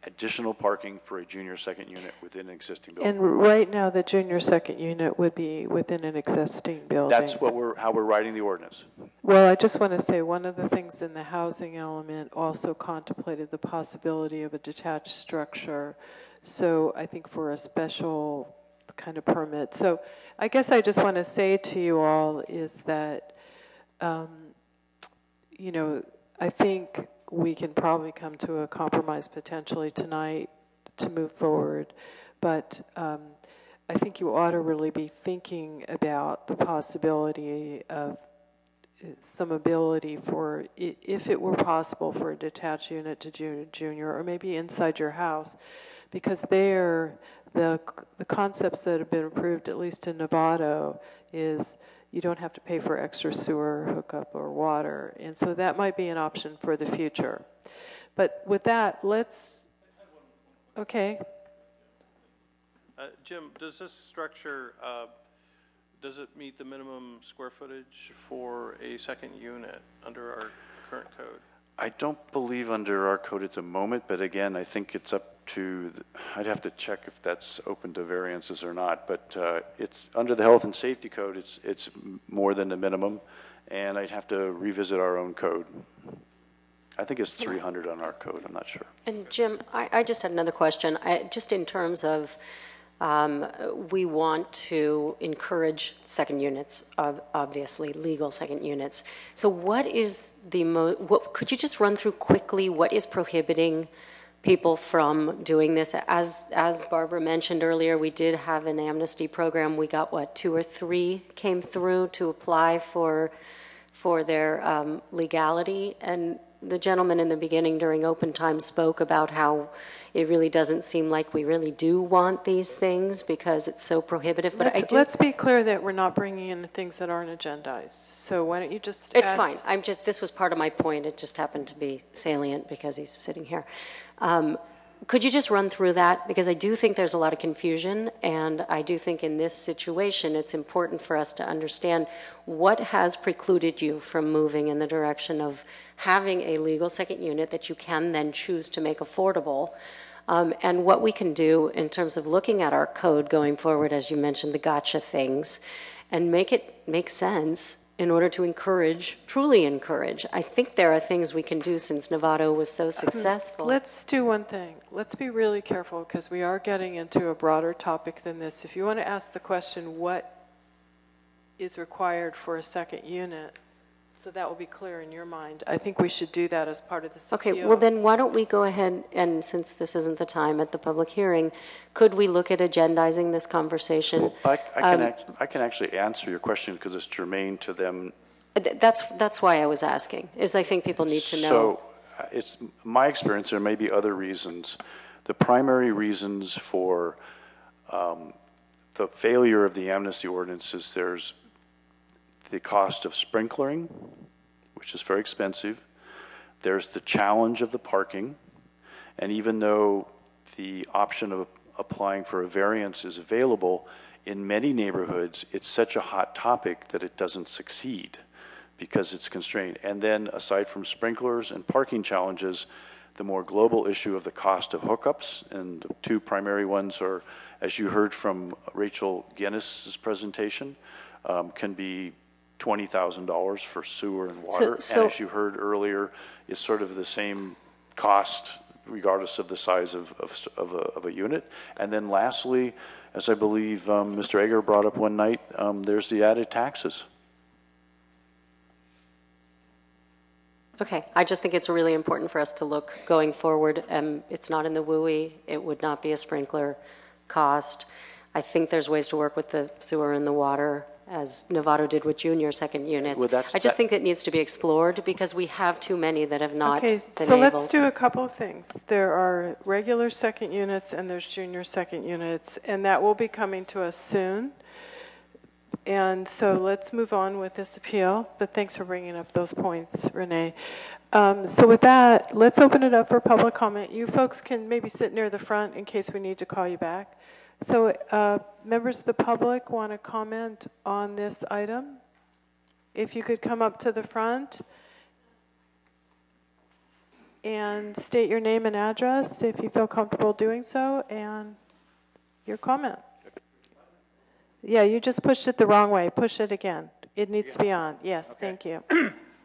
additional parking for a junior second unit within an existing building. And right now, the junior second unit would be within an existing building. That's what how we're writing the ordinance. Well, I just want to say one of the things in the housing element also contemplated the possibility of a detached structure. So I think for a special kind of permit. So I guess I just want to say to you all is that, you know, I think we can probably come to a compromise potentially tonight to move forward. But I think you ought to really be thinking about the possibility of some ability for, if it were possible, for a detached unit to junior, or maybe inside your house, because there, the concepts that have been approved, at least in Novato, is you don't have to pay for extra sewer hookup or water, and so that might be an option for the future. But with that, let's, okay. Jim, does this structure, does it meet the minimum square footage for a second unit under our current code? I don't believe under our code at the moment, but again, I think it's up to, I'd have to check if that's open to variances or not, but it's under the health and safety code, it's more than the minimum, and I'd have to revisit our own code. I think it's 300 on our code, I'm not sure. And Jim, I just had another question. Just in terms of, we want to encourage second units, obviously legal second units. So what is the could you just run through quickly what is prohibiting people from doing this? As Barbara mentioned earlier, we did have an amnesty program. We got, what, 2 or 3 came through to apply for their legality. And the gentleman in the beginning during open time spoke about how it really doesn't seem like we really do want these things because it's so prohibitive. But let's be clear that we're not bringing in things that aren't agendized. So why don't you just It's fine. This was part of my point. It just happened to be salient because he's sitting here. Could you just run through that? Because I do think there's a lot of confusion, and I do think in this situation it's important for us to understand what has precluded you from moving in the direction of having a legal second unit that you can then choose to make affordable, and what we can do in terms of looking at our code going forward, as you mentioned, the gotcha things, and make it make sense in order to encourage, truly encourage. I think there are things we can do since Novato was so successful. Let's do one thing. Let's be really careful because we are getting into a broader topic than this. If you want to ask the question, what is required for a second unit, so that will be clear in your mind, I think we should do that as part of the CPO. Okay, well then why don't we go ahead and, since this isn't the time at the public hearing, could we look at agendizing this conversation? I can actually answer your question because it's germane to them. That's why I was asking, is I think people need to know. So it's my experience, there may be other reasons. The primary reasons for the failure of the amnesty ordinance is there's the cost of sprinklering, which is very expensive. There's the challenge of the parking. And even though the option of applying for a variance is available, in many neighborhoods, it's such a hot topic that it doesn't succeed because it's constrained. And then aside from sprinklers and parking challenges, the more global issue of the cost of hookups, and the 2 primary ones are, as you heard from Rachel Guinness's presentation, can be $20,000 for sewer and water. And as you heard earlier, it's sort of the same cost regardless of the size of a unit. And then lastly, as I believe Mr. Egger brought up one night, there's the added taxes. Okay, I just think it's really important for us to look going forward. It's not in the WUI. It would not be a sprinkler cost. I think there's ways to work with the sewer and the water, as Novato did with junior second units. Well, I just think that needs to be explored because we have too many that have not been so able. Let's do a couple of things. There are regular second units and there's junior second units, and that will be coming to us soon. And so let's move on with this appeal, but thanks for bringing up those points, Renee. So with that, let's open it up for public comment. You folks can maybe sit near the front in case we need to call you back. So members of the public want to comment on this item? If you could come up to the front and state your name and address if you feel comfortable doing so, and your comment. Yeah, you just pushed it the wrong way. Push it again. It needs to be on. Yes, okay. Thank you.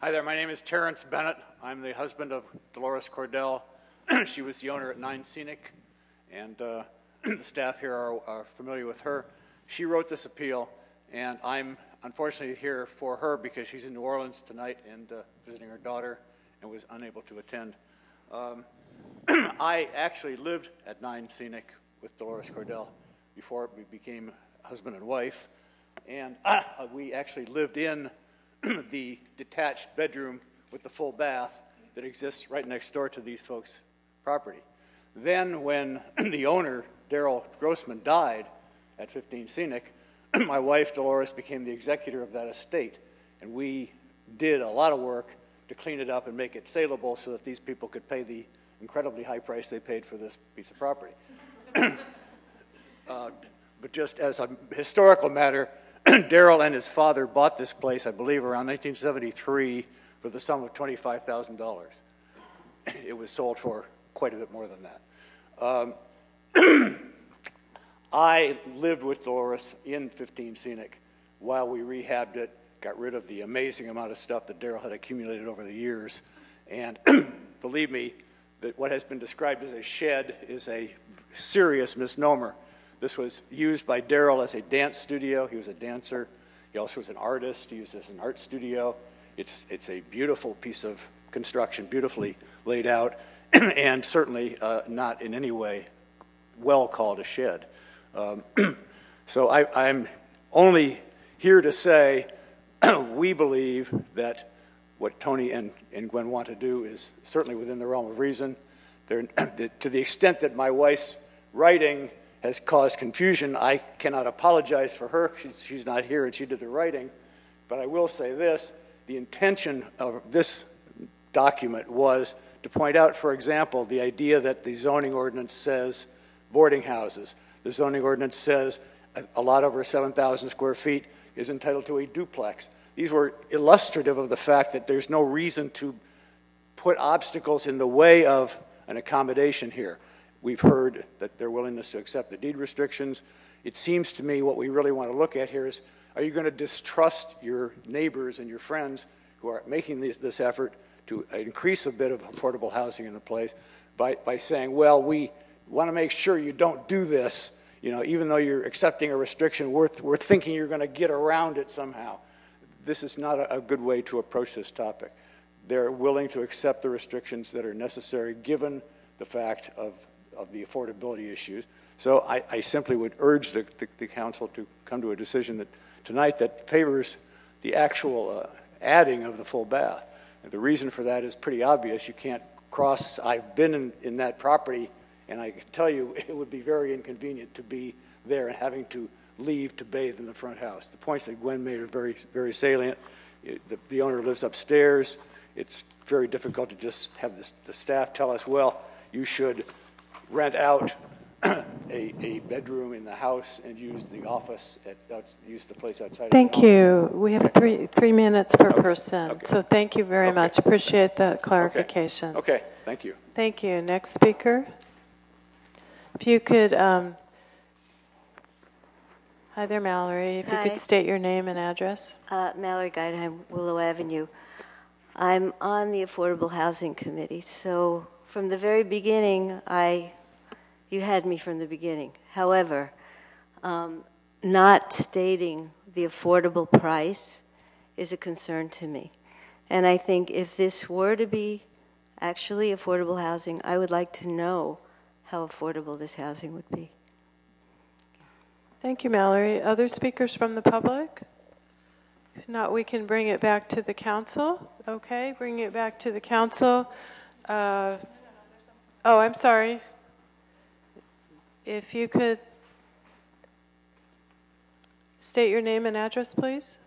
Hi there, my name is Terrence Bennett. I'm the husband of Dolores Cordell. She was the owner at 9 Scenic, and the staff here are familiar with her. She wrote this appeal, and I'm unfortunately here for her because she's in New Orleans tonight and visiting her daughter and was unable to attend. I actually lived at 9 Scenic with Dolores Cordell before we became husband and wife, and we actually lived in the detached bedroom with the full bath that exists right next door to these folks' property. Then when the owner, Daryl Grossman, died at 15 Scenic, my wife, Dolores, became the executor of that estate, and we did a lot of work to clean it up and make it saleable so that these people could pay the incredibly high price they paid for this piece of property. But just as a historical matter, Daryl and his father bought this place, I believe, around 1973 for the sum of $25,000. It was sold for quite a bit more than that. I lived with Dolores in 15 Scenic while we rehabbed it, got rid of the amazing amount of stuff that Daryl had accumulated over the years. And believe me, that what has been described as a shed is a serious misnomer. This was used by Daryl as a dance studio. He was a dancer. He also was an artist. He used it as an art studio. It's a beautiful piece of construction, beautifully laid out, and certainly not in any way well called a shed. So I'm only here to say we believe that what Tony and Gwen want to do is certainly within the realm of reason. To the extent that my wife's writing has caused confusion, I cannot apologize for her. She's not here and she did the writing. But I will say this, the intention of this document was to point out, for example, the idea that the zoning ordinance says boarding houses. The zoning ordinance says a lot over 7,000 square feet is entitled to a duplex. These were illustrative of the fact that there's no reason to put obstacles in the way of an accommodation here. We've heard that their willingness to accept the deed restrictions. It seems to me what we really want to look at here is, are you going to distrust your neighbors and your friends who are making this effort to increase a bit of affordable housing in the place by saying, well, we want to make sure you don't do this, even though you're accepting a restriction, we're thinking you're going to get around it somehow. This is not a good way to approach this topic. They're willing to accept the restrictions that are necessary given the fact of the affordability issues. So I simply would urge the council to come to a decision tonight that favors the actual adding of the full bath. And the reason for that is pretty obvious. You can't cross. I've been in that property, and I can tell you it would be very inconvenient to be there and having to leave to bathe in the front house. The points that Gwen made are very, very salient. The owner lives upstairs. It's very difficult to just have the staff tell us, well, you should rent out a bedroom in the house and use the office, use the place outside. Thank you. We have three minutes per person. Okay. So thank you very much. Appreciate that clarification. Okay. Thank you. Thank you. Next speaker. If you could, hi there, Mallory. If you could state your name and address. Mallory Guideham, Willow Avenue. I'm on the Affordable Housing Committee, so from the very beginning, you had me from the beginning. However, not stating the affordable price is a concern to me. And I think if this were to be actually affordable housing, I would like to know how affordable this housing would be. Thank you, Mallory. Other speakers from the public? If not, we can bring it back to the council. Okay, bring it back to the council. Oh, I'm sorry. If you could, State your name and address, please.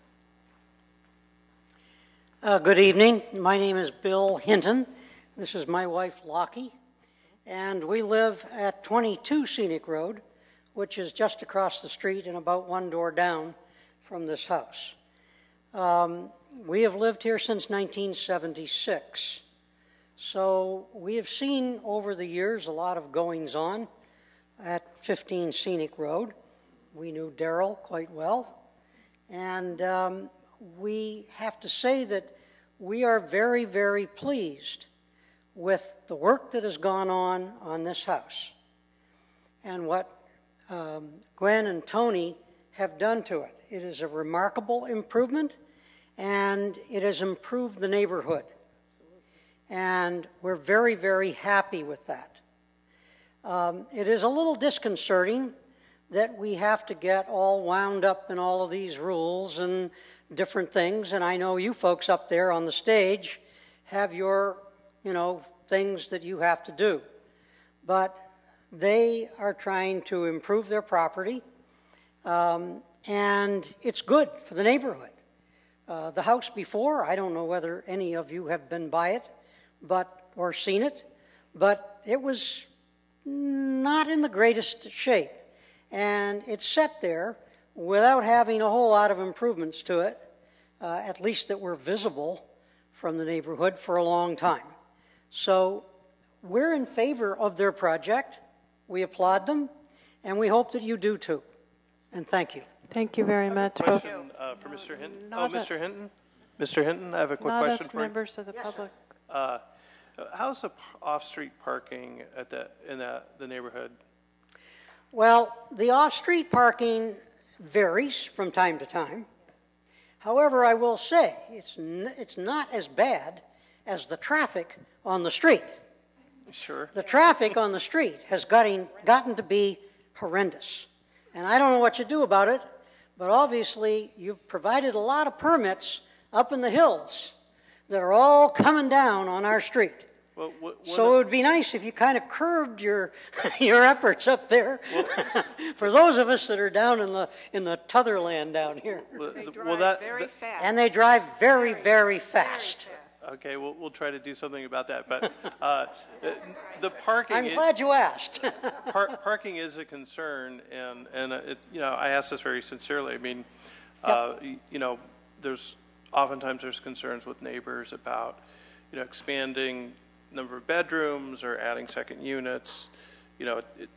Good evening. My name is Bill Hinton. This is my wife, Lockie, and we live at 22 Scenic Road, which is just across the street and about one door down from this house. We have lived here since 1976, so we have seen over the years a lot of goings-on at 15 Scenic Road. We knew Darrell quite well, and we have to say that we are very, very pleased with the work that has gone on this house and what Gwen and Tony have done to it. It is a remarkable improvement, and it has improved the neighborhood. And we're very, very happy with that. It is a little disconcerting that we have to get all wound up in all of these rules and different things, and I know you folks up there on the stage have your, things that you have to do. But they are trying to improve their property, and it's good for the neighborhood. The house before, I don't know whether any of you have been by it or seen it, but it was not in the greatest shape. And it's set there without having a whole lot of improvements to it, at least that were visible from the neighborhood for a long time. So we're in favor of their project. We applaud them, and we hope that you do too. And thank you. Thank you very much. Question for Mr. Hinton. Mr. Hinton? Mr. Hinton, I have a quick question for you. Members of the public. How's the off-street parking in the neighborhood? Well, the off-street parking varies from time to time. However, I will say it's not as bad as the traffic on the street. Sure. The traffic on the street has gotten to be horrendous. And I don't know what you do about it, but obviously you've provided a lot of permits up in the hills that are all coming down on our street. Well, so it would be nice if you kind of curbed your your efforts up there. For those of us that are down in the Totherland down here. They drive very fast. And they drive very, very fast. Okay, we'll try to do something about that. But the parking. I'm glad you asked. Parking is a concern, and I ask this very sincerely. I mean, oftentimes there's concerns with neighbors about expanding number of bedrooms or adding second units. It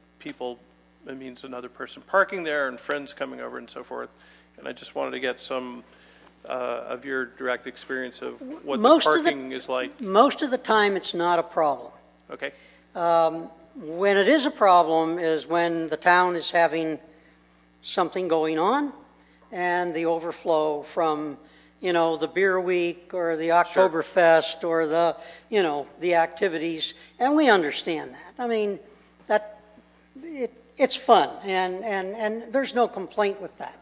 means another person parking there and friends coming over and so forth. And I just wanted to get some of your direct experience of what the parking is like. Most of the time it's not a problem. Okay. When it is a problem is when the town is having something going on and the overflow from the beer week or the Oktoberfest or the activities, and we understand that. I mean, it's fun, and there's no complaint with that.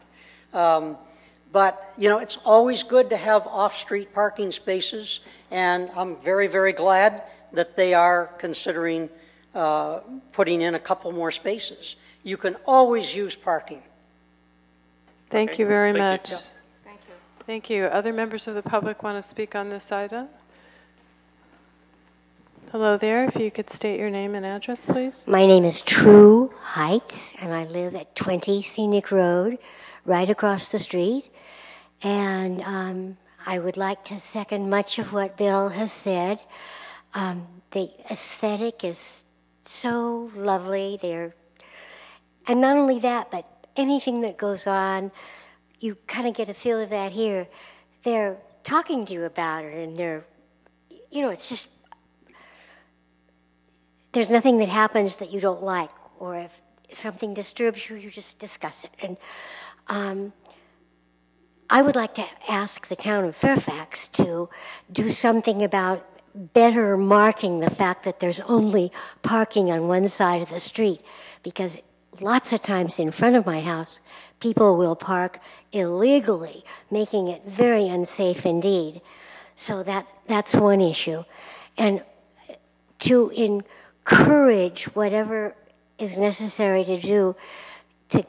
But it's always good to have off-street parking spaces, and I'm very, very glad that they are considering putting in a couple more spaces. You can always use parking. Thank you very much. You. Thank you. Other members of the public want to speak on this item? Hello there. If you could state your name and address, please. My name is True Heights, and I live at 20 Scenic Road, right across the street. And I would like to second much of what Bill has said. The aesthetic is so lovely. And not only that, but anything that goes on, you kind of get a feel of that here. They're talking to you about it, and it's just, there's nothing that happens that you don't like, or if something disturbs you, you just discuss it. And I would like to ask the town of Fairfax to do something about better marking the fact that there's only parking on one side of the street, because lots of times in front of my house, people will park illegally, making it very unsafe indeed. So that's one issue. And to encourage whatever is necessary to do to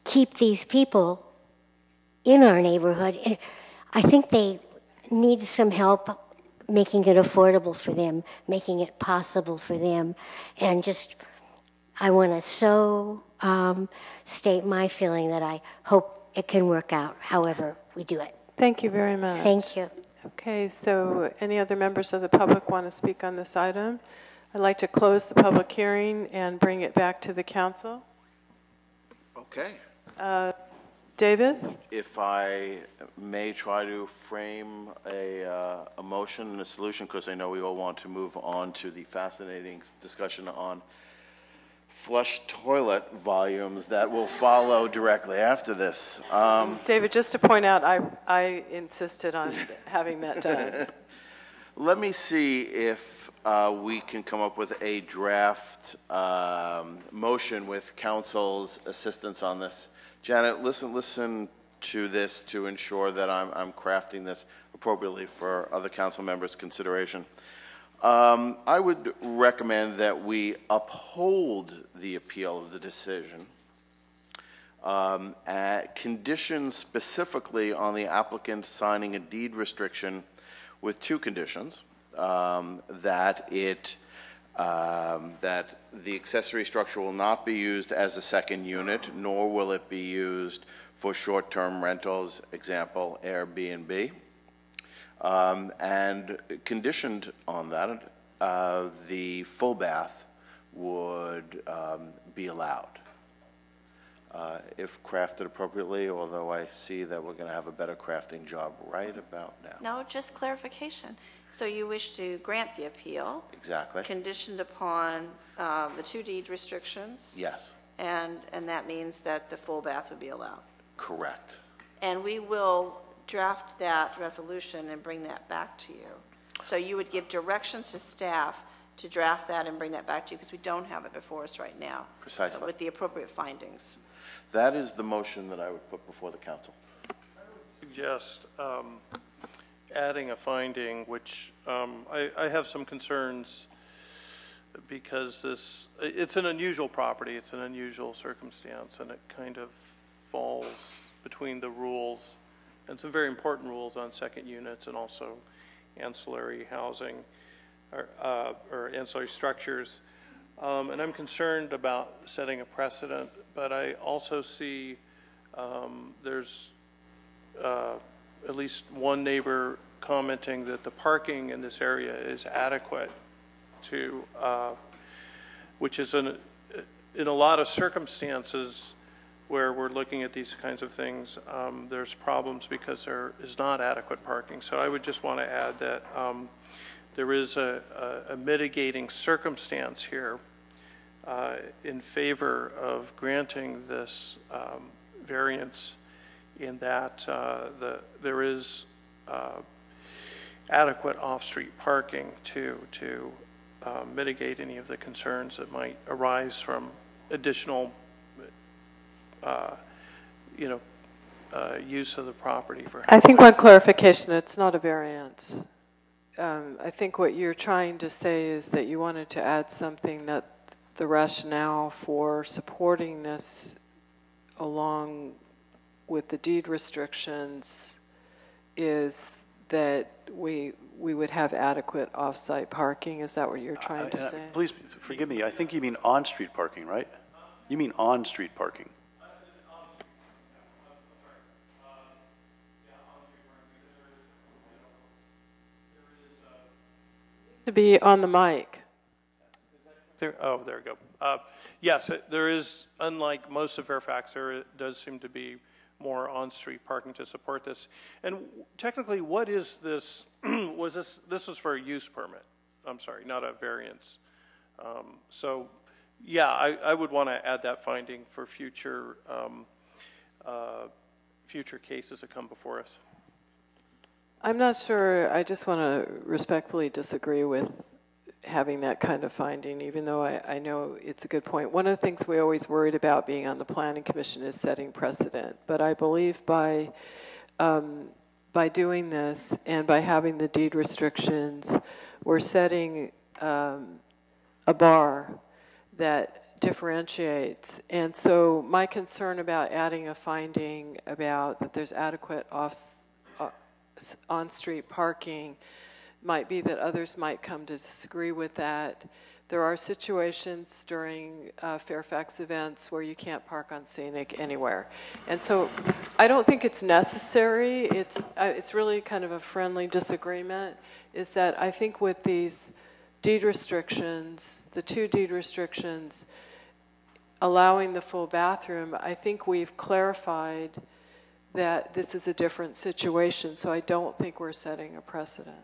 keep these people in our neighborhood. And I think they need some help making it affordable for them, making it possible for them. And just, I want to state my feeling that I hope it can work out however we do it. Thank you very much. Thank you. Okay, so any other members of the public want to speak on this item? I'd like to close the public hearing and bring it back to the council. Okay. David? If I may try to frame a motion and a solution, because I know we all want to move on to the fascinating discussion on flush toilet volumes that will follow directly after this. David, just to point out, I insisted on having that done. Let me see if we can come up with a draft motion with council's assistance on this. Janet, listen to this to ensure that I'm crafting this appropriately for other council members' consideration. I would recommend that we uphold the appeal of the decision, conditioned specifically on the applicant signing a deed restriction with two conditions: that the accessory structure will not be used as a second unit, nor will it be used for short-term rentals, example, Airbnb. And conditioned on that, the full bath would be allowed. If crafted appropriately, although I see that we're going to have a better crafting job right about now. No, just clarification. So you wish to grant the appeal? Exactly. Conditioned upon the two deed restrictions? Yes. And that means that the full bath would be allowed? Correct. And we will draft that resolution and bring that back to you. So you would give directions to staff to draft that and bring that back to you, because we don't have it before us right now. Precisely. With the appropriate findings. That is the motion that I would put before the council. I would suggest adding a finding, which I have some concerns because it's an unusual property, it's an unusual circumstance, and it kind of falls between the rules and some very important rules on second units and also ancillary housing or ancillary structures. And I'm concerned about setting a precedent, but I also see there's at least one neighbor commenting that the parking in this area is adequate to, which is in a lot of circumstances where we're looking at these kinds of things, there's problems because there is not adequate parking. So I would just want to add that there is a mitigating circumstance here in favor of granting this variance, in that there is adequate off-street parking to mitigate any of the concerns that might arise from additional use of the property. I think one clarification, it's not a variance. I think what you're trying to say is that you wanted to add something that the rationale for supporting this along with the deed restrictions is that we would have adequate off-site parking. Is that what you're trying to say? Please forgive me. I think you mean on-street parking, right? You mean on-street parking. To be on the mic. There we go. Yes, there is, unlike most of Fairfax, there does seem to be more on-street parking to support this. And technically, what is this? This was for a use permit. I'm sorry, not a variance. So, yeah, I would want to add that finding for future cases that come before us. I'm not sure. I just want to respectfully disagree with having that kind of finding, even though I know it's a good point. One of the things we always worried about being on the Planning Commission is setting precedent. But I believe by doing this and by having the deed restrictions, we're setting a bar that differentiates. And so my concern about adding a finding about that there's adequate on-street parking might be that others might come to disagree with that. There are situations during Fairfax events where you can't park on scenic anywhere. And so I don't think it's necessary. It's really kind of a friendly disagreement, is that I think with these deed restrictions, the 2 deed restrictions, allowing the full bathroom, I think we've clarified that this is a different situation, so I don't think we're setting a precedent.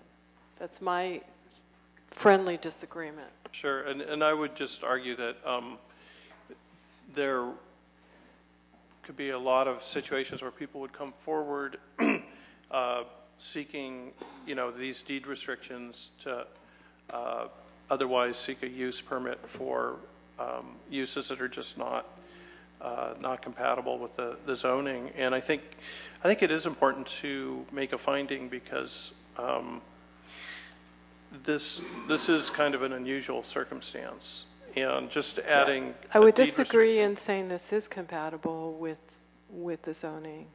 That's my friendly disagreement. Sure, and I would just argue that there could be a lot of situations where people would come forward seeking, these deed restrictions to otherwise seek a use permit for uses that are just not compatible with the zoning. And I think it is important to make a finding because this is kind of an unusual circumstance, and just adding. I would disagree in saying this is compatible with the zoning.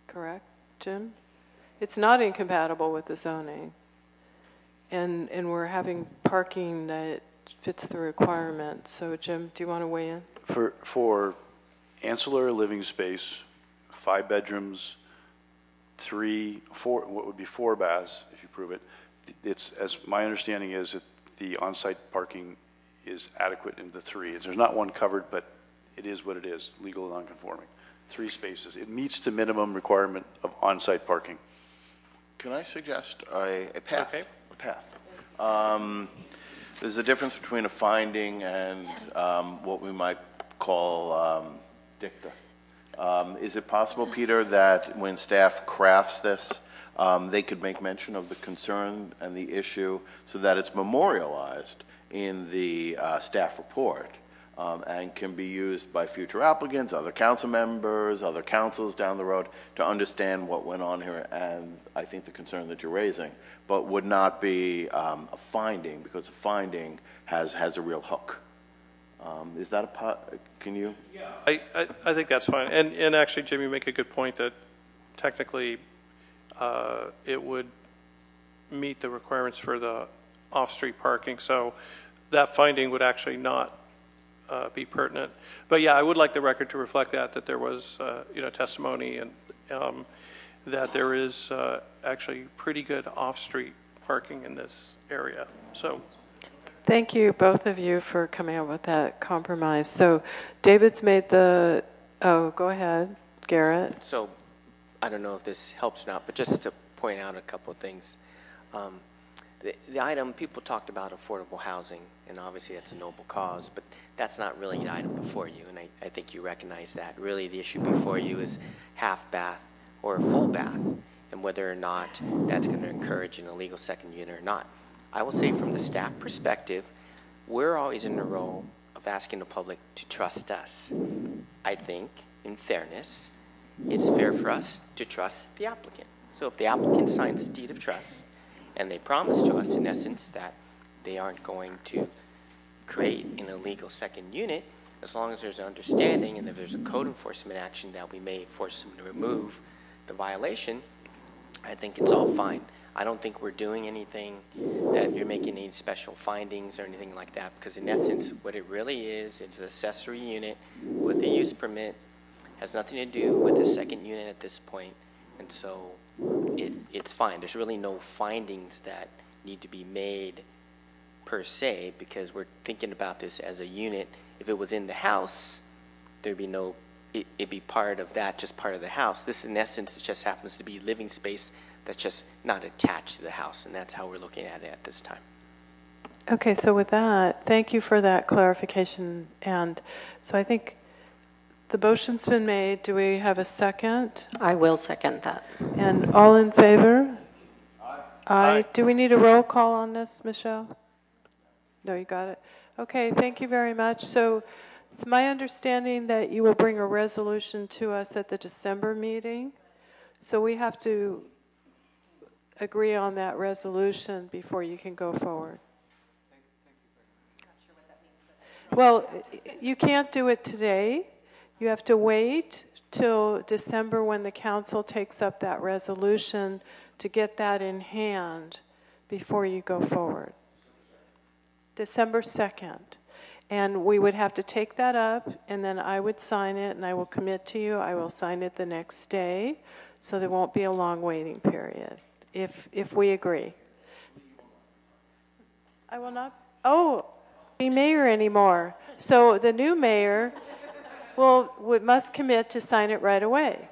Correct, Jim? It's not incompatible with the zoning, and we're having parking that fits the requirements. So, Jim, do you want to weigh in? For ancillary living space, 5 bedrooms, 3, 4, what would be 4 baths if you prove it. It's, as my understanding is, that the on-site parking is adequate in the 3. There's not one covered, but it is what it is, legal and non-conforming. 3 spaces. It meets the minimum requirement of on-site parking. Can I suggest a path? Okay. A path. There's a difference between a finding and what we might call dicta. Is it possible, Peter, that when staff crafts this, they could make mention of the concern and the issue so that it's memorialized in the staff report and can be used by future applicants, other council members, other councils down the road to understand what went on here and I think the concern that you're raising, but would not be a finding because a finding has a real hook. Is that can you? Yeah, I think that's fine. And actually, Jim, you make a good point that technically it would meet the requirements for the off-street parking. So that finding would actually not be pertinent. But yeah, I would like the record to reflect that there was testimony and that there is actually pretty good off-street parking in this area. So. Thank you, both of you, for coming up with that compromise. So David's made the, go ahead, Garrett. So I don't know if this helps or not, but just to point out a couple of things. The item, people talked about affordable housing, and obviously that's a noble cause, but that's not really an item before you, and I think you recognize that. Really the issue before you is half bath or a full bath, and whether or not that's going to encourage an illegal second unit or not. I will say from the staff perspective, we're always in the role of asking the public to trust us. I think, in fairness, it's fair for us to trust the applicant. So if the applicant signs a deed of trust and they promise to us, in essence, that they aren't going to create an illegal second unit, as long as there's an understanding and if there's a code enforcement action that we may force them to remove the violation, I think it's all fine. I don't think we're doing anything that you're making any special findings or anything like that, because in essence, what it really is, it's an accessory unit with a use permit, has nothing to do with the second unit at this point, and so it's fine. There's really no findings that need to be made per se, because we're thinking about this as a unit. If it was in the house, there'd be no, it'd be part of that, just part of the house. This, in essence, it just happens to be living space that's just not attached to the house, and that's how we're looking at it at this time. Okay, so with that, thank you for that clarification. And so I think the motion's been made. Do we have a second? I will second that. And all in favor? Aye. Aye. Do we need a roll call on this, Michelle? No, you got it. Okay, thank you very much. So it's my understanding that you will bring a resolution to us at the December meeting. So we have to agree on that resolution before you can go forward. Well, you can't do it today. You have to wait till December when the council takes up that resolution to get that in hand before you go forward. December 2nd. And we would have to take that up, and then I would sign it, and I will commit to you, I will sign it the next day, so there won't be a long waiting period, if we agree. I will not, be mayor anymore. So the new mayor must commit to sign it right away.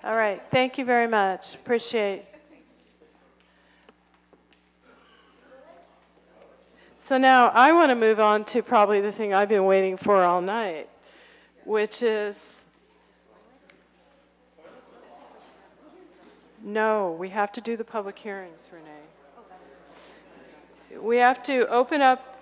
All right, thank you very much. Appreciate. So now I want to move on to probably the thing I've been waiting for all night, which is, no, we have to do the public hearings, Renee. We have to open up,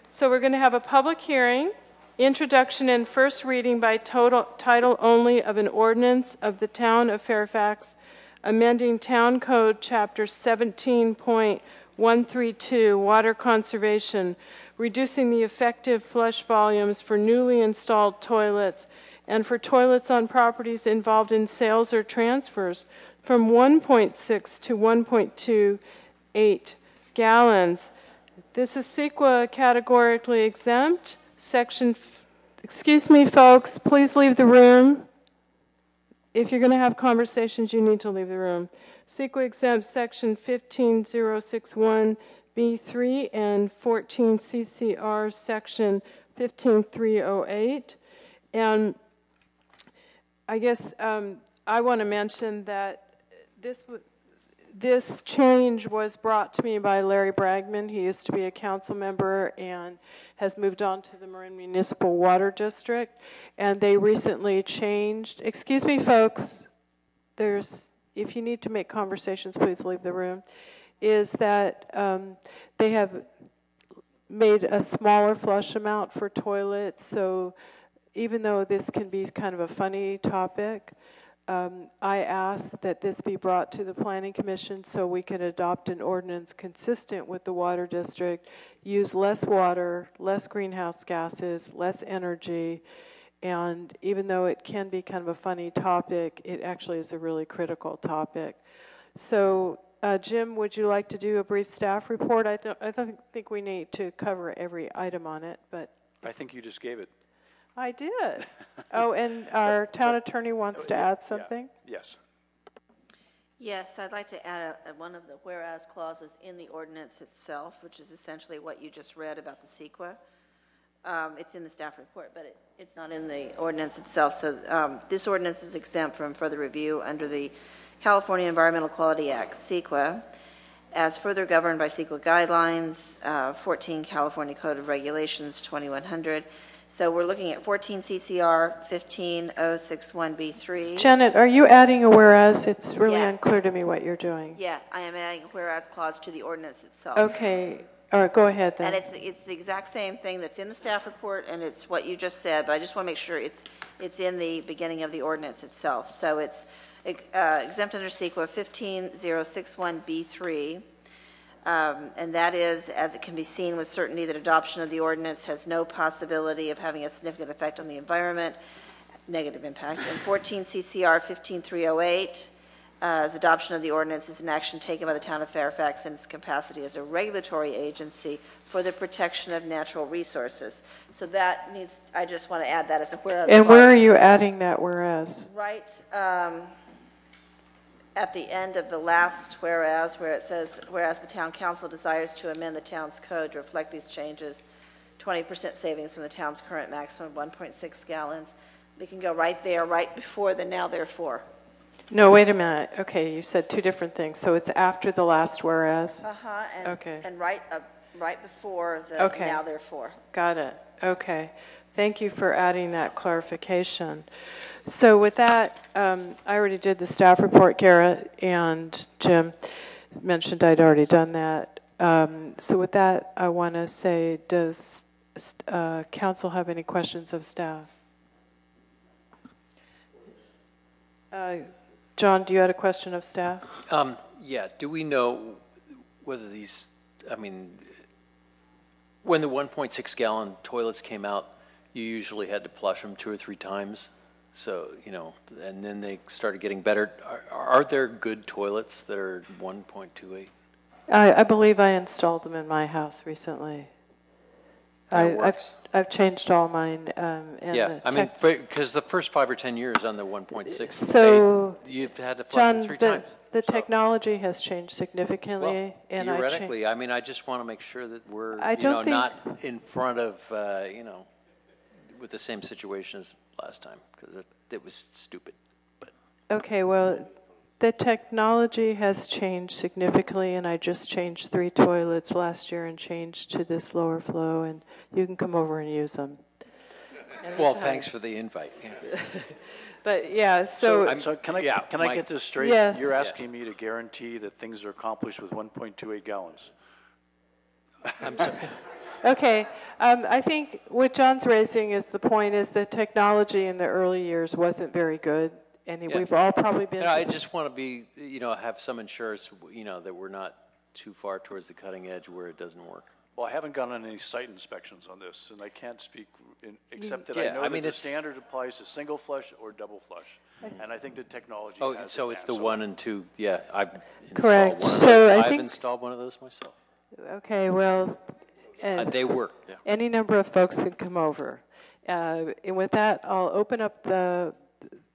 so we're going to have a public hearing, introduction and first reading by title only of an ordinance of the Town of Fairfax, amending Town Code Chapter 17.132, Water Conservation, reducing the effective flush volumes for newly installed toilets and for toilets on properties involved in sales or transfers from 1.6 to 1.28 gallons. This is CEQA categorically exempt. Excuse me, folks, please leave the room. If you're going to have conversations, you need to leave the room. CEQA exempt section 15061B3 and 14 CCR section 15308. And I guess I want to mention that this change was brought to me by Larry Bragman. He used to be a council member and has moved on to the Marin Municipal Water District. And they recently changed. Excuse me, folks. If you need to make conversations, please leave the room. Is that they have made a smaller flush amount for toilets. So even though this can be kind of a funny topic, I asked that this be brought to the Planning Commission so we can adopt an ordinance consistent with the Water District, use less water, less greenhouse gases, less energy, and even though it can be kind of a funny topic, it actually is a really critical topic. So, Jim, would you like to do a brief staff report? I don't think we need to cover every item on it, but... I think you just gave it. I did. Oh, and our town attorney wants to add something? Yeah. Yes. Yes, I'd like to add one of the whereas clauses in the ordinance itself, which is essentially what you just read about the CEQA. It's in the staff report, but it's not in the ordinance itself. So this ordinance is exempt from further review under the California Environmental Quality Act, CEQA, as further governed by CEQA guidelines, 14 California Code of Regulations 2100. So we're looking at 14 CCR 15061B3. Janet, are you adding a whereas? It's really unclear to me what you're doing. Yeah, I am adding a whereas clause to the ordinance itself. Okay. All right, go ahead then. And it's the exact same thing that's in the staff report, and it's what you just said, but I just want to make sure it's in the beginning of the ordinance itself. So it's exempt under CEQA 15061B3. And that is, as it can be seen with certainty, that adoption of the ordinance has no possibility of having a significant effect on the environment, negative impact. And 14 CCR 15308, as adoption of the ordinance is an action taken by the town of Fairfax in its capacity as a regulatory agency for the protection of natural resources. So that needs, I just want to add that as a whereas. And where are you adding that whereas? Right. At the end of the last whereas, where it says, whereas the town council desires to amend the town's code to reflect these changes, 20% savings from the town's current maximum of 1.6 gallons. We can go right there, right before the now therefore. No, wait a minute. Okay, you said two different things. So it's after the last whereas? And, okay. And right before the now therefore. Got it. Okay. Thank you for adding that clarification. So with that, I already did the staff report, Garrett, and Jim mentioned I'd already done that. So with that, I want to say, does council have any questions of staff? John, do you have a question of staff? Yeah, do we know whether these, I mean, When the 1.6 gallon toilets came out, you usually had to flush them 2 or 3 times. So, and then they started getting better. Are there good toilets that are 1.28? I believe I installed them in my house recently. I've changed all mine. Yeah, I mean, because the first 5 or 10 years on the 1.6, so you've had to flush them 3 times. The technology has changed significantly, and theoretically, I mean, I just want to make sure that we're, not in front of, with the same situation as last time, because it was stupid. But. Okay, well, the technology has changed significantly, and I just changed 3 toilets last year and changed to this lower flow, and you can come over and use them. Well, thanks for the invite. But yeah, so can I get this straight? Yes. You're asking me to guarantee that things are accomplished with 1.28 gallons. I'm sorry. Okay, I think what John's raising is the point is that technology in the early years wasn't very good, and we've all probably been. I just want to be, have some insurance, that we're not too far towards the cutting edge where it doesn't work. Well, I haven't gone on any site inspections on this, and I can't speak except that I know that the standard applies to single flush or double flush, and I think the technology. Oh, so it's the 1 and 2. Yeah, I've correct. Installed one So I've installed one of those myself. Okay, well, they work. Yeah. Any number of folks can come over, and with that, I'll open up the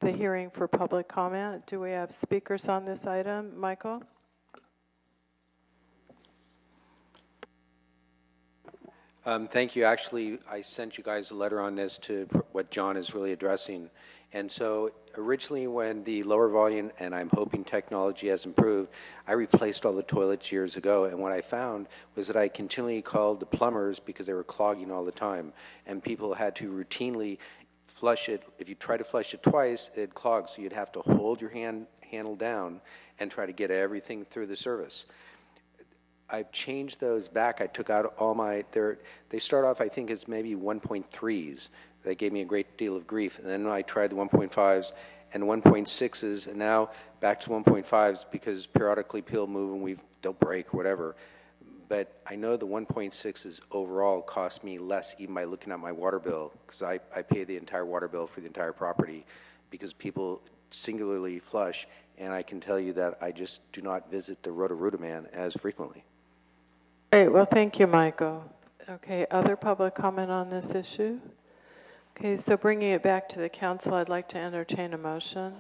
hearing for public comment. Do we have speakers on this item, Michael? Thank you. Actually, I sent you guys a letter on this to what John is really addressing. And so originally when the lower volume, and I'm hoping technology has improved, I replaced all the toilets years ago. And what I found was that I continually called the plumbers because they were clogging all the time. And people had to routinely flush it. If you try to flush it twice, it clogs. So you'd have to hold your handle down and try to get everything through the service. I've changed those back. I took out all they start off, I think, as maybe 1.3s. They gave me a great deal of grief. And then I tried the 1.5s and 1.6s, and now back to 1.5s because periodically people move and they'll break or whatever. But I know the 1.6s overall cost me less even by looking at my water bill, because I pay the entire water bill for the entire property because people singularly flush, and I can tell you that I just do not visit the Roto-Rooter man as frequently. Great, well, thank you, Michael. Okay, other public comment on this issue? Okay, so bringing it back to the council, I'd like to entertain a motion.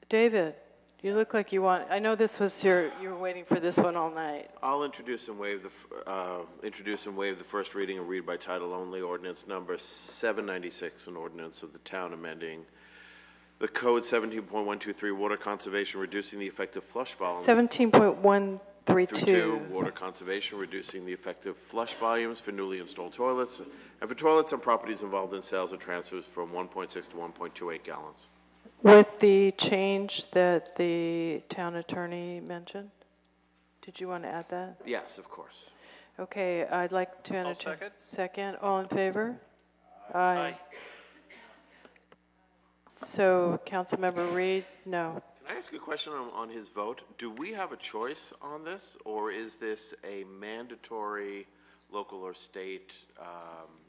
David, you look like you want, I know this was you were waiting for this one all night. I'll introduce and waive the first reading and read by title only ordinance number 796, an ordinance of the town amending the code 17.123 water conservation, reducing the effective flush volumes. 17.132 water conservation, reducing the effective flush volumes for newly installed toilets and for toilets on properties involved in sales or transfers from 1.6 to 1.28 gallons. With the change that the town attorney mentioned? Did you want to add that? Yes, of course. Okay, I'd like to entertain. Second. All in favor? Aye. So, Councilmember Reed, no. Can I ask a question on his vote? Do we have a choice on this, or is this a mandatory local or state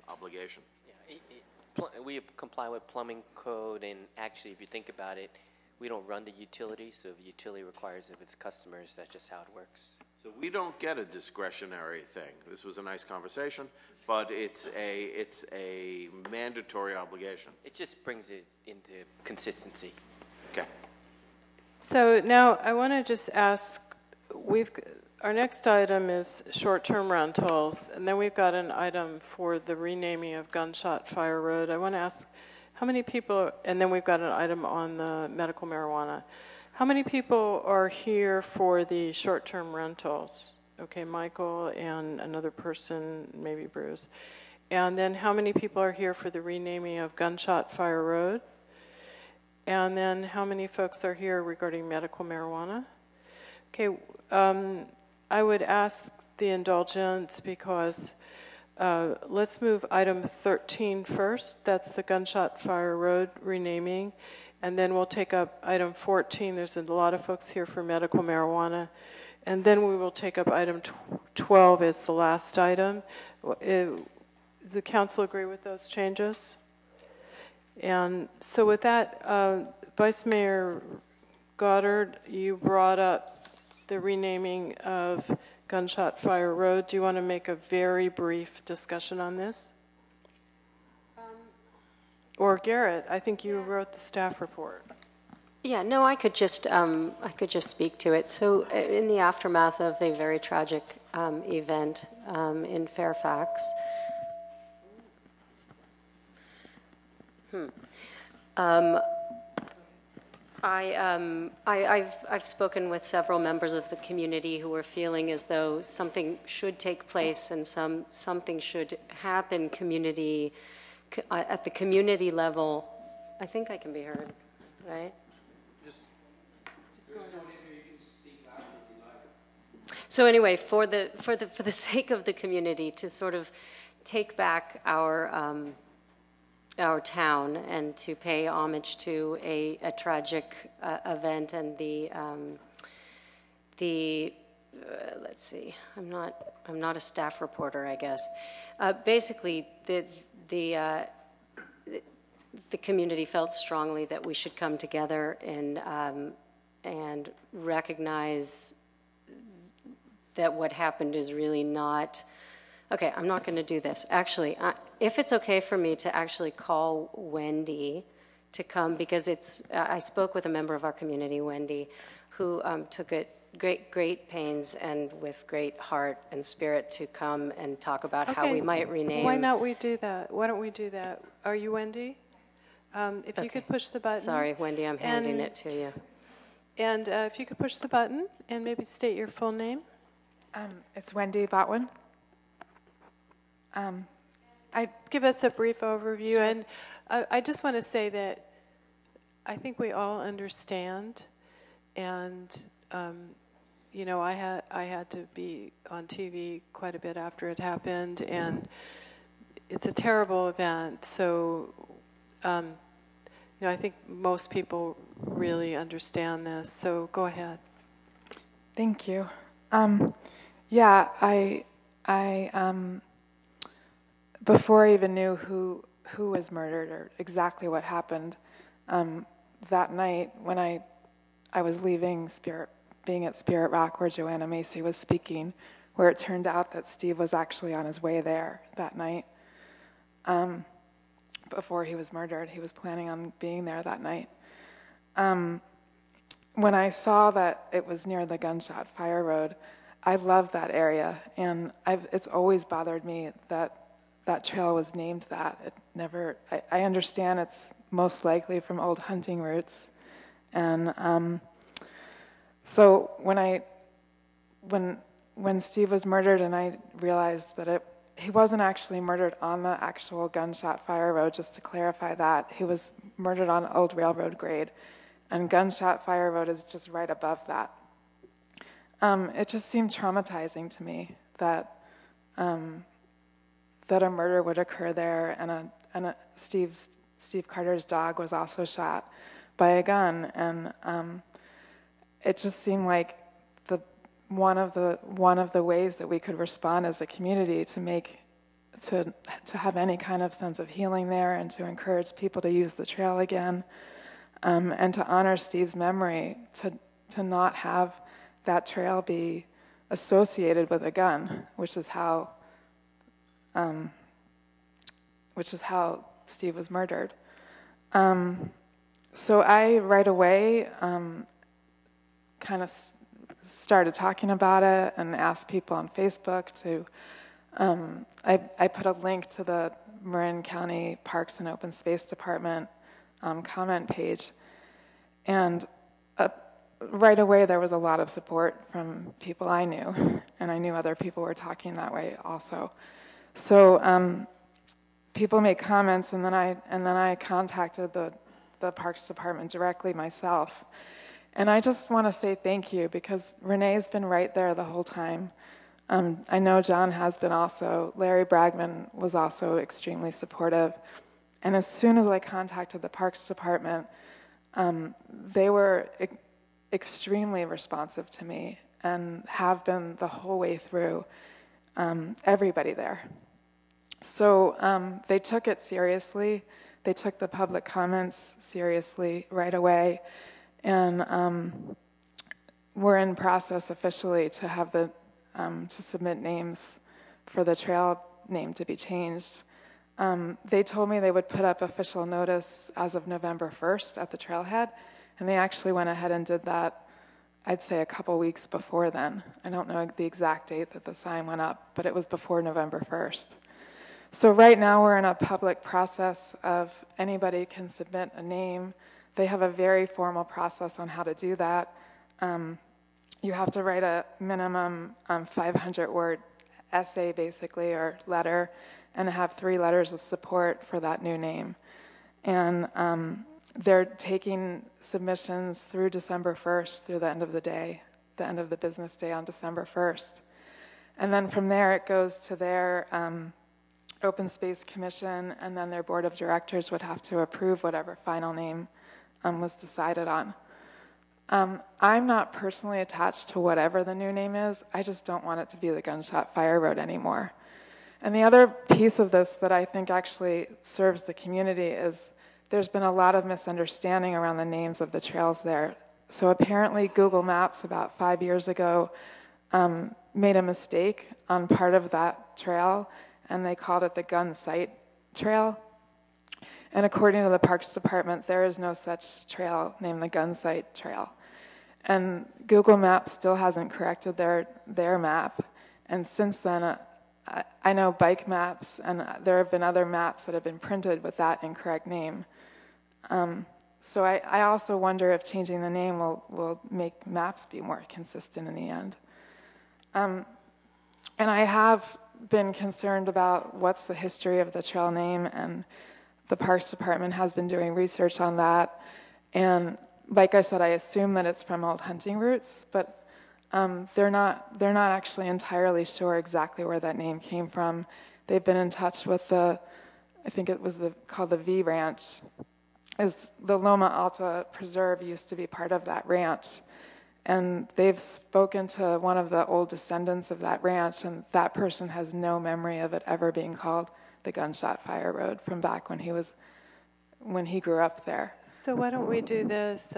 obligation? Yeah, we comply with plumbing code, and actually, if you think about it, we don't run the utility, so if the utility requires of its customers, that's just how it works. So we don't get a discretionary thing. This was a nice conversation, but it's a mandatory obligation. It just brings it into consistency. Okay. So now I want to just ask, our next item is short-term rentals, and then we've got an item for the renaming of Gunshot Fire Road. I want to ask how many people, and then we've got an item on the medical marijuana. How many people are here for the short-term rentals? Okay, Michael and another person, maybe Bruce. And then how many people are here for the renaming of Gunshot Fire Road? And then how many folks are here regarding medical marijuana? Okay, I would ask the indulgence because let's move item 13 first. That's the Gunshot Fire Road renaming. And then we'll take up item 14. There's a lot of folks here for medical marijuana. And then we will take up item 12 as the last item. The council agree with those changes? And so with that, Vice Mayor Goddard, you brought up the renaming of Gunshot Fire Road. Do you want to make a very brief discussion on this? Or Garrett, I think you wrote the staff report. Yeah, no, I could just speak to it. So, in the aftermath of a very tragic event in Fairfax, I've spoken with several members of the community who are feeling as though something should take place and something should happen at the community level. I think I can be heard, right? So anyway, for the sake of the community, to sort of take back our town and to pay homage to a tragic event and let's see, I'm not a staff reporter, I guess. Basically, the community felt strongly that we should come together and recognize that what happened is really not. Okay, I'm not going to do this. Actually, if it's okay for me to actually call Wendy to come, because I spoke with a member of our community, Wendy, who took it great pains and with great heart and spirit to come and talk about how we might rename. Why don't we do that? Are you Wendy? If you could push the button. Sorry, Wendy, I'm handing it to you. And if you could push the button and maybe state your full name. It's Wendy Botwin. Give us a brief overview. Sure. And I just want to say that I think we all understand. And, I had to be on TV quite a bit after it happened. And it's a terrible event. So, I think most people really understand this. So go ahead. Thank you. Yeah, I before I even knew who was murdered or exactly what happened, that night when I was leaving being at Spirit Rock where Joanna Macy was speaking, where it turned out that Steve was actually on his way there that night. Before he was murdered, he was planning on being there that night. When I saw that it was near the Gunshot Fire Road, I love that area, and it's always bothered me that trail was named that. It never. I understand it's most likely from old hunting routes, and so when Steve was murdered, and I realized that he wasn't actually murdered on the actual Gunshot Fire Road. Just to clarify that, he was murdered on Old Railroad Grade, and Gunshot Fire Road is just right above that. It just seemed traumatizing to me that a murder would occur there, and Steve Carter's dog was also shot by a gun, and it just seemed like one of the ways that we could respond as a community to have any kind of sense of healing there, and to encourage people to use the trail again, and to honor Steve's memory, to not have that trail be associated with a gun, which is how Steve was murdered. So I right away kind of started talking about it and asked people on Facebook to. I put a link to the Marin County Parks and Open Space Department comment page, and right away there was a lot of support from people I knew, and I knew other people were talking that way also. So people made comments, and then I contacted the Parks Department directly myself, and I just want to say thank you, because Renee's been right there the whole time. I know John has been also. Larry Bragman was also extremely supportive, and as soon as I contacted the Parks Department, they were extremely responsive to me, and have been the whole way through, everybody there. So they took it seriously. They took the public comments seriously right away, and we're in process officially to have to submit names for the trail name to be changed. They told me they would put up official notice as of November 1st at the trailhead, and they actually went ahead and did that, I'd say, a couple weeks before then. I don't know the exact date that the sign went up, but it was before November 1st. So right now we're in a public process of anybody can submit a name. They have a very formal process on how to do that. You have to write a minimum 500-word essay, basically, or letter, and have 3 letters of support for that new name. And they're taking submissions through December 1st, through the end of the day, the end of the business day on December 1st. And then from there it goes to their Open Space Commission, and then their board of directors would have to approve whatever final name was decided on. I'm not personally attached to whatever the new name is. I just don't want it to be the Gunshot Fire Road anymore. And the other piece of this that I think actually serves the community is there's been a lot of misunderstanding around the names of the trails there. So apparently Google Maps about 5 years ago made a mistake on part of that trail, and they called it the Gun Sight Trail. And according to the Parks Department, there is no such trail named the Gun Sight Trail. And Google Maps still hasn't corrected their map. And since then, I know bike maps, and there have been other maps that have been printed with that incorrect name. So I also wonder if changing the name will make maps be more consistent in the end. And I have been concerned about what's the history of the trail name, and the Parks Department has been doing research on that. And like I said, I assume that it's from old hunting routes, but they're not actually entirely sure exactly where that name came from. They've been in touch with I think it was called the V Ranch. The Loma Alta Preserve used to be part of that ranch. And they've spoken to one of the old descendants of that ranch, and that person has no memory of it ever being called the Gunshot Fire Road from back when he grew up there. So why don't we do this?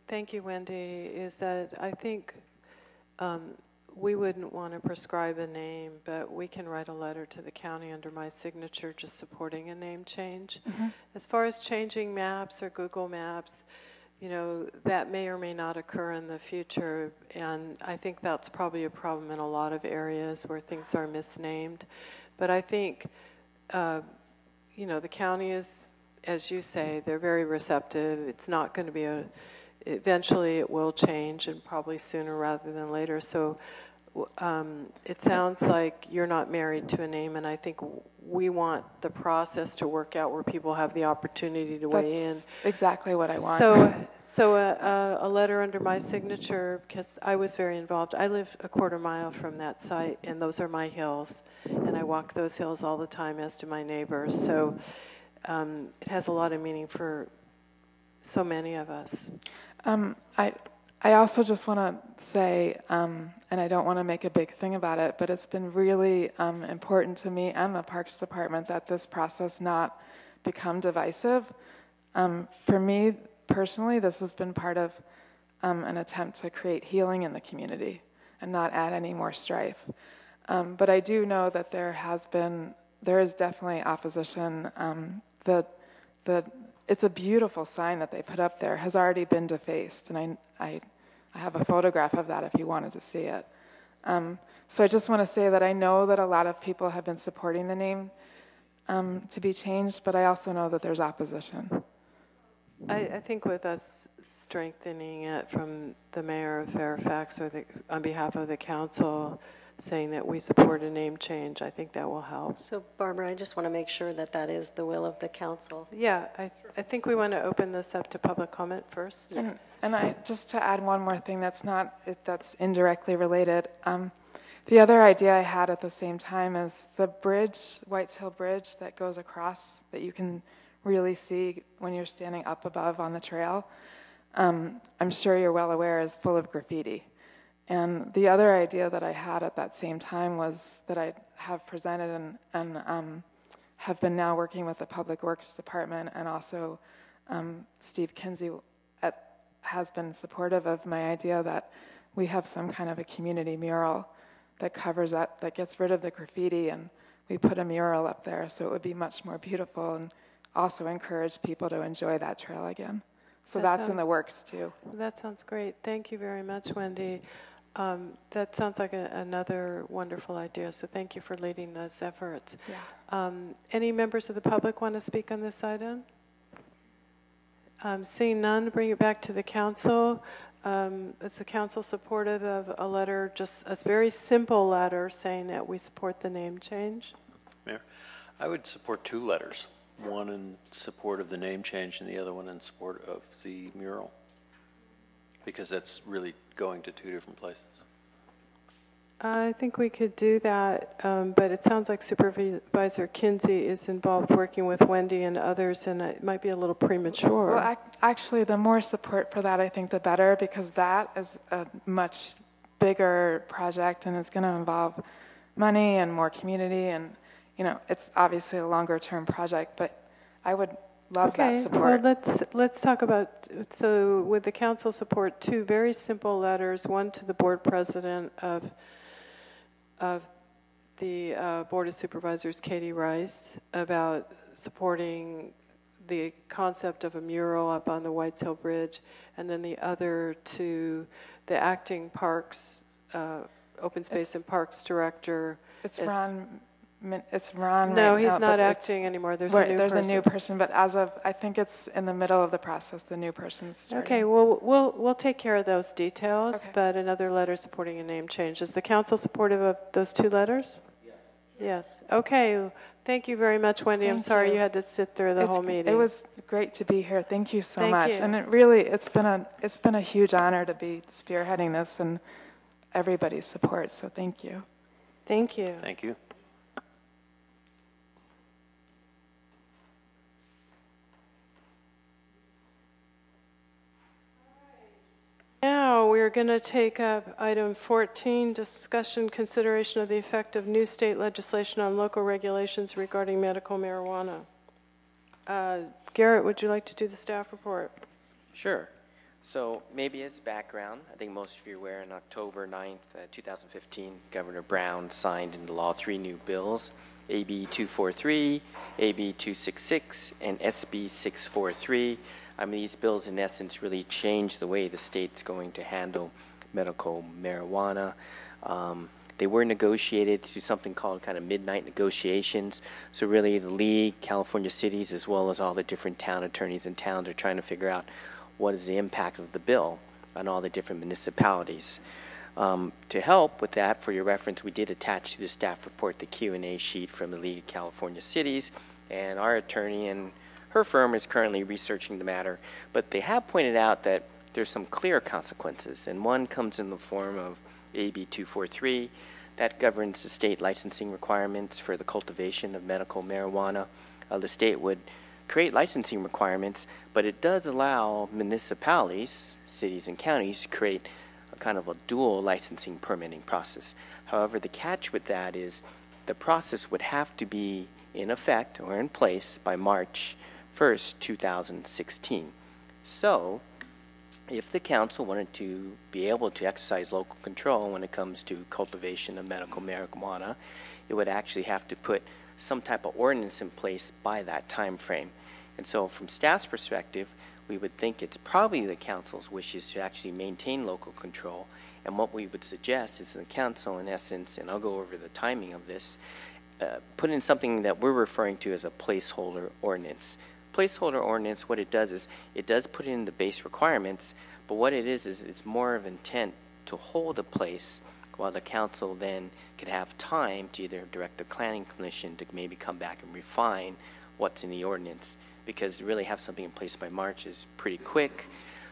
Thank you, Wendy. Is that I think we wouldn't want to prescribe a name, but we can write a letter to the county under my signature just supporting a name change. Mm-hmm. As far as changing maps or Google Maps, that may or may not occur in the future, and I think that's probably a problem in a lot of areas where things are misnamed. But I think, the county is, as you say, they're very receptive. It's not going to be eventually it will change, and probably sooner rather than later. So it sounds like you're not married to a name, and I think we want the process to work out where people have the opportunity to weigh in. That's exactly what I want. So a letter under my signature, because I was very involved. I live a quarter mile from that site, and those are my hills, and I walk those hills all the time, as do my neighbors. So it has a lot of meaning for so many of us. I also just want to say, and I don't want to make a big thing about it, but it's been really important to me and the Parks Department that this process not become divisive. For me, personally, this has been part of an attempt to create healing in the community and not add any more strife. But I do know that there is definitely opposition. It's a beautiful sign that they put up there, has already been defaced, and I have a photograph of that if you wanted to see it. So I just want to say that I know that a lot of people have been supporting the name to be changed, but I also know that there's opposition. I think with us strengthening it from the mayor of Fairfax or on behalf of the council, saying that we support a name change, I think that will help. So, Barbara, I just want to make sure that that is the will of the council. Yeah, I think we want to open this up to public comment first. Yeah. And I just to add one more thing that's indirectly related. The other idea I had at the same time is the bridge, White's Hill Bridge, that goes across, that you can really see when you're standing up above on the trail. I'm sure you're well aware is full of graffiti. And the other idea that I had at that same time was that I have presented and have been now working with the Public Works Department, and also Steve Kinsey has been supportive of my idea that we have some kind of a community mural that covers that gets rid of the graffiti, and we put a mural up there so it would be much more beautiful and also encourage people to enjoy that trail again. So that's in the works too. That sounds great. Thank you very much, Wendy. That sounds like another wonderful idea, so thank you for leading those efforts. Yeah. Any members of the public want to speak on this item? Seeing none, bring it back to the council. Is the council supportive of a letter, just a very simple letter saying that we support the name change? Mayor, I would support two letters, one in support of the name change and the other one in support of the mural, because that's really going to two different places. I think we could do that, but it sounds like Supervisor Kinsey is involved working with Wendy and others, and it might be a little premature. Well, actually, the more support for that, I think, the better, because that is a much bigger project and it's going to involve money and more community, and it's obviously a longer-term project, but I would love that support. Well, let's talk about, so with the council support, two very simple letters, one to the board president of the Board of Supervisors, Katie Rice, about supporting the concept of a mural up on the Whites Hill Bridge, and then the other to the acting Parks, Open Space and Parks Director. It's Ron. It's Ron. No, right he's now, not acting anymore. There's a new person. But as of, I think it's in the middle of the process. The new person's starting. Okay, well, we'll take care of those details. Okay. But another letter supporting a name change. Is the council supportive of those two letters? Yes. Okay. Thank you very much, Wendy. I'm sorry you had to sit through the whole meeting. It was great to be here. Thank you so much. And it's been a huge honor to be spearheading this and everybody's support. So thank you. Thank you. Thank you. Now we're going to take up item 14, discussion consideration of the effect of new state legislation on local regulations regarding medical marijuana. Garrett, would you like to do the staff report? Sure. So maybe as background, I think most of you are aware on October 9th, 2015, Governor Brown signed into law 3 new bills, AB 243, AB 266, and SB 643. I mean, these bills, in essence, really change the way the state's going to handle medical marijuana. They were negotiated through something called kind of midnight negotiations. So really, the League, California cities, as well as all the different town attorneys in towns are trying to figure out what is the impact of the bill on all the different municipalities. To help with that, for your reference, we did attach to the staff report the Q&A sheet from the League of California Cities, and our attorney and her firm is currently researching the matter, but they have pointed out that there's some clear consequences, and one comes in the form of AB 243 that governs the state licensing requirements for the cultivation of medical marijuana. The state would create licensing requirements, but it does allow municipalities, cities and counties, to create a kind of a dual licensing permitting process. However, the catch with that is the process would have to be in effect or in place by March 1st, 2016. So, if the council wanted to be able to exercise local control when it comes to cultivation of medical marijuana, it would actually have to put some type of ordinance in place by that time frame. And so from staff's perspective, we would think it's probably the council's wishes to actually maintain local control. And what we would suggest is the council, in essence, and I'll go over the timing of this, put in something that we're referring to as a placeholder ordinance. Placeholder ordinance, what it does is it does put in the base requirements, but what it is it's more of intent to hold a place while the council then could have time to either direct the planning commission to maybe come back and refine what's in the ordinance, because to really have something in place by March is pretty quick.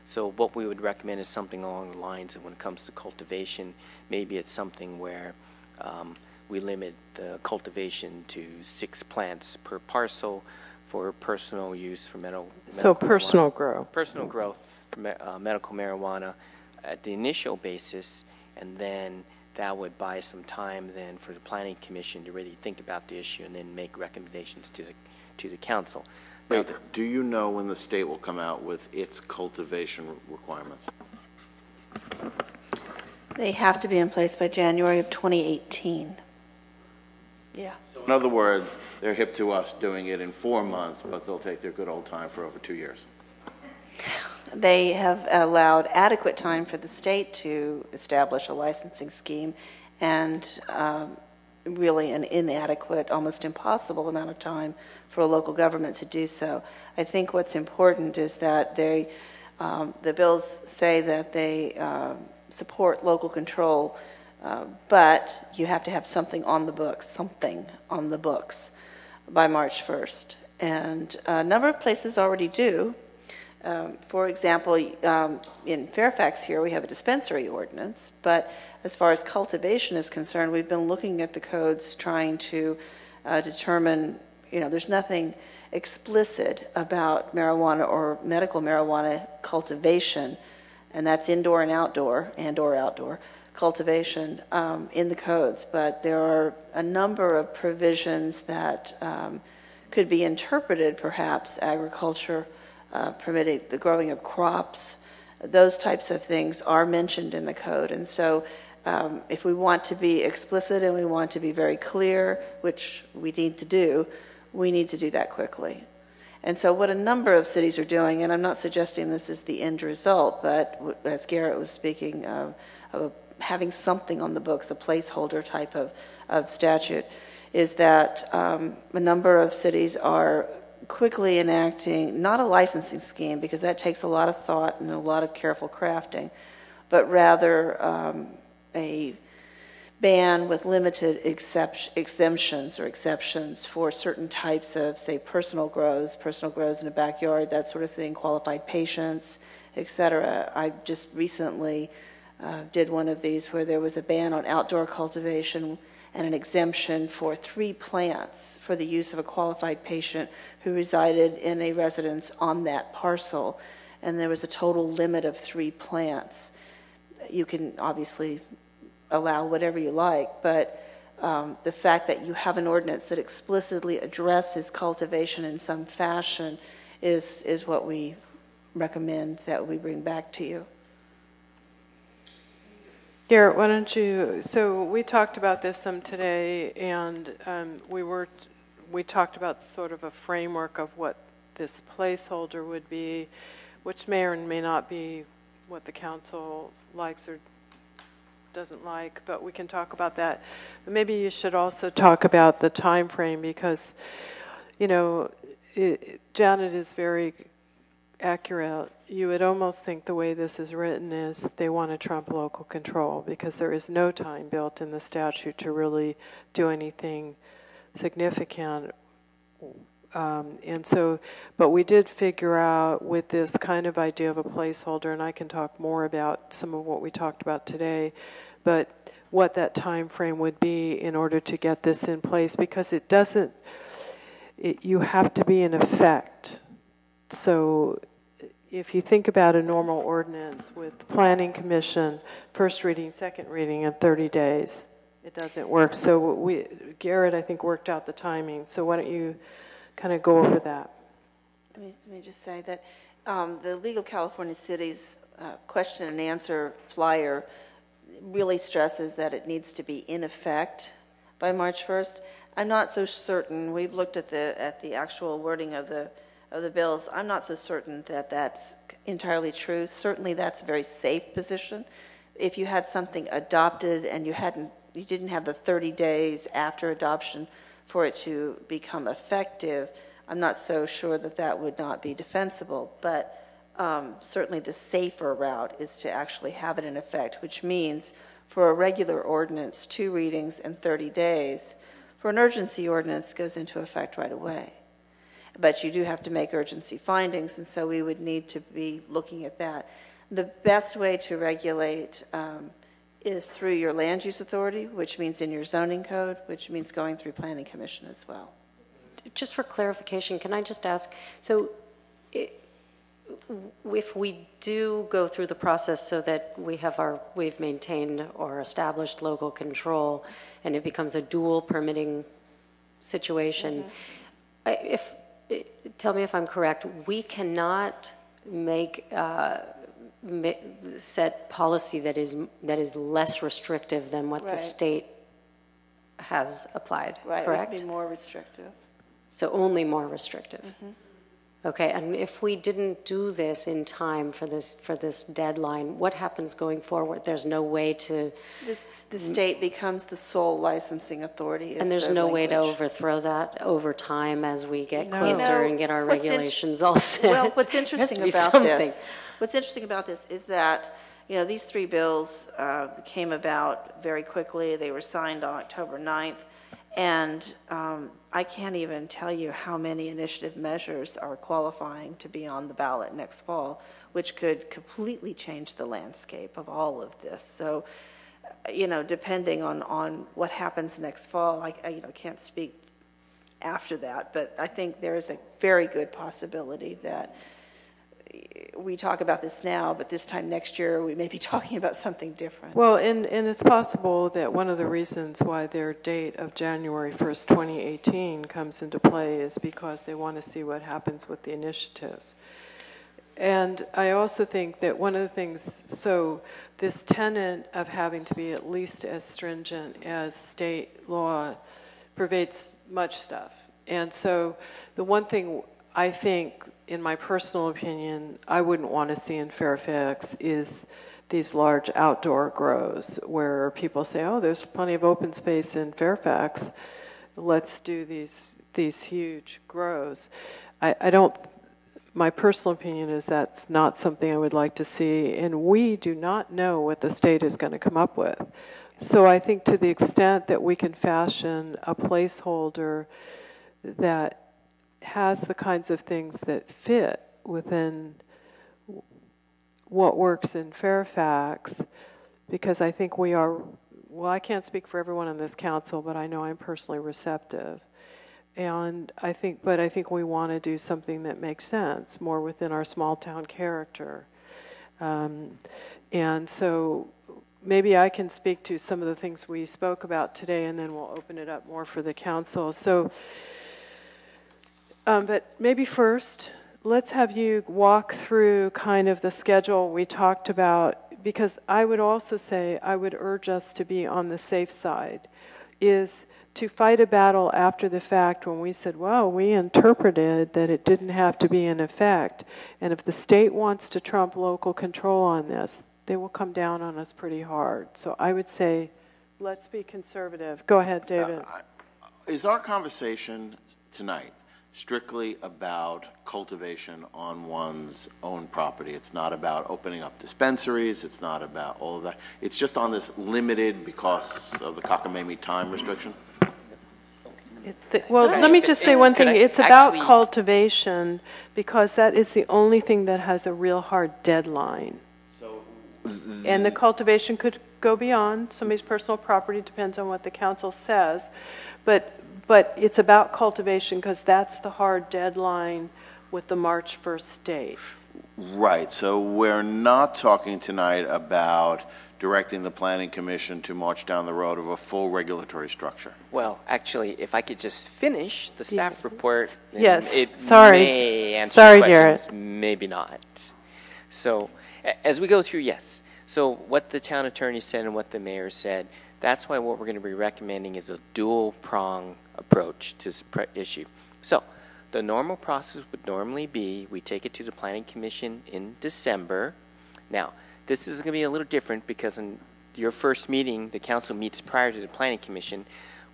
So what we would recommend is something along the lines of when it comes to cultivation, maybe it's something where we limit the cultivation to 6 plants per parcel for personal use for medical personal growth. Personal growth for medical marijuana. At the initial basis, and then that would buy some time then for the Planning Commission to really think about the issue and then make recommendations to the council. Wait, do you know when the state will come out with its cultivation requirements? They have to be in place by January of 2018. Yeah. So in other words, they're hip to us doing it in 4 months, but they'll take their good old time for over 2 years. They have allowed adequate time for the state to establish a licensing scheme, and really an inadequate, almost impossible amount of time for a local government to do so. I think what's important is that they, the bills say that they support local control, but you have to have something on the books by March 1st. And a number of places already do. For example, in Fairfax here, we have a dispensary ordinance, but as far as cultivation is concerned, we've been looking at the codes trying to determine, there's nothing explicit about marijuana or medical marijuana cultivation, and that's indoor and outdoor cultivation in the codes, but there are a number of provisions that could be interpreted, perhaps agriculture, permitting the growing of crops. Those types of things are mentioned in the code. And so if we want to be explicit and we want to be very clear, which we need to do that quickly. And so what a number of cities are doing, and I'm not suggesting this is the end result, but as Garrett was speaking of having something on the books, a placeholder type of statute, is that a number of cities are quickly enacting, not a licensing scheme, because that takes a lot of thought and a lot of careful crafting, but rather a ban with limited exemptions or exceptions for certain types of, say, personal grows in a backyard, that sort of thing, qualified patients, etc. I just recently did one of these where there was a ban on outdoor cultivation and an exemption for 3 plants for the use of a qualified patient who resided in a residence on that parcel, and there was a total limit of 3 plants. You can obviously allow whatever you like, but the fact that you have an ordinance that explicitly addresses cultivation in some fashion is what we recommend that we bring back to you. Garrett, why don't you, so we talked about this some today, and we talked about sort of a framework of what this placeholder would be, which may or may not be what the council likes or doesn't like, but we can talk about that. But maybe you should also talk about the time frame, because, Janet is very accurate. You would almost think the way this is written is they want to trump local control, because there is no time built in the statute to really do anything significant. And so, but we did figure out with this kind of idea of a placeholder, and I can talk more about some of what we talked about today, but what that time frame would be in order to get this in place, because you have to be in effect. So if you think about a normal ordinance with the Planning Commission, first reading, second reading in 30 days, it doesn't work. So Garrett, I think, worked out the timing. So why don't you kind of go over that? Let me just say that the League of California Cities question and answer flyer really stresses that it needs to be in effect by March 1st. I'm not so certain. We've looked at the actual wording of the bills. I'm not so certain that that's entirely true. Certainly that's a very safe position. If you had something adopted and you didn't have the 30 days after adoption for it to become effective, I'm not so sure that that would not be defensible. But certainly the safer route is to actually have it in effect, which means for a regular ordinance, 2 readings and 30 days. For an urgency ordinance, it goes into effect right away. But you do have to make urgency findings, and so we would need to be looking at that. The best way to regulate is through your land use authority, which means in your zoning code, which means going through Planning Commission as well. Just for clarification, can I just ask, so if we do go through the process so that we've maintained or established local control, and it becomes a dual permitting situation, tell me if I'm correct, we cannot set policy that is less restrictive than what the state has applied, correct? It would be more restrictive. So only more restrictive. Okay, and if we didn't do this in time for this deadline, what happens going forward? There's no way to... The state becomes the sole licensing authority. And there's no way to overthrow that over time as we get closer and get our regulations all set. Well, what's interesting about this is that, these three bills came about very quickly. They were signed on October 9th. And I can't even tell you how many initiative measures are qualifying to be on the ballot next fall, which could completely change the landscape of all of this. So, depending on what happens next fall, I can't speak after that, but I think there is a very good possibility that we talk about this now, but this time next year we may be talking about something different. Well, and it's possible that one of the reasons why their date of January 1st, 2018 comes into play is because they want to see what happens with the initiatives. And I also think that one of the things, so this tenet of having to be at least as stringent as state law pervades much stuff. And so the one thing I think, in my personal opinion, I wouldn't want to see in Fairfax is these large outdoor grows where people say, oh, there's plenty of open space in Fairfax. Let's do these huge grows. I don't, my personal opinion is that's not something I would like to see, and we do not know what the state is going to come up with. So I think to the extent that we can fashion a placeholder that has the kinds of things that fit within what works in Fairfax, because I think we are, well, I can't speak for everyone on this council, but I know I'm personally receptive. And I think we want to do something that makes sense, more within our small town character. And so maybe I can speak to some of the things we spoke about today, and then we'll open it up more for the council. So, but maybe first, let's have you walk through kind of the schedule we talked about, because I would also say, I would urge us to be on the safe side, is to fight a battle after the fact when we said, well, we interpreted that it didn't have to be in effect. And if the state wants to trump local control on this, they will come down on us pretty hard. So I would say, let's be conservative. Go ahead, David. Is our conversation tonight strictly about cultivation on one's own property? It's not about opening up dispensaries. It's not about all of that. It's just on this limited because of the cockamamie time restriction? Well, let me just say one thing. It's about cultivation because that is the only thing that has a real hard deadline. And the cultivation could go beyond somebody's personal property, depends on what the council says. But it's about cultivation because that's the hard deadline with the March 1st date. Right. So we're not talking tonight about directing the Planning Commission to march down the road of a full regulatory structure. Well, actually, if I could just finish the staff report, yes. It Sorry. may answer Sorry, questions, Garrett. maybe not. So as we go through, yes. So what the town attorney said and what the mayor said, that's why what we're going to be recommending is a dual-prong approach to this issue. So the normal process would normally be we take it to the Planning Commission in December. Now, this is going to be a little different because in your first meeting, the council meets prior to the Planning Commission.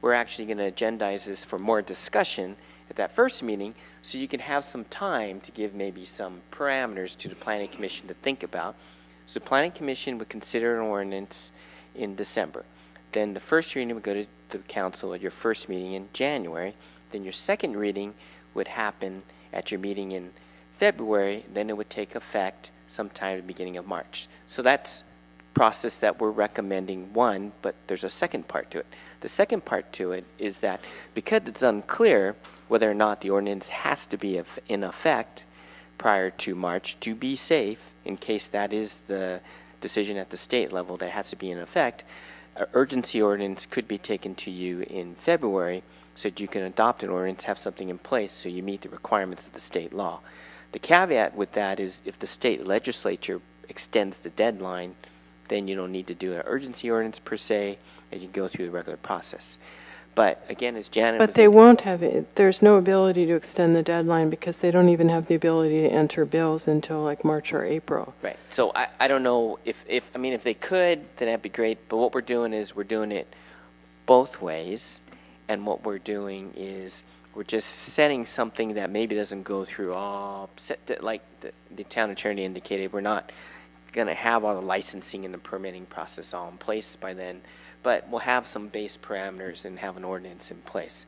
We're actually going to agendize this for more discussion at that first meeting so you can have some time to give maybe some parameters to the Planning Commission to think about. So the Planning Commission would consider an ordinance in December. Then the first reading would go to the council at your first meeting in January. Then your second reading would happen at your meeting in February. Then it would take effect sometime at the beginning of March. So that's process that we're recommending one, but there's a second part to it. The second part to it is that because it's unclear whether or not the ordinance has to be in effect, prior to March to be safe, in case that is the decision at the state level that has to be in effect. An urgency ordinance could be taken to you in February so that you can adopt an ordinance, have something in place so you meet the requirements of the state law. The caveat with that is if the state legislature extends the deadline, then you don't need to do an urgency ordinance per se, and you go through the regular process. But again, as Janet But was they won't have it. There's no ability to extend the deadline because they don't even have the ability to enter bills until like March or April. right. So I don't know if I mean, if they could, then that'd be great. But what we're doing is we're doing it both ways. And what we're doing is we're just setting something that maybe doesn't go through all, like the town attorney indicated, we're not going to have all the licensing and the permitting process all in place by then, but we'll have some base parameters and have an ordinance in place.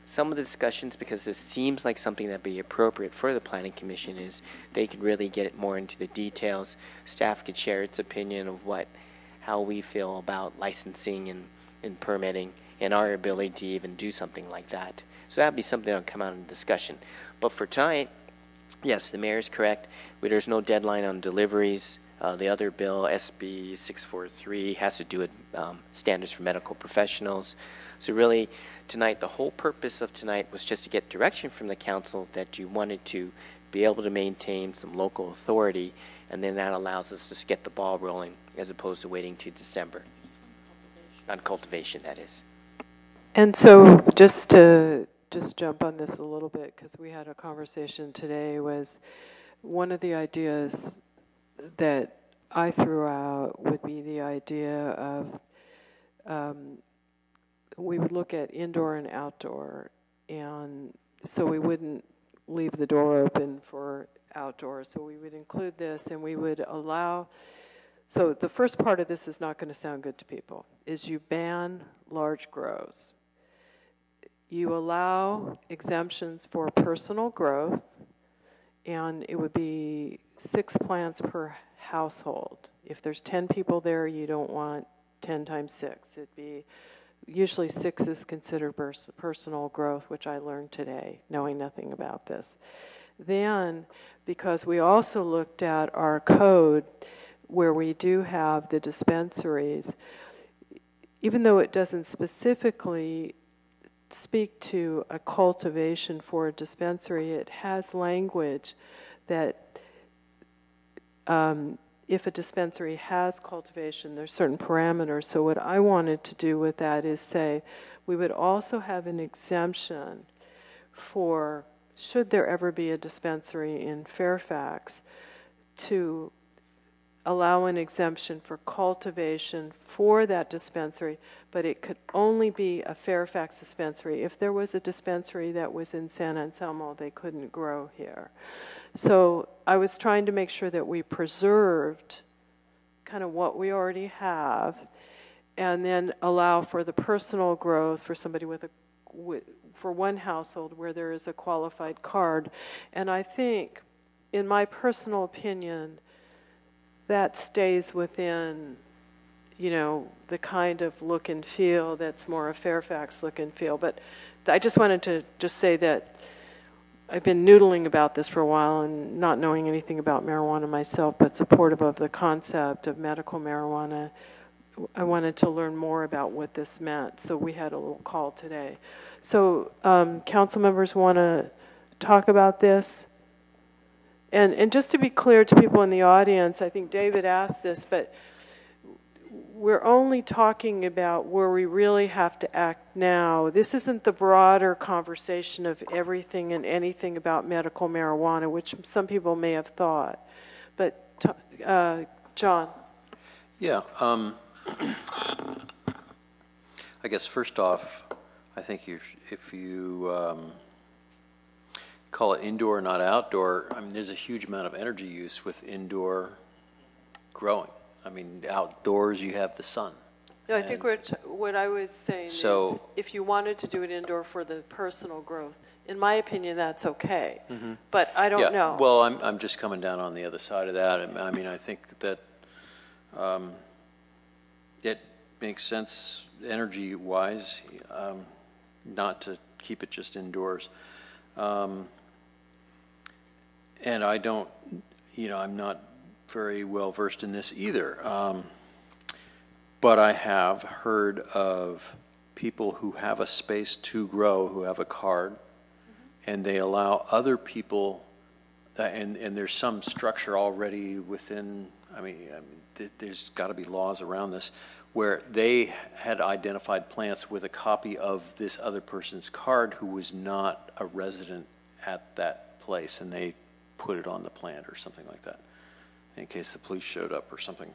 Some of the discussions, because this seems like something that'd be appropriate for the Planning Commission, is they could really get more into the details. Staff could share its opinion of how we feel about licensing and permitting and our ability to even do something like that. So that'd be something that'll come out in discussion. But for tonight, yes, the mayor is correct. There's no deadline on deliveries. The other bill, SB 643, has to do with standards for medical professionals. So really, tonight, the whole purpose of tonight was just to get direction from the council that you wanted to be able to maintain some local authority, and then that allows us to just get the ball rolling as opposed to waiting to December. On cultivation, that is. And so just to jump on this a little bit, because we had a conversation today, was one of the ideas that I threw out would be the idea of we would look at indoor and outdoor, and so we wouldn't leave the door open for outdoor. So we would include this, and we would allow. So the first part of this is not going to sound good to people, is you ban large grows. You allow exemptions for personal growth, and it would be 6 plants per household. If there's 10 people there, you don't want 10 times 6. It'd be usually 6 is considered personal growth, which I learned today, knowing nothing about this. Then, because we also looked at our code where we do have the dispensaries, even though it doesn't specifically speak to a cultivation for a dispensary, it has language that if a dispensary has cultivation, there's certain parameters. So what I wanted to do with that is say we would also have an exemption for, should there ever be a dispensary in Fairfax, to allow an exemption for cultivation for that dispensary, but it could only be a Fairfax dispensary. If there was a dispensary that was in San Anselmo, they couldn't grow here. So I was trying to make sure that we preserved kind of what we already have, and then allow for the personal growth for somebody for one household where there is a qualified card. And I think, in my personal opinion, that stays within, the kind of look and feel that's more a Fairfax look and feel. But I just wanted to just say that I've been noodling about this for a while and not knowing anything about marijuana myself, but supportive of the concept of medical marijuana. I wanted to learn more about what this meant, so we had a little call today. So council members want to talk about this? And just to be clear to people in the audience, I think David asked this, but we're only talking about where we really have to act now. This isn't the broader conversation of everything and anything about medical marijuana, which some people may have thought. But John? Yeah. I guess first off, I think if you call it indoor, not outdoor, I mean, there's a huge amount of energy use with indoor growing. I mean, outdoors you have the sun. No, I think what I was saying is if you wanted to do it indoor for the personal growth, in my opinion, that's okay. Mm-hmm. But I don't know. Well, I'm just coming down on the other side of that. I mean, I think that it makes sense energy-wise not to keep it just indoors. and I don't, I'm not very well versed in this either. But I have heard of people who have a space to grow, who have a card, and they allow other people, and there's some structure already within, there's got to be laws around this, where they had identified plants with a copy of this other person's card who was not a resident at that place, and they put it on the plant or something like that, in case the police showed up or something.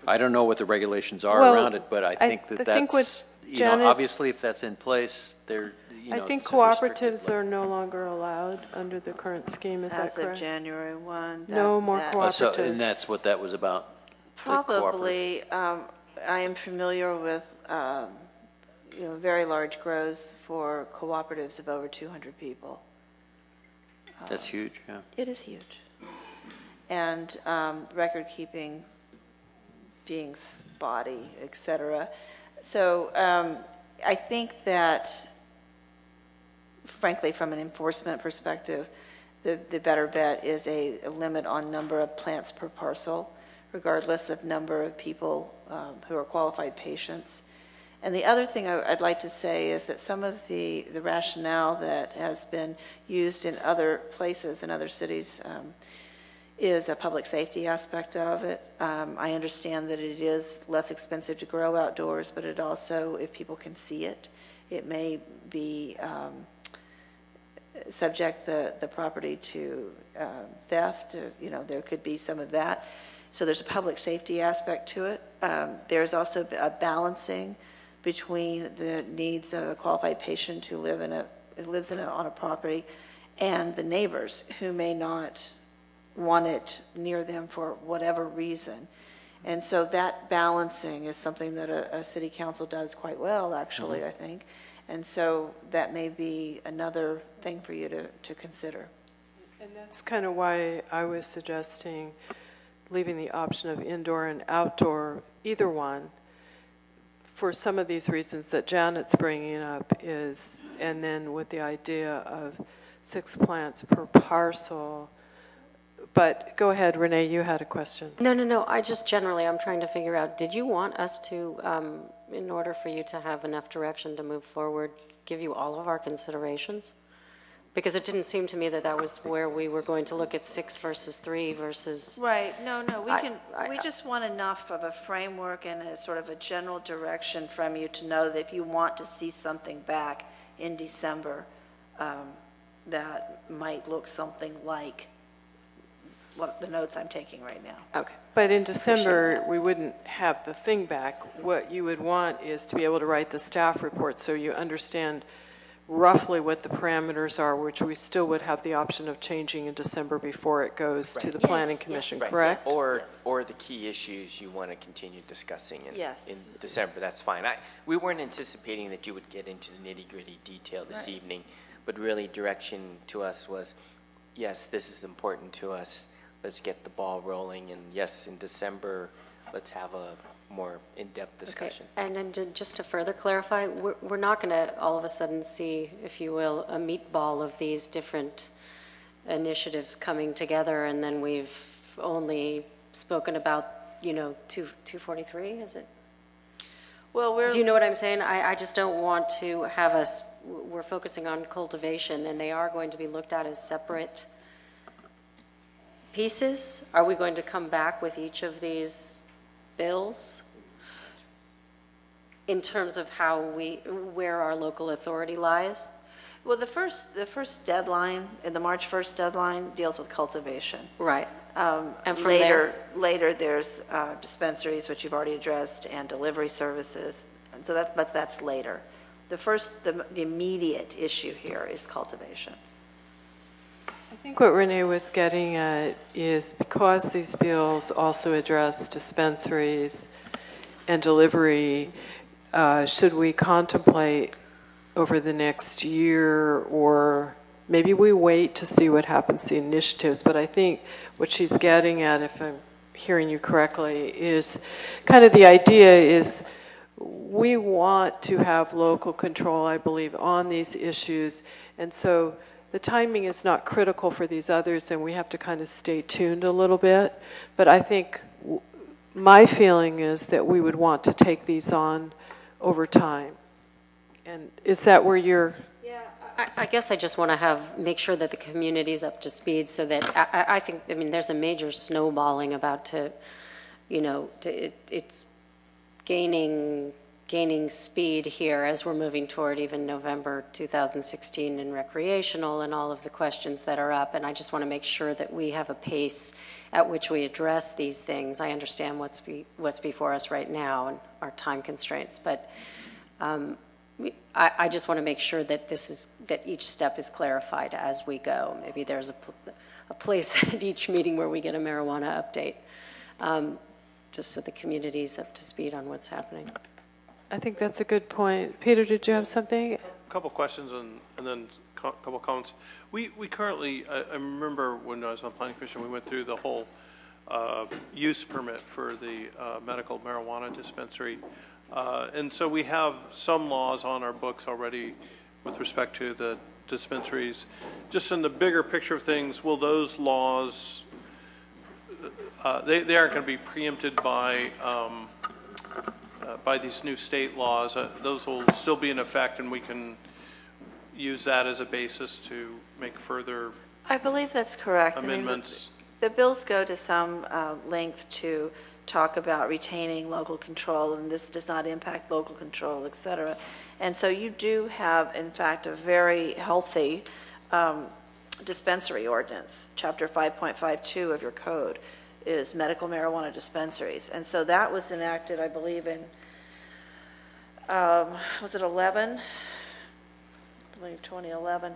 I don't know what the regulations are around it, but I think that's, obviously if that's in place, they're, I think cooperatives are no longer allowed under the current scheme, is that As correct? of January 1. No more cooperatives. And that's what that was about? Probably. I am familiar with, very large grows for cooperatives of over 200 people. That's huge, yeah. It is huge. And record keeping being spotty, et cetera. So I think that, frankly, from an enforcement perspective, the better bet is a limit on number of plants per parcel, regardless of number of people who are qualified patients. And the other thing I'd like to say is that some of the rationale that has been used in other places, in other cities, is a public safety aspect of it. I understand that it is less expensive to grow outdoors, but it also, if people can see it, it may be subject the property to theft. There could be some of that. So there's a public safety aspect to it. There's also a balancing between the needs of a qualified patient who lives on a property and the neighbors who may not want it near them for whatever reason. And so that balancing is something that a city council does quite well, actually, I think. And so that may be another thing for you to consider. And that's kind of why I was suggesting leaving the option of indoor and outdoor, either one, for some of these reasons that Janet's bringing up is, and then with the idea of 6 plants per parcel. But go ahead, Renee, you had a question. No. I just generally, I'm trying to figure out, did you want us to, in order for you to have enough direction to move forward, give you all of our considerations? Because it didn't seem to me that was where we were going to look at 6 versus 3 versus... Right. No. We just want enough of a framework and a sort of a general direction from you to know that if you want to see something back in December, that might look something like what the notes I'm taking right now. Okay. But in December, we wouldn't have the thing back. What you would want is to be able to write the staff report so you understand roughly what the parameters are, which we still would have the option of changing in December before it goes to the Planning Commission, correct? Yes. Or the key issues you want to continue discussing in December. That's fine. We weren't anticipating that you would get into the nitty-gritty detail this evening, but really direction to us was, yes, this is important to us. Let's get the ball rolling, and yes, in December, let's have a more in-depth discussion. Okay. And then just to further clarify, we're not going to all of a sudden see, if you will, a meatball of these different initiatives coming together, and then we've only spoken about, 243, is it? Well, do you know what I'm saying? I just don't want to have we're focusing on cultivation, and they are going to be looked at as separate pieces. Are we going to come back with each of these bills in terms of where our local authority lies? Well, the first deadline, the March 1st deadline, deals with cultivation. Right. And from later there's dispensaries, which you've already addressed, and delivery services. And so that's later. The immediate issue here is cultivation. I think what Renee was getting at is because these bills also address dispensaries and delivery, should we contemplate over the next year, or maybe we wait to see what happens to the initiatives? But I think what she's getting at, if I'm hearing you correctly, is kind of the idea is we want to have local control, I believe, on these issues. And so the timing is not critical for these others, and we have to kind of stay tuned a little bit. But I think my feeling is that we would want to take these on over time. And is that where you're... I guess I just want to make sure that the community's up to speed so that I think, I mean, there's a major snowballing about to, you know, it's gaining speed here as we're moving toward even November 2016 and recreational and all of the questions that are up. And I just want to make sure that we have a pace at which we address these things. I understand what's before us right now and our time constraints, but I just want to make sure that that each step is clarified as we go. Maybe there's a place at each meeting where we get a marijuana update, just so the community's up to speed on what's happening. I think that's a good point. Peter, did you have something? A couple questions and then a couple comments. We currently, I remember when I was on Planning Commission, we went through the whole use permit for the medical marijuana dispensary. And so we have some laws on our books already with respect to the dispensaries. Just in the bigger picture of things, will those laws, they aren't going to be preempted by these new state laws. Those will still be in effect, and we can use that as a basis to make further I believe that's correct. amendments. I mean, the bills go to some length to talk about retaining local control, and this does not impact local control, et cetera. And so you do have, in fact, a very healthy dispensary ordinance. Chapter 5.52 of your code is medical marijuana dispensaries. And so that was enacted, I believe, in, was it 11? I believe 2011.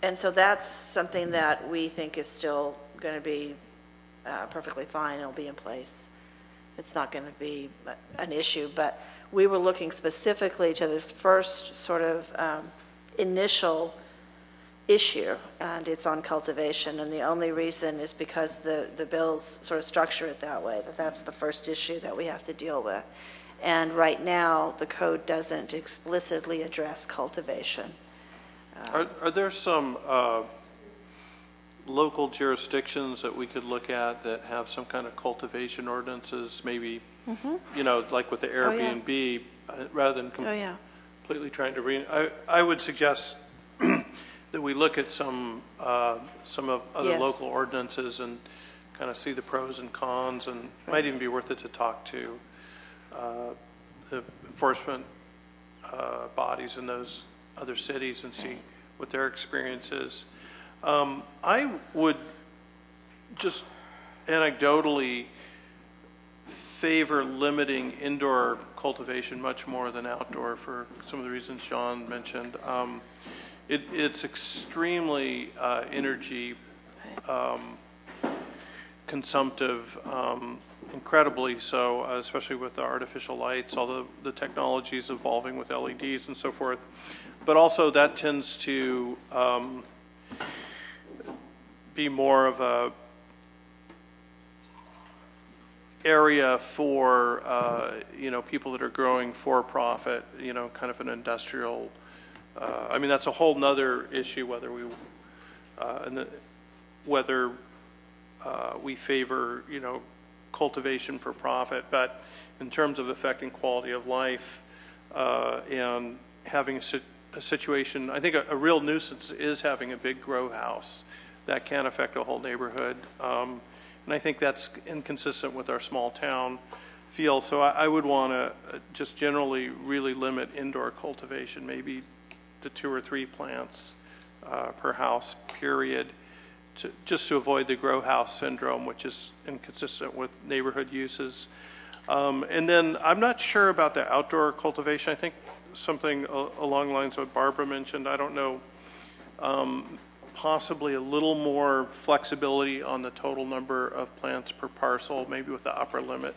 And so that's something that we think is still going to be perfectly fine. It'll be in place. It's not going to be an issue. But we were looking specifically to this first sort of initial issue, and it's on cultivation. And the only reason is because the bills sort of structure it that way, that's the first issue that we have to deal with. And right now, the code doesn't explicitly address cultivation. Are there some local jurisdictions that we could look at that have some kind of cultivation ordinances, maybe, you know, like with the Airbnb, rather than completely trying to I would suggest that we look at some of other local ordinances and kind of see the pros and cons, and it might even be worth it to talk to the enforcement bodies in those other cities and see what their experience is. I would just anecdotally favor limiting indoor cultivation much more than outdoor for some of the reasons Sean mentioned. It's extremely energy consumptive, incredibly so, especially with the artificial lights, although the technology is evolving with LEDs and so forth. But also that tends to be more of a area for you know, people that are growing for profit, you know, kind of an industrial. I mean, that's a whole nother issue whether we favor, you know, cultivation for profit. But in terms of affecting quality of life and having a situation, I think a real nuisance is having a big grow house that can affect a whole neighborhood. And I think that's inconsistent with our small town feel. So I would want to just generally really limit indoor cultivation, maybe to 2 or 3 plants per house, period, just to avoid the grow house syndrome, which is inconsistent with neighborhood uses. And then I'm not sure about the outdoor cultivation. I think something along the lines of what Barbara mentioned. I don't know, possibly a little more flexibility on the total number of plants per parcel, maybe with the upper limit,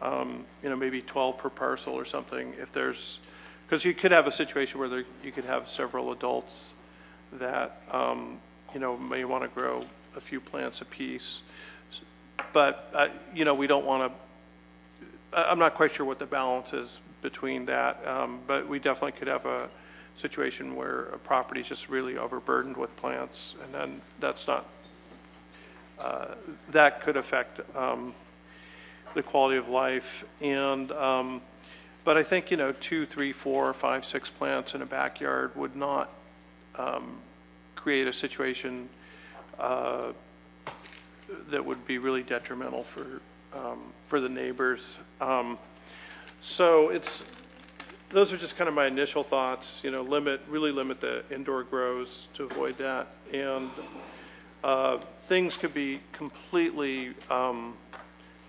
you know, maybe 12 per parcel or something. If there's, because you could have a situation where you could have several adults that, you know, may want to grow a few plants apiece. But, you know, we don't want to I'm not quite sure what the balance is between that, but we definitely could have a situation where a property is just really overburdened with plants, and then that's not, that could affect the quality of life. And but I think, 2, 3, 4, 5, 6 plants in a backyard would not create a situation that would be really detrimental for the neighbors. So those are just kind of my initial thoughts. Really limit the indoor grows to avoid that, and things could be completely.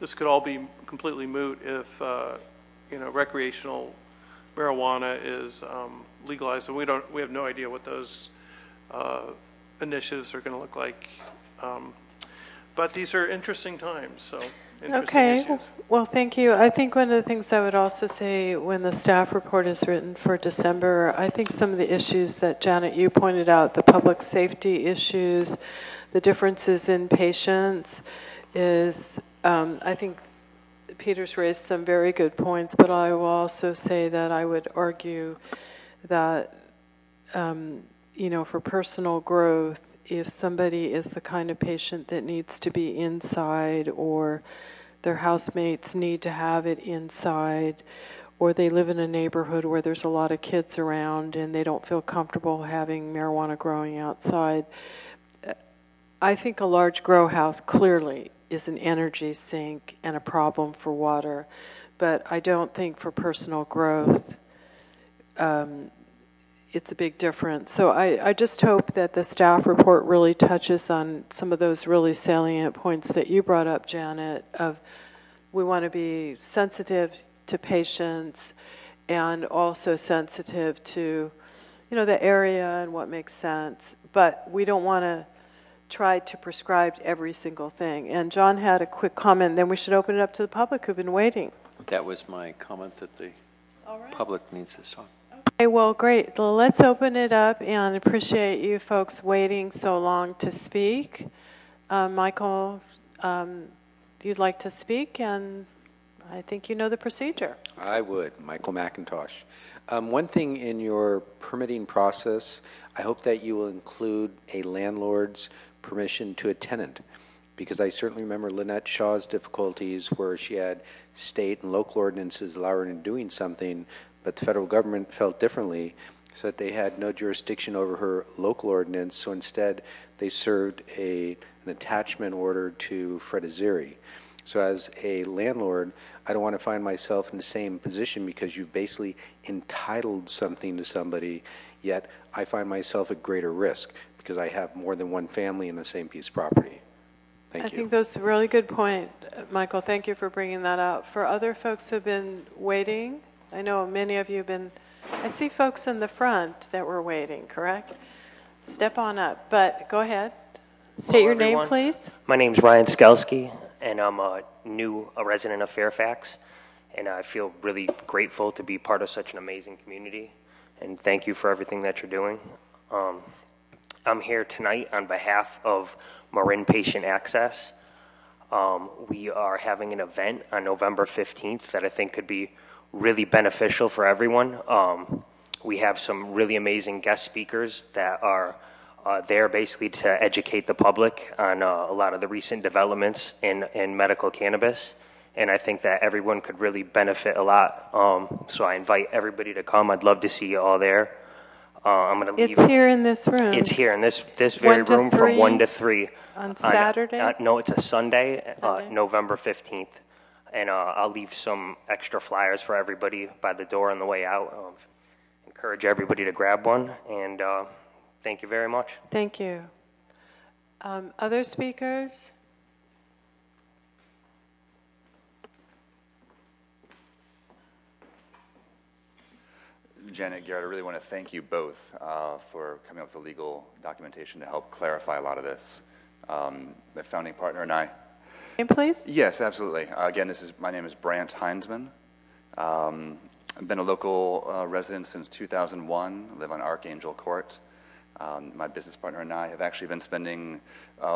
This could all be completely moot if recreational marijuana is legalized, and we have no idea what those initiatives are going to look like. But these are interesting times, so interesting issues. Well, thank you. I think one of the things I would also say when the staff report is written for December, I think some of the issues that, Janet, you pointed out, the public safety issues, the differences in patients, is, I think Peter's raised some very good points, but I will also say that I would argue that, for personal growth, if somebody is the kind of patient that needs to be inside, or their housemates need to have it inside, or they live in a neighborhood where there's a lot of kids around and they don't feel comfortable having marijuana growing outside, I think a large grow house clearly is an energy sink and a problem for water. But I don't think for personal growth, it's a big difference. So I just hope that the staff report really touches on some of those really salient points that you brought up, Janet, of we want to be sensitive to patients and also sensitive to, the area and what makes sense. But we don't want to try to prescribe every single thing. And John had a quick comment, then we should open it up to the public who've been waiting. That was my comment, that the public needs this talk. Okay, well, great. Well, let's open it up, and appreciate you folks waiting so long to speak. Michael, you'd like to speak, and I think you know the procedure. I would. Michael McIntosh. One thing in your permitting process, I hope that you will include a landlord's permission to a tenant, because I certainly remember Lynette Shaw's difficulties where she had state and local ordinances allowing her in doing something, but the federal government felt differently, so that they had no jurisdiction over her local ordinance. So instead, they served an attachment order to Fred Azeri. So as a landlord, I don't want to find myself in the same position, because you've basically entitled something to somebody, yet I find myself at greater risk because I have more than one family in the same piece of property. Thank you. I think that's a really good point, Michael. Thank you for bringing that up. For other folks who've been waiting, I know many of you have been, I see folks in the front that were waiting, correct? Step on up, but go ahead. State your name, please. My name's Ryan Skelski, and I'm a resident of Fairfax, and I feel really grateful to be part of such an amazing community, and thank you for everything that you're doing. I'm here tonight on behalf of Marin Patient Access. We are having an event on November 15th that I think could be really beneficial for everyone. We have some really amazing guest speakers that are there basically to educate the public on a lot of the recent developments in medical cannabis, and I think that everyone could really benefit a lot. So I invite everybody to come. I'd love to see you all there. I'm going to leave. It's here in this room. It's here in this very room from 1 to 3. On Saturday? No, it's a Sunday, November 15th. And I'll leave some extra flyers for everybody by the door on the way out. Encourage everybody to grab one, and thank you very much. Thank you. Other speakers? Janet, Garrett, I really want to thank you both for coming up with the legal documentation to help clarify a lot of this. The founding partner and I. Name, please? Yes, absolutely. Again, my name is Brant Heinsman. I've been a local resident since 2001. I live on Archangel Court. My business partner and I have actually been spending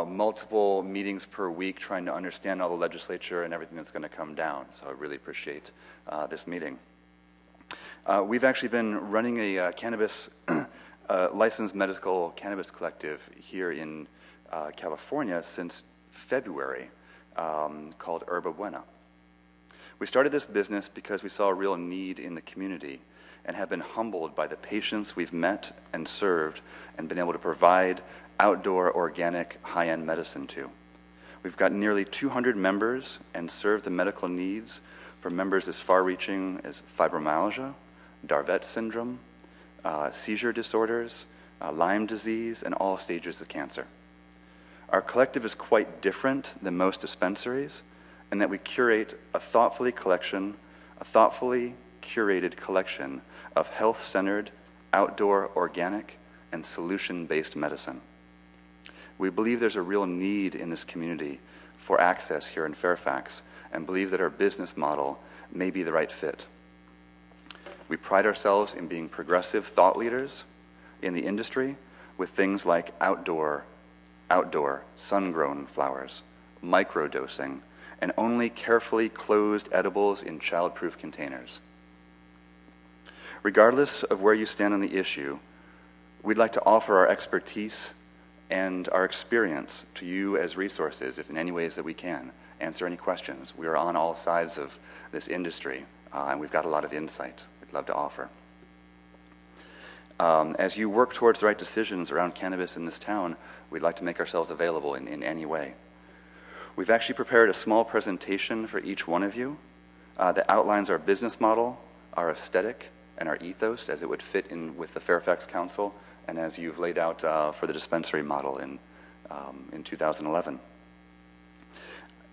multiple meetings per week trying to understand all the legislature and everything that's going to come down. So I really appreciate this meeting. We've actually been running a cannabis licensed medical cannabis collective here in California since February, called Herba Buena. We started this business because we saw a real need in the community and have been humbled by the patients we've met and served and been able to provide outdoor, organic, high-end medicine to. We've got nearly 200 members and serve the medical needs for members as far-reaching as fibromyalgia, Darvet syndrome, seizure disorders, Lyme disease, and all stages of cancer. Our collective is quite different than most dispensaries in that we curate a thoughtfully curated collection of health-centered, outdoor, organic, and solution-based medicine. We believe there's a real need in this community for access here in Fairfax and believe that our business model may be the right fit. We pride ourselves in being progressive thought leaders in the industry with things like outdoor, sun-grown flowers, microdosing, and only carefully closed edibles in child-proof containers. Regardless of where you stand on the issue, we'd like to offer our expertise and our experience to you as resources, if in any ways that we can. Answer any questions. We are on all sides of this industry, and we've got a lot of insight we'd love to offer. As you work towards the right decisions around cannabis in this town, we'd like to make ourselves available in any way. We've actually prepared a small presentation for each one of you that outlines our business model, our aesthetic, and our ethos as it would fit in with the Fairfax Council and as you've laid out for the dispensary model in 2011.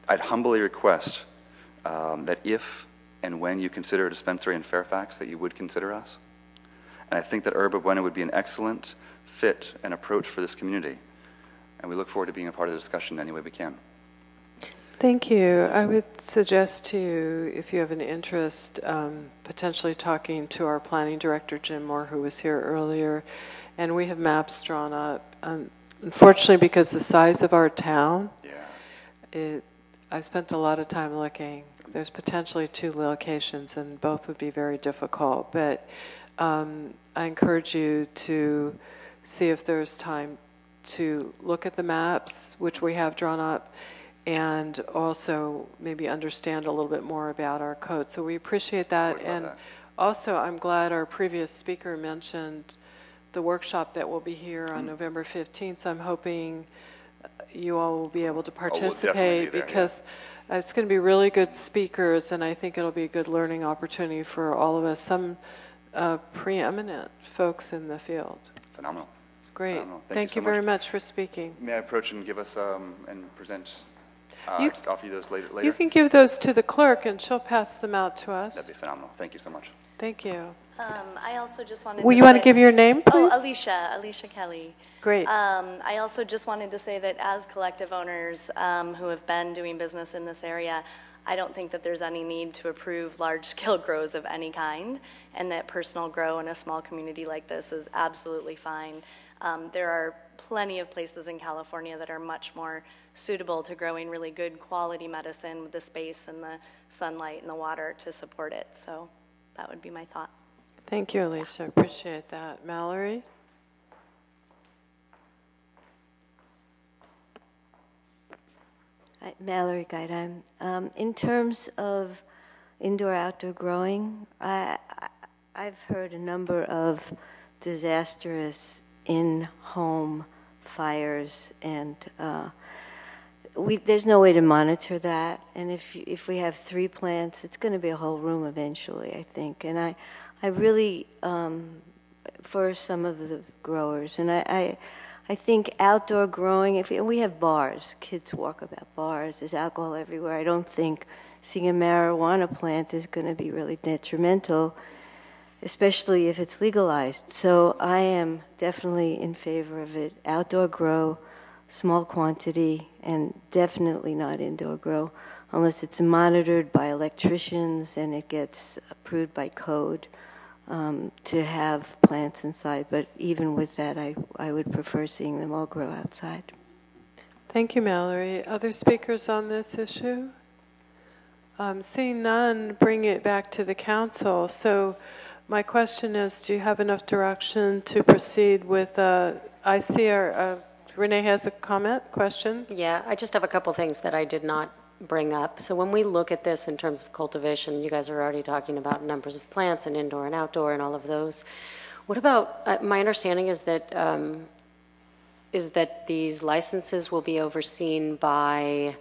I'd humbly request that if and when you consider a dispensary in Fairfax, that you would consider us. And I think that Herba Buena would be an excellent fit and approach for this community. And we look forward to being a part of the discussion any way we can. Thank you. I would suggest to you, if you have an interest, potentially talking to our planning director, Jim Moore, who was here earlier. And we have maps drawn up. Unfortunately, because the size of our town, I've spent a lot of time looking. There's potentially 2 locations, and both would be very difficult. But I encourage you to see if there's time to look at the maps, which we have drawn up, and also maybe understand a little bit more about our code. So we appreciate that. And also, I'm glad our previous speaker mentioned the workshop that will be here on November 15th. So I'm hoping you all will be able to participate because it's going to be really good speakers, and I think it'll be a good learning opportunity for all of us, some preeminent folks in the field. Phenomenal. Great. Phenomenal. Thank you very much for speaking. May I approach and give us and present, just offer you those later? You can give those to the clerk, and she'll pass them out to us. That'd be phenomenal. Thank you so much. Thank you. I also just wanted Will to you want to give your name, please? Oh, Alicia Kelly. Great. I also just wanted to say that as collective owners who have been doing business in this area, I don't think that there's any need to approve large-scale grows of any kind, and that personal grow in a small community like this is absolutely fine. There are plenty of places in California that are much more suitable to growing really good quality medicine with the space and the sunlight and the water to support it. So that would be my thought. Thank you, Alicia. I appreciate that. Mallory? Mallory Guide. In terms of indoor-outdoor growing, I've heard a number of disastrous in-home fires, and there's no way to monitor that. And if we have 3 plants, it's going to be a whole room eventually, I think. And I really, for some of the growers, and I think outdoor growing, we have bars, kids walk about bars, there's alcohol everywhere. I don't think seeing a marijuana plant is going to be really detrimental, especially if it's legalized. So I am definitely in favor of it. Outdoor grow, small quantity, and definitely not indoor grow unless it's monitored by electricians and it gets approved by code. to have plants inside. But even with that, I would prefer seeing them all grow outside. Thank you, Mallory. Other speakers on this issue? Seeing none, bring it back to the council. So my question is, do you have enough direction to proceed with, I see Renee has a question? Yeah, I just have a couple things that I did not bring up. So when we look at this in terms of cultivation, you guys are already talking about numbers of plants and indoor and outdoor and all of those. What about, my understanding is that these licenses will be overseen by,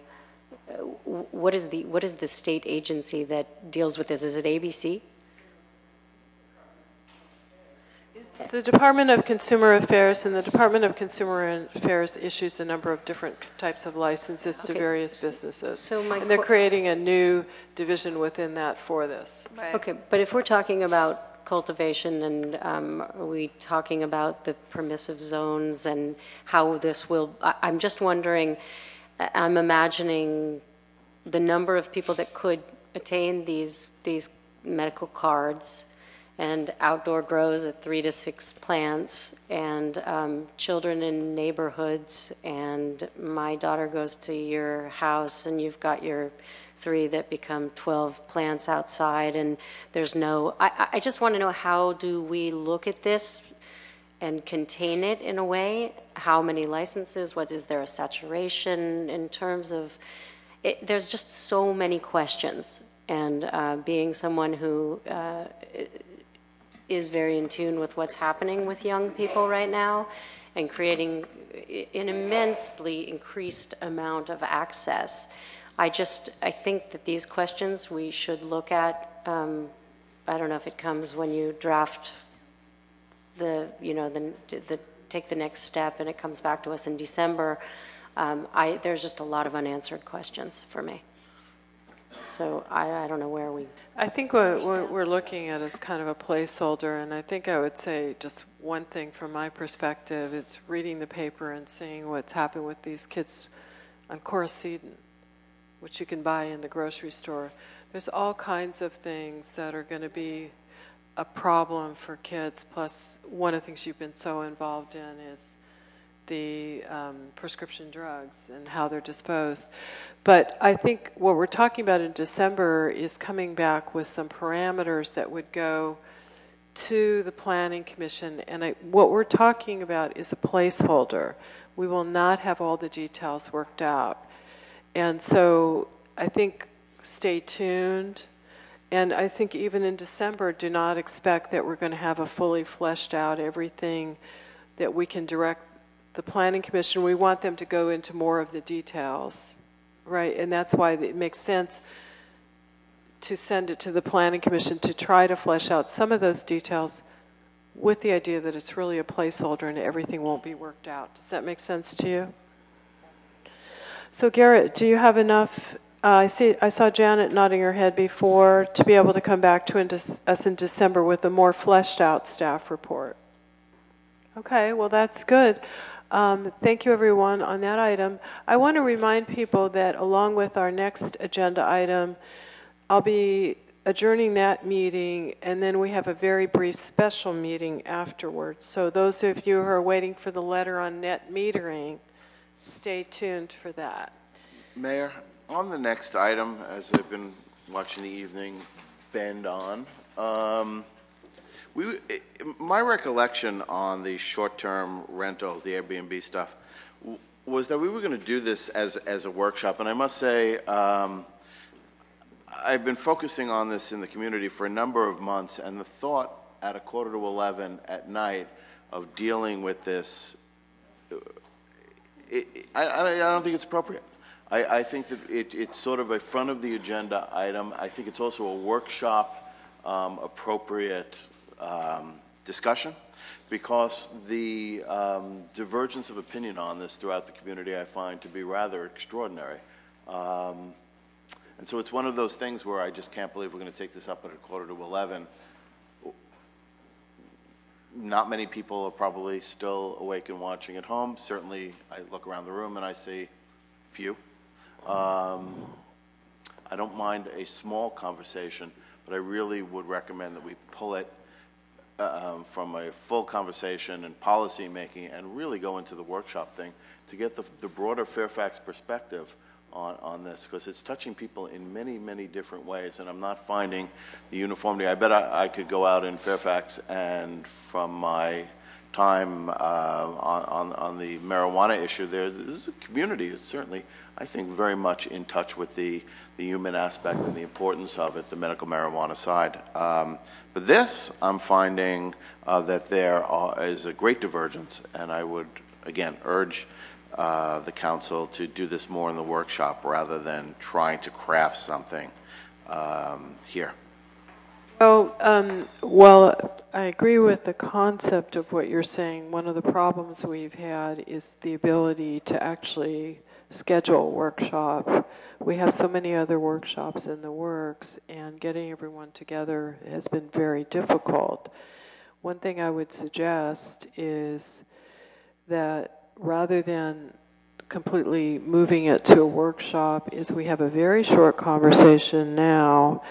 what is the state agency that deals with this? Is it ABC? It's the Department of Consumer Affairs, and the Department of Consumer Affairs issues a number of different types of licenses to various businesses. And they're creating a new division within that for this. Right. Okay, but if we're talking about cultivation and are we talking about the permissive zones and how this will, I'm just wondering, I'm imagining the number of people that could attain these medical cards and outdoor grows at 3 to 6 plants, and children in neighborhoods, and my daughter goes to your house and you've got your 3 that become 12 plants outside, and there's no, I just want to know, how do we look at this and contain it in a way? How many licenses? What is there a saturation in terms of it? There's just so many questions, and being someone who is very in tune with what's happening with young people right now and creating an immensely increased amount of access. I think that these questions we should look at. I don't know if it comes when you draft take the next step and it comes back to us in December. There's just a lot of unanswered questions for me. So I don't know where we... I think what we're looking at is kind of a placeholder, and I think I would say just one thing from my perspective, it's reading the paper and seeing what's happened with these kids on Coracetin, which you can buy in the grocery store. There's all kinds of things that are going to be a problem for kids, plus one of the things you've been so involved in is the prescription drugs and how they're disposed. But I think what we're talking about in December is coming back with some parameters that would go to the Planning Commission. And what we're talking about is a placeholder. We will not have all the details worked out. And so I think stay tuned. And I think even in December, do not expect that we're going to have a fully fleshed out everything that we can direct the Planning Commission. We want them to go into more of the details, right? And that's why it makes sense to send it to the Planning Commission to try to flesh out some of those details with the idea that it's really a placeholder and everything won't be worked out. Does that make sense to you? So Garrett, do you have enough, I saw Janet nodding her head before, to be able to come back to us in December with a more fleshed out staff report? Okay, well that's good. Thank you everyone on that item. I want to remind people that along with our next agenda item, I'll be adjourning that meeting, and then we have a very brief special meeting afterwards. So those of you who are waiting for the letter on net metering, stay tuned for that. Mayor, on the next item, as I've been watching the evening bend on, my recollection on the short-term rentals, the Airbnb stuff, was that we were going to do this as a workshop. And I must say, I've been focusing on this in the community for a number of months, and the thought at 11:15 at night of dealing with this, I don't think it's appropriate. I think that it's sort of a front of the agenda item. I think it's also a workshop appropriate discussion, because the divergence of opinion on this throughout the community I find to be rather extraordinary. And so it's one of those things where I just can't believe we're going to take this up at 11:15. Not many people are probably still awake and watching at home. Certainly, I look around the room and I see few. I don't mind a small conversation, but I really would recommend that we pull it from a full conversation and policy making and really go into the workshop thing to get the broader Fairfax perspective on this, because it's touching people in many, many different ways, and I'm not finding the uniformity. I bet I could go out in Fairfax, and from my time on the marijuana issue there, this is a community that's certainly, I think, very much in touch with the human aspect and the importance of it, the medical marijuana side. But this, I'm finding that there is a great divergence, and I would, again, urge the council to do this more in the workshop rather than trying to craft something here. Oh, well, I agree with the concept of what you're saying. One of the problems we've had is the ability to actually schedule a workshop. We have so many other workshops in the works, and getting everyone together has been very difficult. One thing I would suggest is that rather than completely moving it to a workshop, is we have a very short conversation now,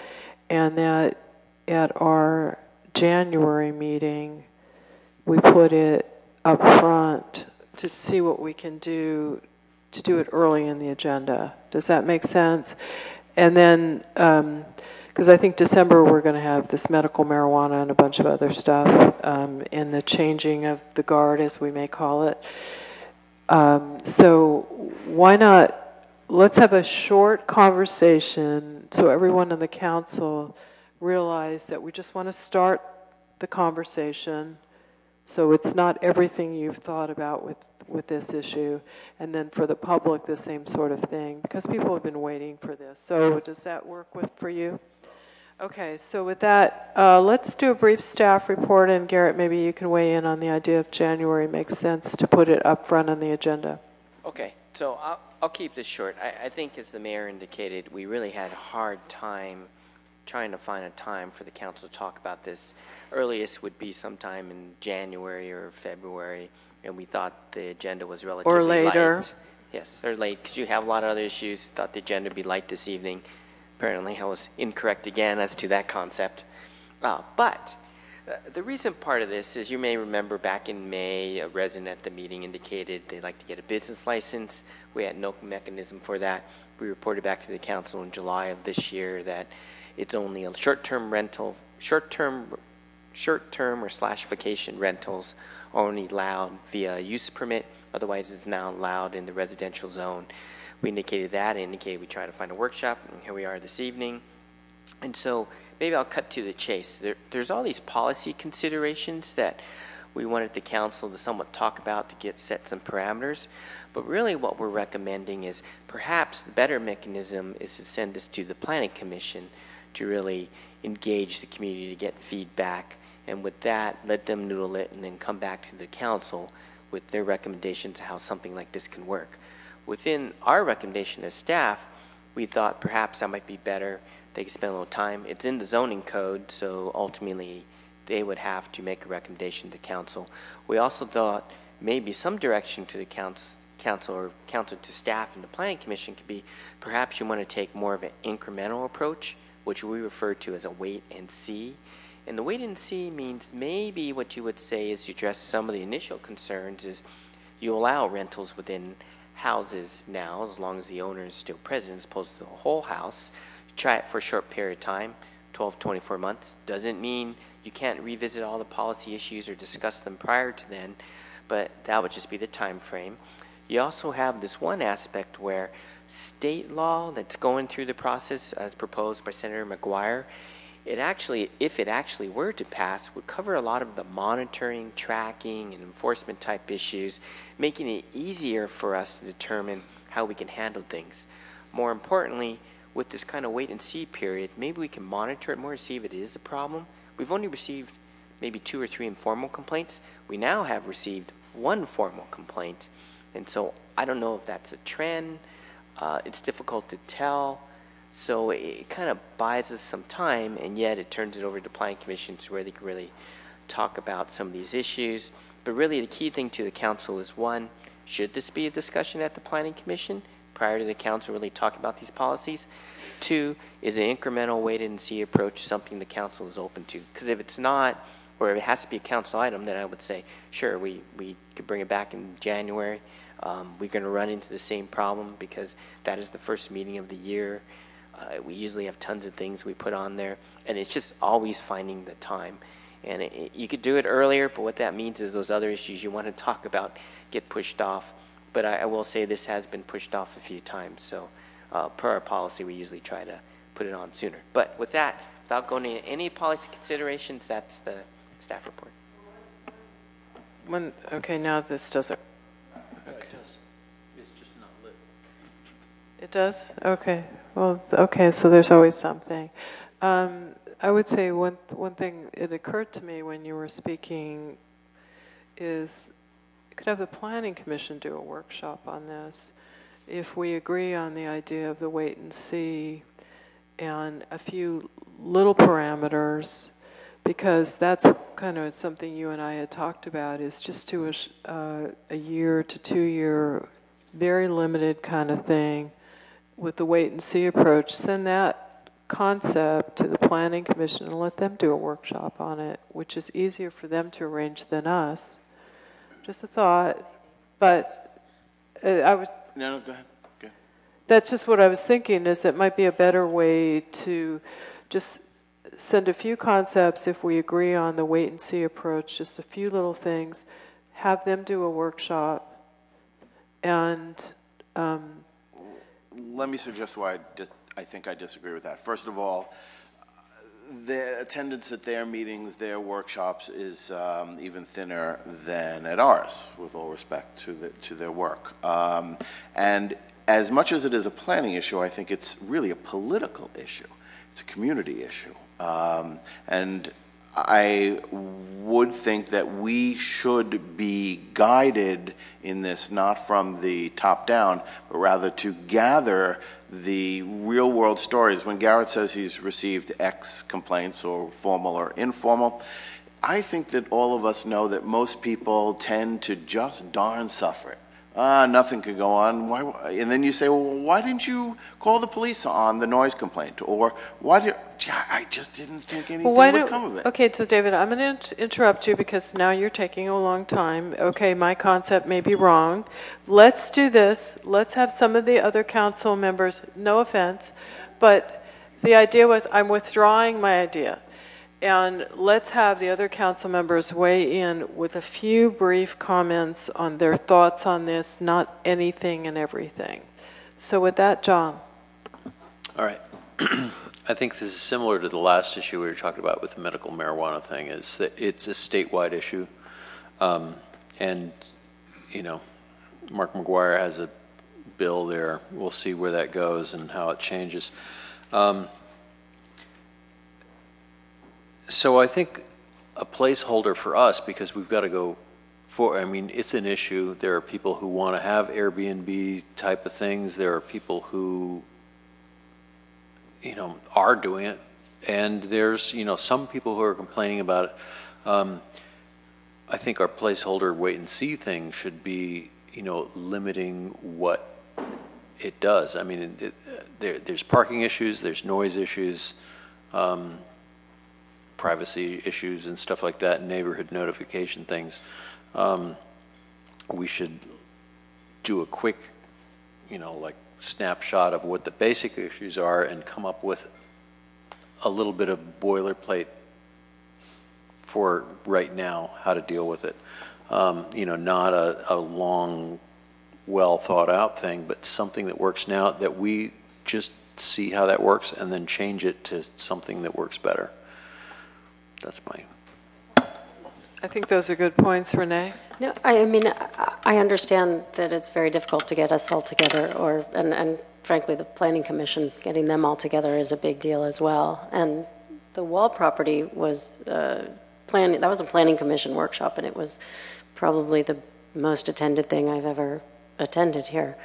and that at our January meeting, we put it up front to see what we can do to do it early in the agenda. Does that make sense? And then, because I think December we're going to have this medical marijuana and a bunch of other stuff, and the changing of the guard, as we may call it. So why not, let's have a short conversation so everyone in the council realize that we just want to start the conversation, so it's not everything you've thought about with this issue, and then for the public the same sort of thing, because people have been waiting for this. So does that work for you? Okay, so with that, let's do a brief staff report, and Garrett, maybe you can weigh in on the idea if January makes sense to put it up front on the agenda. Okay, so I'll keep this short. I think, as the mayor indicated, we really had a hard time trying to find a time for the council to talk about this. Earliest would be sometime in January or February, and we thought the agenda was relatively or later. light. Yes, or late, because you have a lot of other issues. Thought the agenda would be light this evening. Apparently I was incorrect again as to that concept. But the recent part of this is, you may remember back in May, a resident at the meeting indicated they'd like to get a business license. We had no mechanism for that. We reported back to the council in July of this year that it's only a short-term rental, short-term or slash vacation rentals are only allowed via use permit. Otherwise, it's now allowed in the residential zone. We indicated that, indicated we try to find a workshop, and here we are this evening. And so maybe I'll cut to the chase. There's all these policy considerations that we wanted the council to somewhat talk about to set some parameters. But really what we're recommending is perhaps the better mechanism is to send this to the Planning Commission to really engage the community to get feedback. And with that, let them noodle it and then come back to the council with their recommendations of how something like this can work. Within our recommendation as staff, we thought perhaps that might be better. They could spend a little time. It's in the zoning code, so ultimately they would have to make a recommendation to council. We also thought maybe some direction to the council or council to staff and the Planning Commission could be perhaps you want to take more of an incremental approach, which we refer to as a wait and see. And the wait and see means maybe what you would say is you address some of the initial concerns is you allow rentals within houses now, as long as the owner is still present, as opposed to the whole house. Try it for a short period of time, 12, 24 months. Doesn't mean you can't revisit all the policy issues or discuss them prior to then, but that would just be the time frame. You also have this one aspect where state law that's going through the process as proposed by Senator McGuire, it actually, if it actually were to pass, would cover a lot of the monitoring, tracking, and enforcement type issues, making it easier for us to determine how we can handle things. More importantly, with this kind of wait and see period, maybe we can monitor it more to see if it is a problem. We've only received maybe 2 or 3 informal complaints. We now have received 1 formal complaint. And so I don't know if that's a trend. It's difficult to tell. So it kind of buys us some time, and yet it turns it over to the Planning Commission where they can really talk about some of these issues. But really the key thing to the council is, 1, should this be a discussion at the Planning Commission prior to the council really talking about these policies? 2, is an incremental wait and see approach something the council is open to? Because if it's not, or if it has to be a council item, then I would say, sure, we could bring it back in January. We're going to run into the same problem because that is the first meeting of the year. We usually have tons of things we put on there, and it's just always finding the time. And you could do it earlier, but what that means is those other issues you want to talk about get pushed off. But I will say this has been pushed off a few times, so per our policy, we usually try to put it on sooner. But with that, without going into any policy considerations, that's the staff report. Okay, now this doesn't. Okay. It does. It's just not lit. It does? Okay. Well, okay, so there's always something. I would say one thing, it occurred to me when you were speaking, is you could have the Planning Commission do a workshop on this. If we agree on the idea of the wait and see and a few little parameters, because that's kind of something you and I had talked about, is just do a year to 2 year, very limited kind of thing with the wait and see approach. Send that concept to the Planning Commission and let them do a workshop on it, which is easier for them to arrange than us. Just a thought, but I was... No, go ahead. That's just what I was thinking, is it might be a better way to just send a few concepts if we agree on the wait and see approach, just a few little things, have them do a workshop, and... Let me suggest why I think I disagree with that. First of all, the attendance at their meetings, their workshops is even thinner than at ours, with all respect to their work. And as much as it is a planning issue, I think it's really a political issue. It's a community issue. And I would think that we should be guided in this not from the top down, but rather to gather the real world stories. When Garrett says he's received X complaints, or formal or informal, I think that all of us know that most people tend to just darn suffer it. Nothing could go on. Why? And then you say, well, why didn't you call the police on the noise complaint? Or I just didn't think anything would come of it. Okay, so David, I'm going to interrupt you because now you're taking a long time. Okay, my concept may be wrong. Let's do this. Let's have some of the other council members, no offense, but the idea was I'm withdrawing my idea. And let's have the other council members weigh in with a few brief comments on their thoughts on this, not anything and everything. So with that, John. All right. I think this is similar to the last issue we were talking about with the medical marijuana thing, is that it's a statewide issue. And, you know, Mark McGuire has a bill there. We'll see where that goes and how it changes. So I think a placeholder for us, because we've got to go for, I mean, it's an issue. There are people who want to have Airbnb type of things. There are people who, you know, are doing it. And there's, you know, some people who are complaining about it. I think our placeholder wait and see thing should be, you know, limiting what it does. I mean, there's parking issues, there's noise issues, privacy issues and stuff like that, neighborhood notification things. We should do a quick, you know, like snapshot of what the basic issues are and come up with a little bit of boilerplate for right now, how to deal with it. You know, not a long, well thought out thing, but something that works now, that we just see how that works and then change it to something that works better. That's my... I think those are good points, Renee. No, I mean, I understand that it's very difficult to get us all together, and frankly, the Planning Commission, getting them all together is a big deal as well. And the Wall property was that was a Planning Commission workshop, and it was probably the most attended thing I've ever attended here.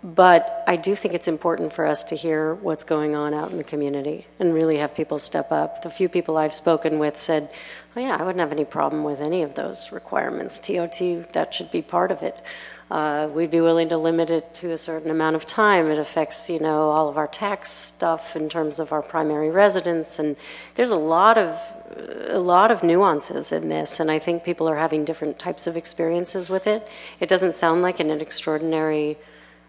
But I do think it's important for us to hear what's going on out in the community and really have people step up. The few people I've spoken with said, oh yeah, I wouldn't have any problem with any of those requirements. TOT, that should be part of it. We'd be willing to limit it to a certain amount of time. It affects, you know, all of our tax stuff in terms of our primary residence. And there's a lot of a lot of nuances in this, and I think people are having different types of experiences with it. It doesn't sound like an extraordinary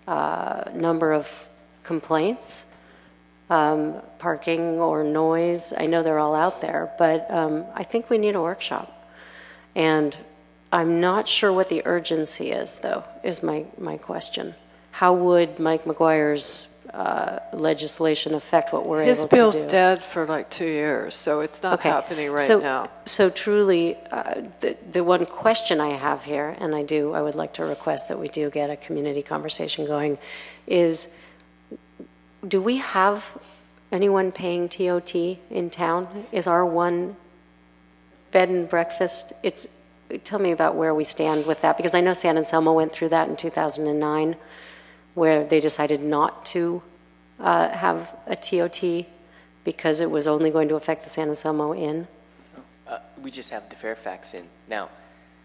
number of complaints, parking or noise. I know they're all out there, but I think we need a workshop. And I'm not sure what the urgency is, though, is my question. How would Mike McGuire's legislation affect what we're able to do? His bill's dead for like 2 years, so it's not happening right now. So truly, the one question I have here, and I would like to request that we do get a community conversation going, is do we have anyone paying TOT in town? Is our one bed and breakfast, tell me about where we stand with that, because I know San Anselmo went through that in 2009, where they decided not to have a TOT because it was only going to affect the San Anselmo Inn. We just have the Fairfax Inn. Now,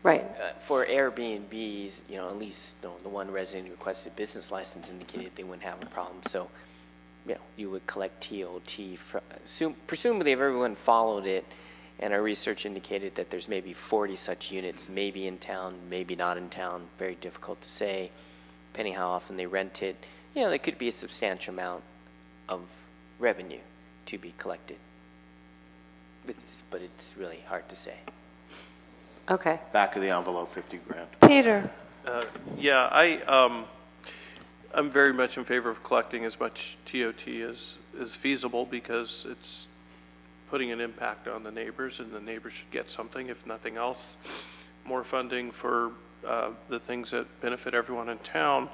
right. For Airbnbs, at least the one resident who requested business license indicated they wouldn't have a problem. So, you would collect TOT. Presumably, if everyone followed it, and our research indicated that there's maybe 40 such units, maybe in town, maybe not in town, very difficult to say, depending how often they rent it. There could be a substantial amount of revenue to be collected. But it's really hard to say. Okay. Back of the envelope, 50 grand. Peter. I'm very much in favor of collecting as much TOT as is feasible, because it's putting an impact on the neighbors, and the neighbors should get something, if nothing else, more funding for the things that benefit everyone in town.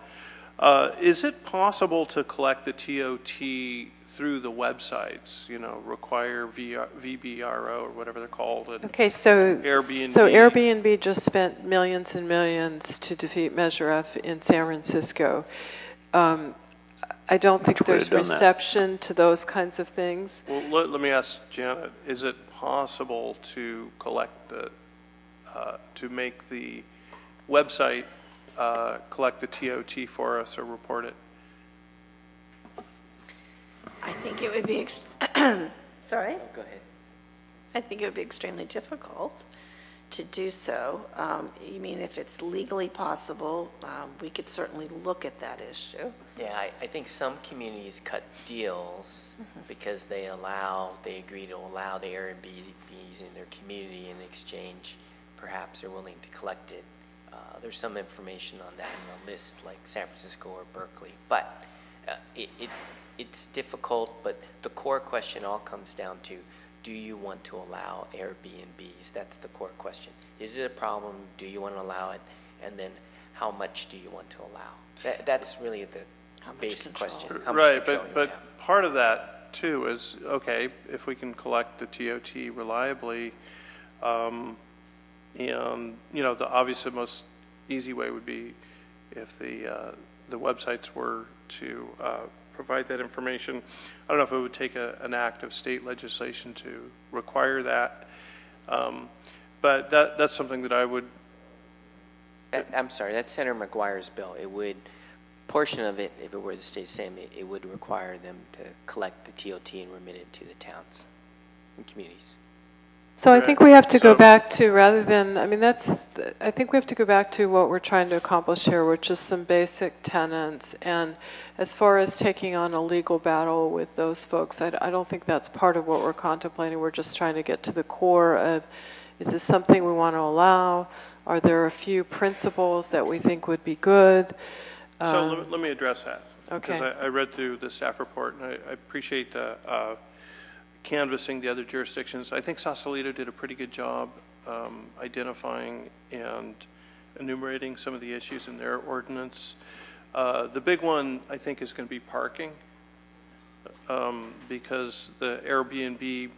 Is it possible to collect the TOT through the websites, require VBRO or whatever they're called? Okay, so Airbnb. So Airbnb just spent millions and millions to defeat Measure F in San Francisco. I don't think there's reception to those kinds of things. Well, let me ask Janet, is it possible to collect to make the website collect the TOT for us or report it? I think it would be, sorry? Go ahead. I think it would be extremely difficult to do so. You mean if it's legally possible, we could certainly look at that issue. Yeah, I think some communities cut deals because they agree to allow the Airbnbs in their community in exchange. Perhaps they're willing to collect it. There's some information on that in the list, like San Francisco or Berkeley. But it's difficult, but the core question all comes down to, do you want to allow Airbnbs? That's the core question. Is it a problem? Do you want to allow it? And then how much do you want to allow? That's really the basic question. Right, but part of that too is, okay, if we can collect the TOT reliably, and the most easy way would be if the websites were to provide that information. I don't know if it would take an act of state legislation to require that, but that's something that I would. I'm sorry, that's Senator McGuire's bill. It would, portion of it, if it were the state same, it would require them to collect the TOT and remit it to the towns and communities. So I think we have to go back to, I think we have to go back to what we're trying to accomplish here, which is some basic tenets. And as far as taking on a legal battle with those folks, I don't think that's part of what we're contemplating. We're just trying to get to the core of, is this something we want to allow? Are there a few principles that we think would be good? So let me address that. Okay. Because I read through the staff report, and I appreciate canvassing the other jurisdictions. I think Sausalito did a pretty good job identifying and enumerating some of the issues in their ordinance. The big one, I think, is going to be parking, because the Airbnb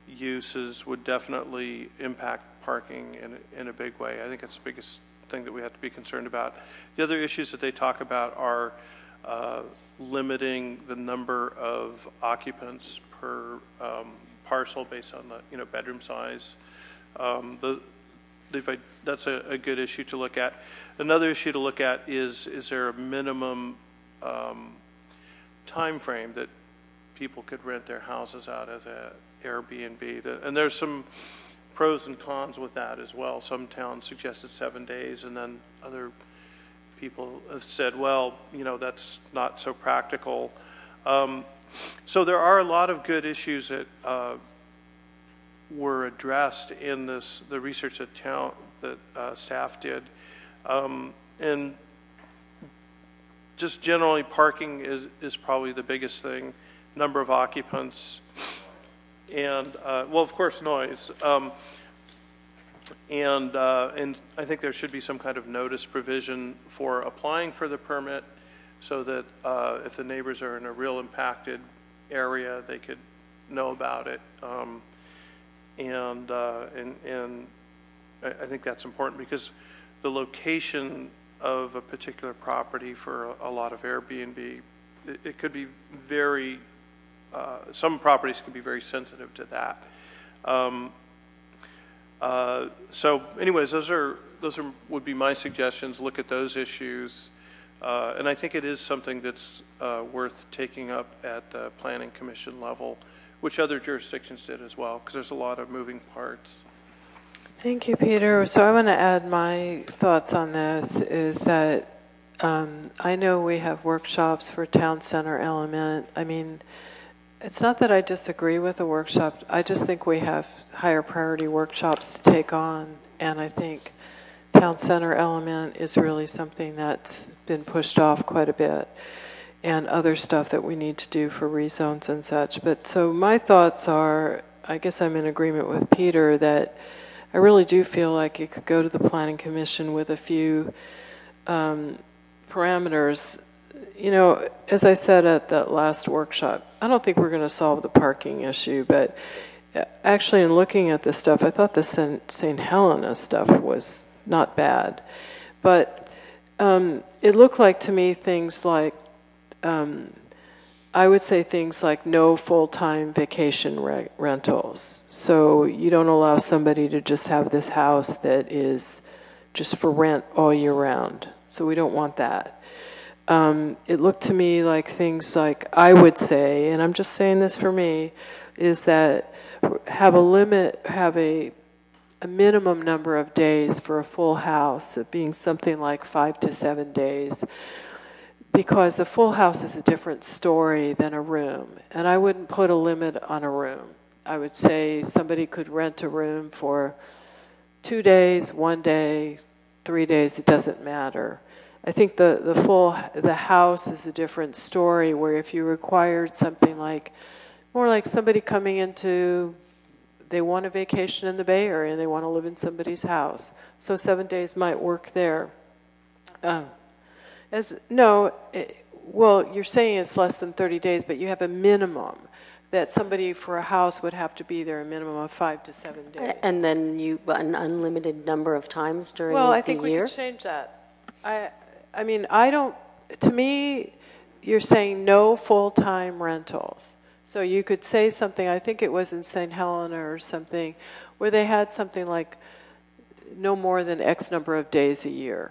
uses would definitely impact parking in a big way. I think that's the biggest thing that we have to be concerned about. The other issues that they talk about are limiting the number of occupants per parcel based on the bedroom size. That's a good issue to look at. Another issue to look at is there a minimum time frame that people could rent their houses out Airbnb. And there's some pros and cons with that as well. Some towns suggested 7 days, and then other people have said, well, that's not so practical. So there are a lot of good issues that were addressed in the research that staff did. And just generally, parking is probably the biggest thing. Number of occupants, and well, of course, noise. And I think there should be some kind of notice provision for applying for the permit, so that if the neighbors are in a real impacted area, they could know about it. And I think that's important, because the location of a particular property for a lot of Airbnb, it could be very, some properties can be very sensitive to that. So anyways, those would be my suggestions. Look at those issues. And I think it is something that's worth taking up at the Planning Commission level, which other jurisdictions did as well, because there's a lot of moving parts. Thank you, Peter. So I want to add my thoughts on this is that I know we have workshops for town center element. I mean, it's not that I disagree with a workshop. I just think we have higher priority workshops to take on. And I think town center element is really something that's been pushed off quite a bit, and other stuff that we need to do for rezones and such. But so my thoughts are, I guess I'm in agreement with Peter that I really do feel like you could go to the Planning Commission with a few parameters. As I said at that last workshop, I don't think we're going to solve the parking issue, but actually in looking at this stuff, I thought the St. Helena stuff was not bad. But it looked like to me things like, I would say things like no full-time vacation rentals. So you don't allow somebody to just have this house that is just for rent all year round. So we don't want that. It looked to me like things like, I would say, and I'm just saying this for me, is that have a limit, have a minimum number of days for a full house, it being something like 5 to 7 days. Because a full house is a different story than a room. And I wouldn't put a limit on a room. I would say somebody could rent a room for 2 days, 1 day, 3 days, it doesn't matter. I think the house is a different story, where if you required something like, more like somebody coming into, they want a vacation in the Bay Area and they want to live in somebody's house. So 7 days might work there. Well, you're saying it's less than 30 days, but you have a minimum that somebody for a house would have to be there a minimum of 5 to 7 days. And then an unlimited number of times during the year? Well, I think we could change that. I mean, to me, you're saying no full-time rentals. So you could say something, I think it was in St. Helena or something, where they had something like no more than X number of days a year.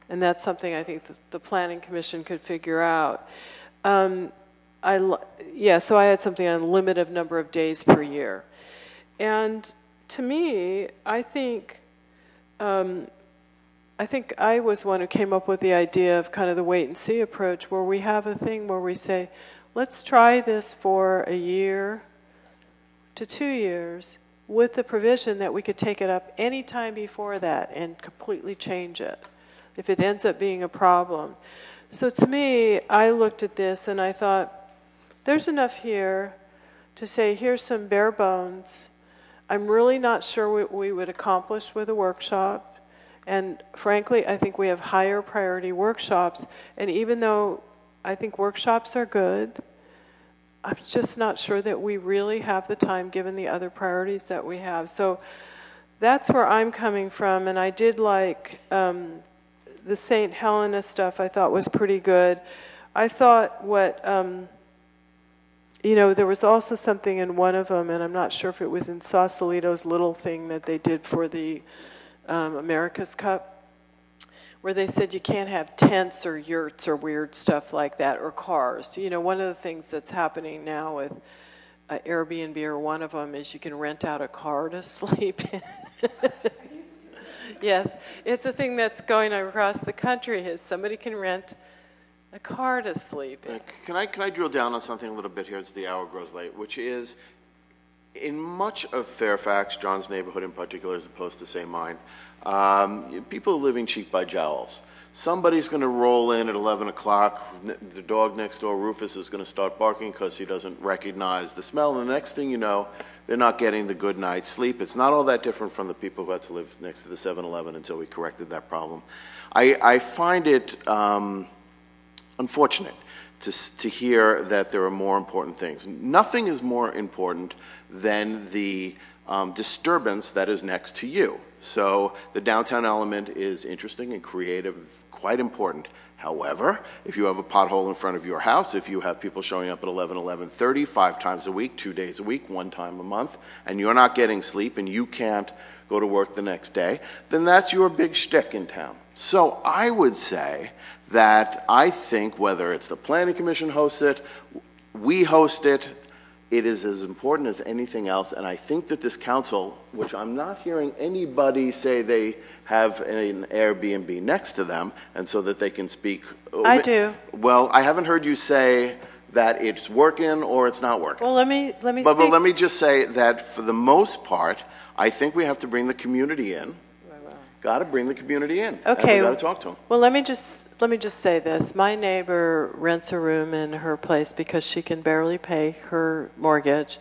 And that's something I think the Planning Commission could figure out. So I had something on limit of number of days per year. And to me, I think I was one who came up with the idea of kind of the wait and see approach, where we have a thing where we say, let's try this for a year to 2 years with the provision that we could take it up any time before that and completely change it if it ends up being a problem. So to me, I looked at this and I thought, there's enough here to say, here's some bare bones. I'm really not sure what we would accomplish with a workshop. And frankly, I think we have higher priority workshops. And even though I think workshops are good, I'm just not sure that we really have the time given the other priorities that we have. So that's where I'm coming from. And I did like the St. Helena stuff, I thought was pretty good. I thought there was also something in one of them, and I'm not sure if it was in Sausalito's little thing that they did for the America's Cup, where they said you can't have tents or yurts or weird stuff like that, or cars. One of the things that's happening now with Airbnb, or one of them is you can rent out a car to sleep in. Yes, it's a thing that's going across the country. Is somebody can rent a car to sleep in. Can I drill down on something a little bit here as the hour grows late, which is in much of Fairfax, John's neighborhood in particular, as opposed to, say, mine, people are living cheek by jowls. Somebody's going to roll in at 11 o'clock. The dog next door, Rufus, is going to start barking because he doesn't recognize the smell. And the next thing you know, they're not getting the good night's sleep. It's not all that different from the people who had to live next to the 7-Eleven until we corrected that problem. I find it unfortunate to hear that there are more important things. Nothing is more important than the disturbance that is next to you. So the downtown element is interesting and creative, quite important. However, if you have a pothole in front of your house, if you have people showing up at 11, 11:30, 5 times a week, 2 days a week, 1 time a month, and you're not getting sleep and you can't go to work the next day, then that's your big shtick in town. So I would say that I think whether it's the Planning Commission hosts it, we host it, it is as important as anything else. And I think that this council, which I'm not hearing anybody say they have an Airbnb next to them, and so that they can speak. I do. Well, I haven't heard you say that it's working or it's not working. Well, let me But let me just say that for the most part, I think we have to bring the community in. Got to bring the community in. Okay. And we got to talk to them. Well, let me just say this. My neighbor rents a room in her place because she can barely pay her mortgage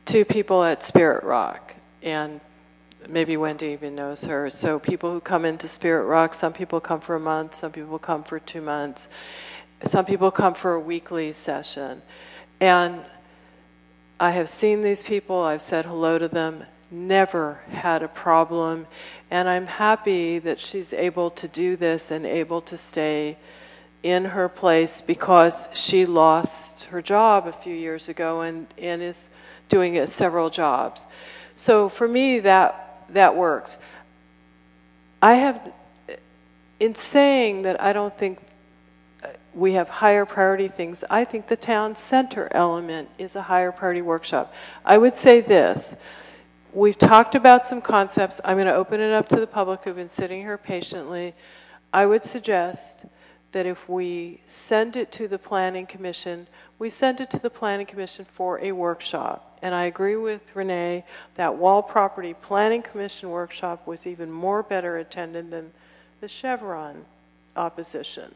to people at Spirit Rock, and maybe Wendy even knows her. So people who come into Spirit Rock, some people come for a month, some people come for 2 months, some people come for a weekly session. And I have seen these people, I've said hello to them, never had a problem, and I'm happy that she's able to do this and able to stay in her place because she lost her job a few years ago and is doing several jobs. So for me, that works. I have, in saying that I don't think we have higher priority things, I think the town center element is a higher priority workshop. I would say this. We've talked about some concepts. I'm going to open it up to the public who've been sitting here patiently. I would suggest that if we send it to the Planning Commission, we send it to the Planning Commission for a workshop. And I agree with Renee that Wall Property Planning Commission workshop was even more better attended than the Chevron opposition.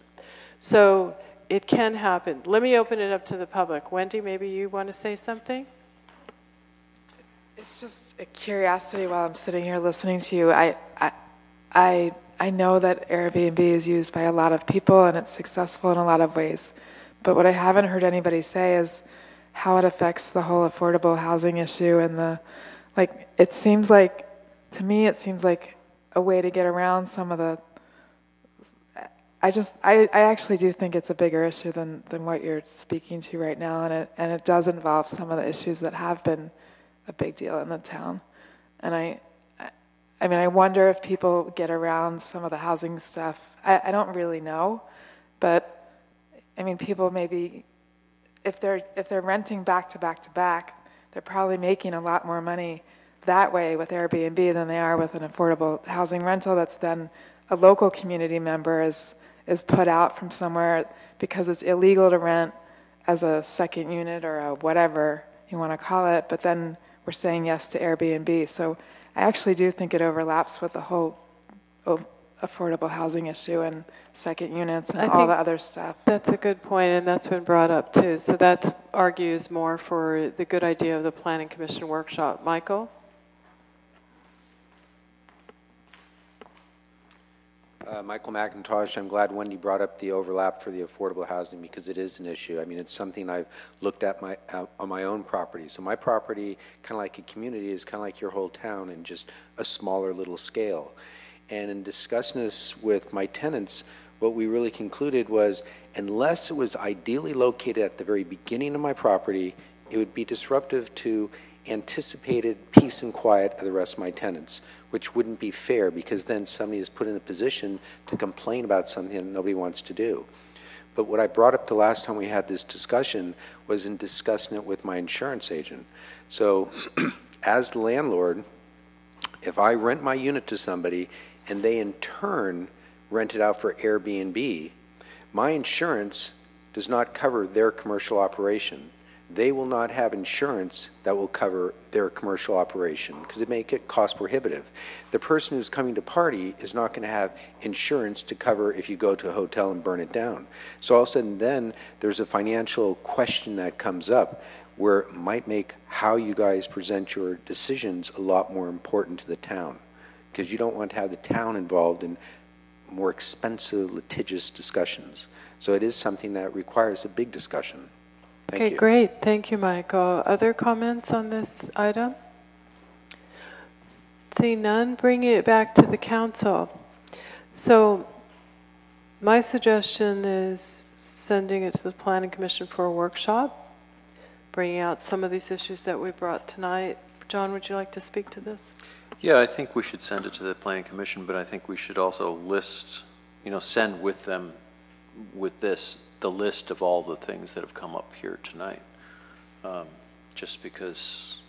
So it can happen. Let me open it up to the public. Wendy, maybe you want to say something? It's just a curiosity while I'm sitting here listening to you. I know that Airbnb is used by a lot of people and it's successful in a lot of ways. But what I haven't heard anybody say is how it affects the whole affordable housing issue and it seems like, to me, it seems like a way to get around some of the, I actually do think it's a bigger issue than what you're speaking to right now, and it does involve some of the issues that have been a big deal in the town. And I wonder if people get around some of the housing stuff. I don't really know, but I mean, people maybe, if they're renting back to back to back, they're probably making a lot more money that way with Airbnb than they are with an affordable housing rental that's then a local community member is put out from somewhere because it's illegal to rent as a second unit or a whatever you want to call it, but then we're saying yes to Airbnb. So I actually do think it overlaps with the whole affordable housing issue and second units and all the other stuff. That's a good point, and that's been brought up too. So that argues more for the good idea of the Planning Commission workshop. Michael? Michael McIntosh, I'm glad Wendy brought up the overlap for the affordable housing because it is an issue. I mean, it's something I've looked at on my own property. So my property, kind of like a community, is kind of like your whole town in just a smaller little scale. And in discussing this with my tenants, what we really concluded was unless it was ideally located at the very beginning of my property, it would be disruptive to anticipated peace and quiet of the rest of my tenants, which wouldn't be fair because then somebody is put in a position to complain about something that nobody wants to do. But what I brought up the last time we had this discussion was in discussing it with my insurance agent. So as the landlord, if I rent my unit to somebody and they in turn rent it out for Airbnb, my insurance does not cover their commercial operation. They will not have insurance that will cover their commercial operation because it may get cost prohibitive. The person who's coming to party is not going to have insurance to cover if you go to a hotel and burn it down. So all of a sudden then there's a financial question that comes up where it might make how you guys present your decisions a lot more important to the town, because you don't want to have the town involved in more expensive, litigious discussions. So it is something that requires a big discussion. Thank Okay, you. great. Thank you, Michael. Other comments on this item? Seeing none, bringing it back to the council. So my suggestion is sending it to the Planning Commission for a workshop, bringing out some of these issues that we brought tonight. John, would you like to speak to this? Yeah, I think we should send it to the Planning Commission, but I think we should also list, send with them, with this, the list of all the things that have come up here tonight. Just because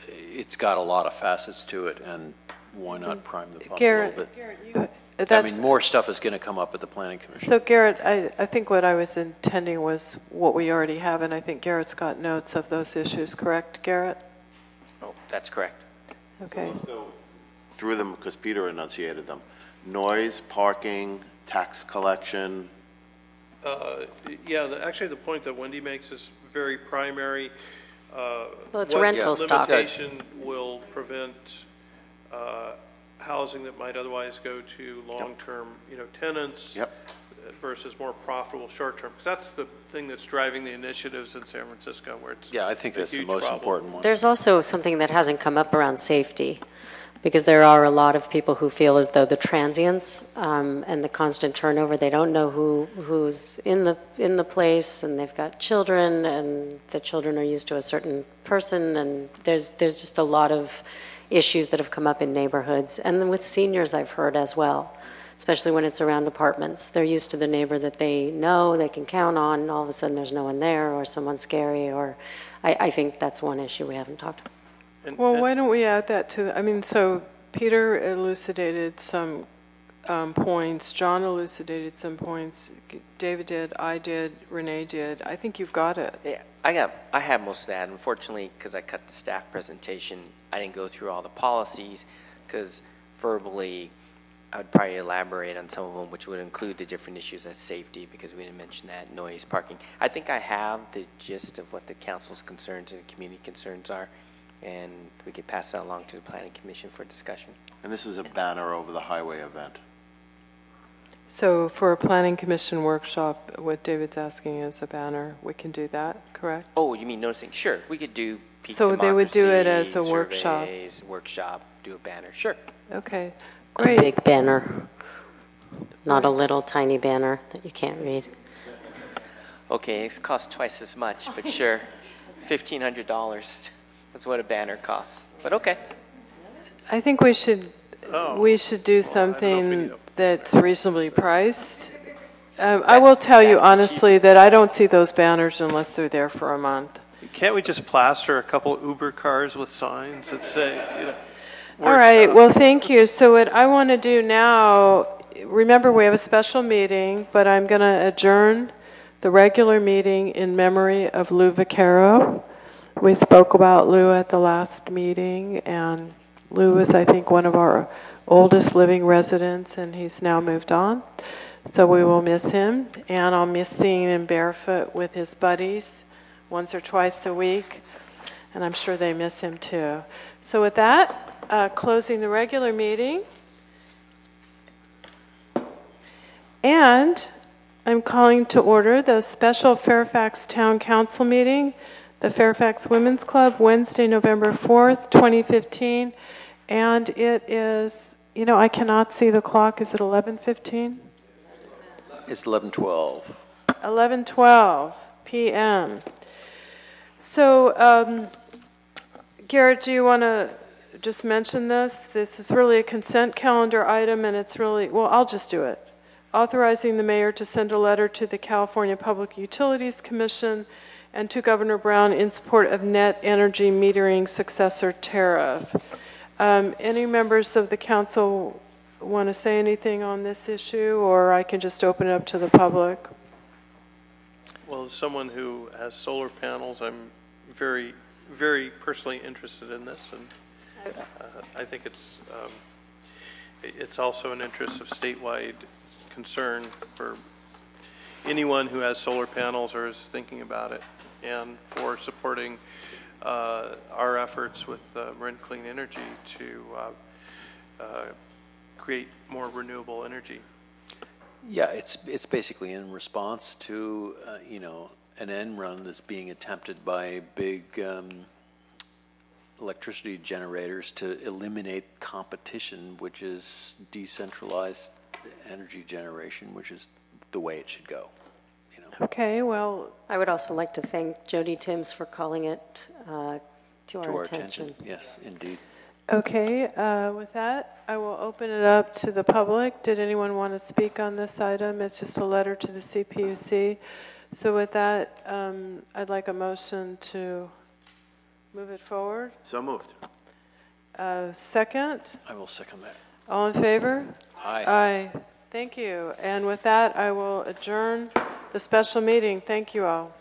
it's got a lot of facets to it, and why not prime the pump a little bit? Garrett, more stuff is going to come up at the Planning Commission. So Garrett, I think what I was intending was what we already have, and I think Garrett's got notes of those issues, correct, Garrett? Oh, that's correct. Okay. So let's go through them because Peter enunciated them. Noise, parking, tax collection. Actually the point that Wendy makes is very primary. Well, it's rental stock. Limitation will prevent housing that might otherwise go to long-term, tenants versus more profitable short-term. Because that's the thing that's driving the initiatives in San Francisco, where it's I think that's the most important one. There's also something that hasn't come up around safety, because there are a lot of people who feel as though the transients and the constant turnover, they don't know who's in the place, and they've got children, and the children are used to a certain person, and there's just a lot of issues that have come up in neighborhoods, and then with seniors I've heard as well, especially when it's around apartments. They're used to the neighbor that they know, they can count on, and all of a sudden there's no one there, or someone scary, or I think that's one issue we haven't talked about. Well, why don't we add that to, so Peter elucidated some points, John elucidated some points, David did, I did, Renee did. I think you've got it. Yeah, I have most of that. Unfortunately, because I cut the staff presentation, I didn't go through all the policies, because verbally I would probably elaborate on some of them, which would include the different issues as safety, because we didn't mention that, noise, parking. I think I have the gist of what the council's concerns and community concerns are, and we could pass that along to the Planning Commission for discussion. And this is a banner over the highway event. So for a Planning Commission workshop, what David's asking is a banner. We can do that, correct? Oh, you mean noticing? Sure, we could do peak So they would do it as a democracy, workshop. surveys, workshop, do a banner. Sure. Okay, A great. big banner, not a little tiny banner that you can't read. Okay, it costs twice as much, but sure, $1,500. That's what a banner costs. But okay. I think we should do something that's reasonably priced. I will tell you honestly that I don't see those banners unless they're there for a month. Can't we just plaster a couple Uber cars with signs that say, All right, well, thank you. So what I want to do now, remember we have a special meeting, but I'm going to adjourn the regular meeting in memory of Lou Vaccaro. We spoke about Lou at the last meeting, and Lou is, I think, one of our oldest living residents, and he's now moved on. So we will miss him, and I'll miss seeing him barefoot with his buddies once or twice a week, and I'm sure they miss him too. So with that, closing the regular meeting, and I'm calling to order the special Fairfax Town Council meeting, the Fairfax Women's Club, Wednesday, November 4th, 2015, and it is, I cannot see the clock. Is it 11:15? It's 11:12. 11:12 p.m. So, Garrett, do you want to just mention this? This is really a consent calendar item, and it's really, well, I'll just do it. authorizing the mayor to send a letter to the California Public Utilities Commission and to Governor Brown in support of net energy metering successor tariff. Any members of the council want to say anything on this issue, or I can just open it up to the public? Well, as someone who has solar panels, I'm very, very personally interested in this, and I think it's also an interest of statewide concern for anyone who has solar panels or is thinking about it, and for supporting our efforts with Marin Clean Energy to create more renewable energy. Yeah, it's basically in response to an end run that's being attempted by big electricity generators to eliminate competition, which is decentralized energy generation, which is the way it should go. Okay, well, I would also like to thank Jody Timms for calling it to our attention. Yes, indeed. Okay, with that, I will open it up to the public. Did anyone want to speak on this item? It's just a letter to the CPUC. So with that, I'd like a motion to move it forward. So moved. Second? I will second that. All in favor? Aye. Aye. Thank you. And with that, I will adjourn the special meeting. Thank you all.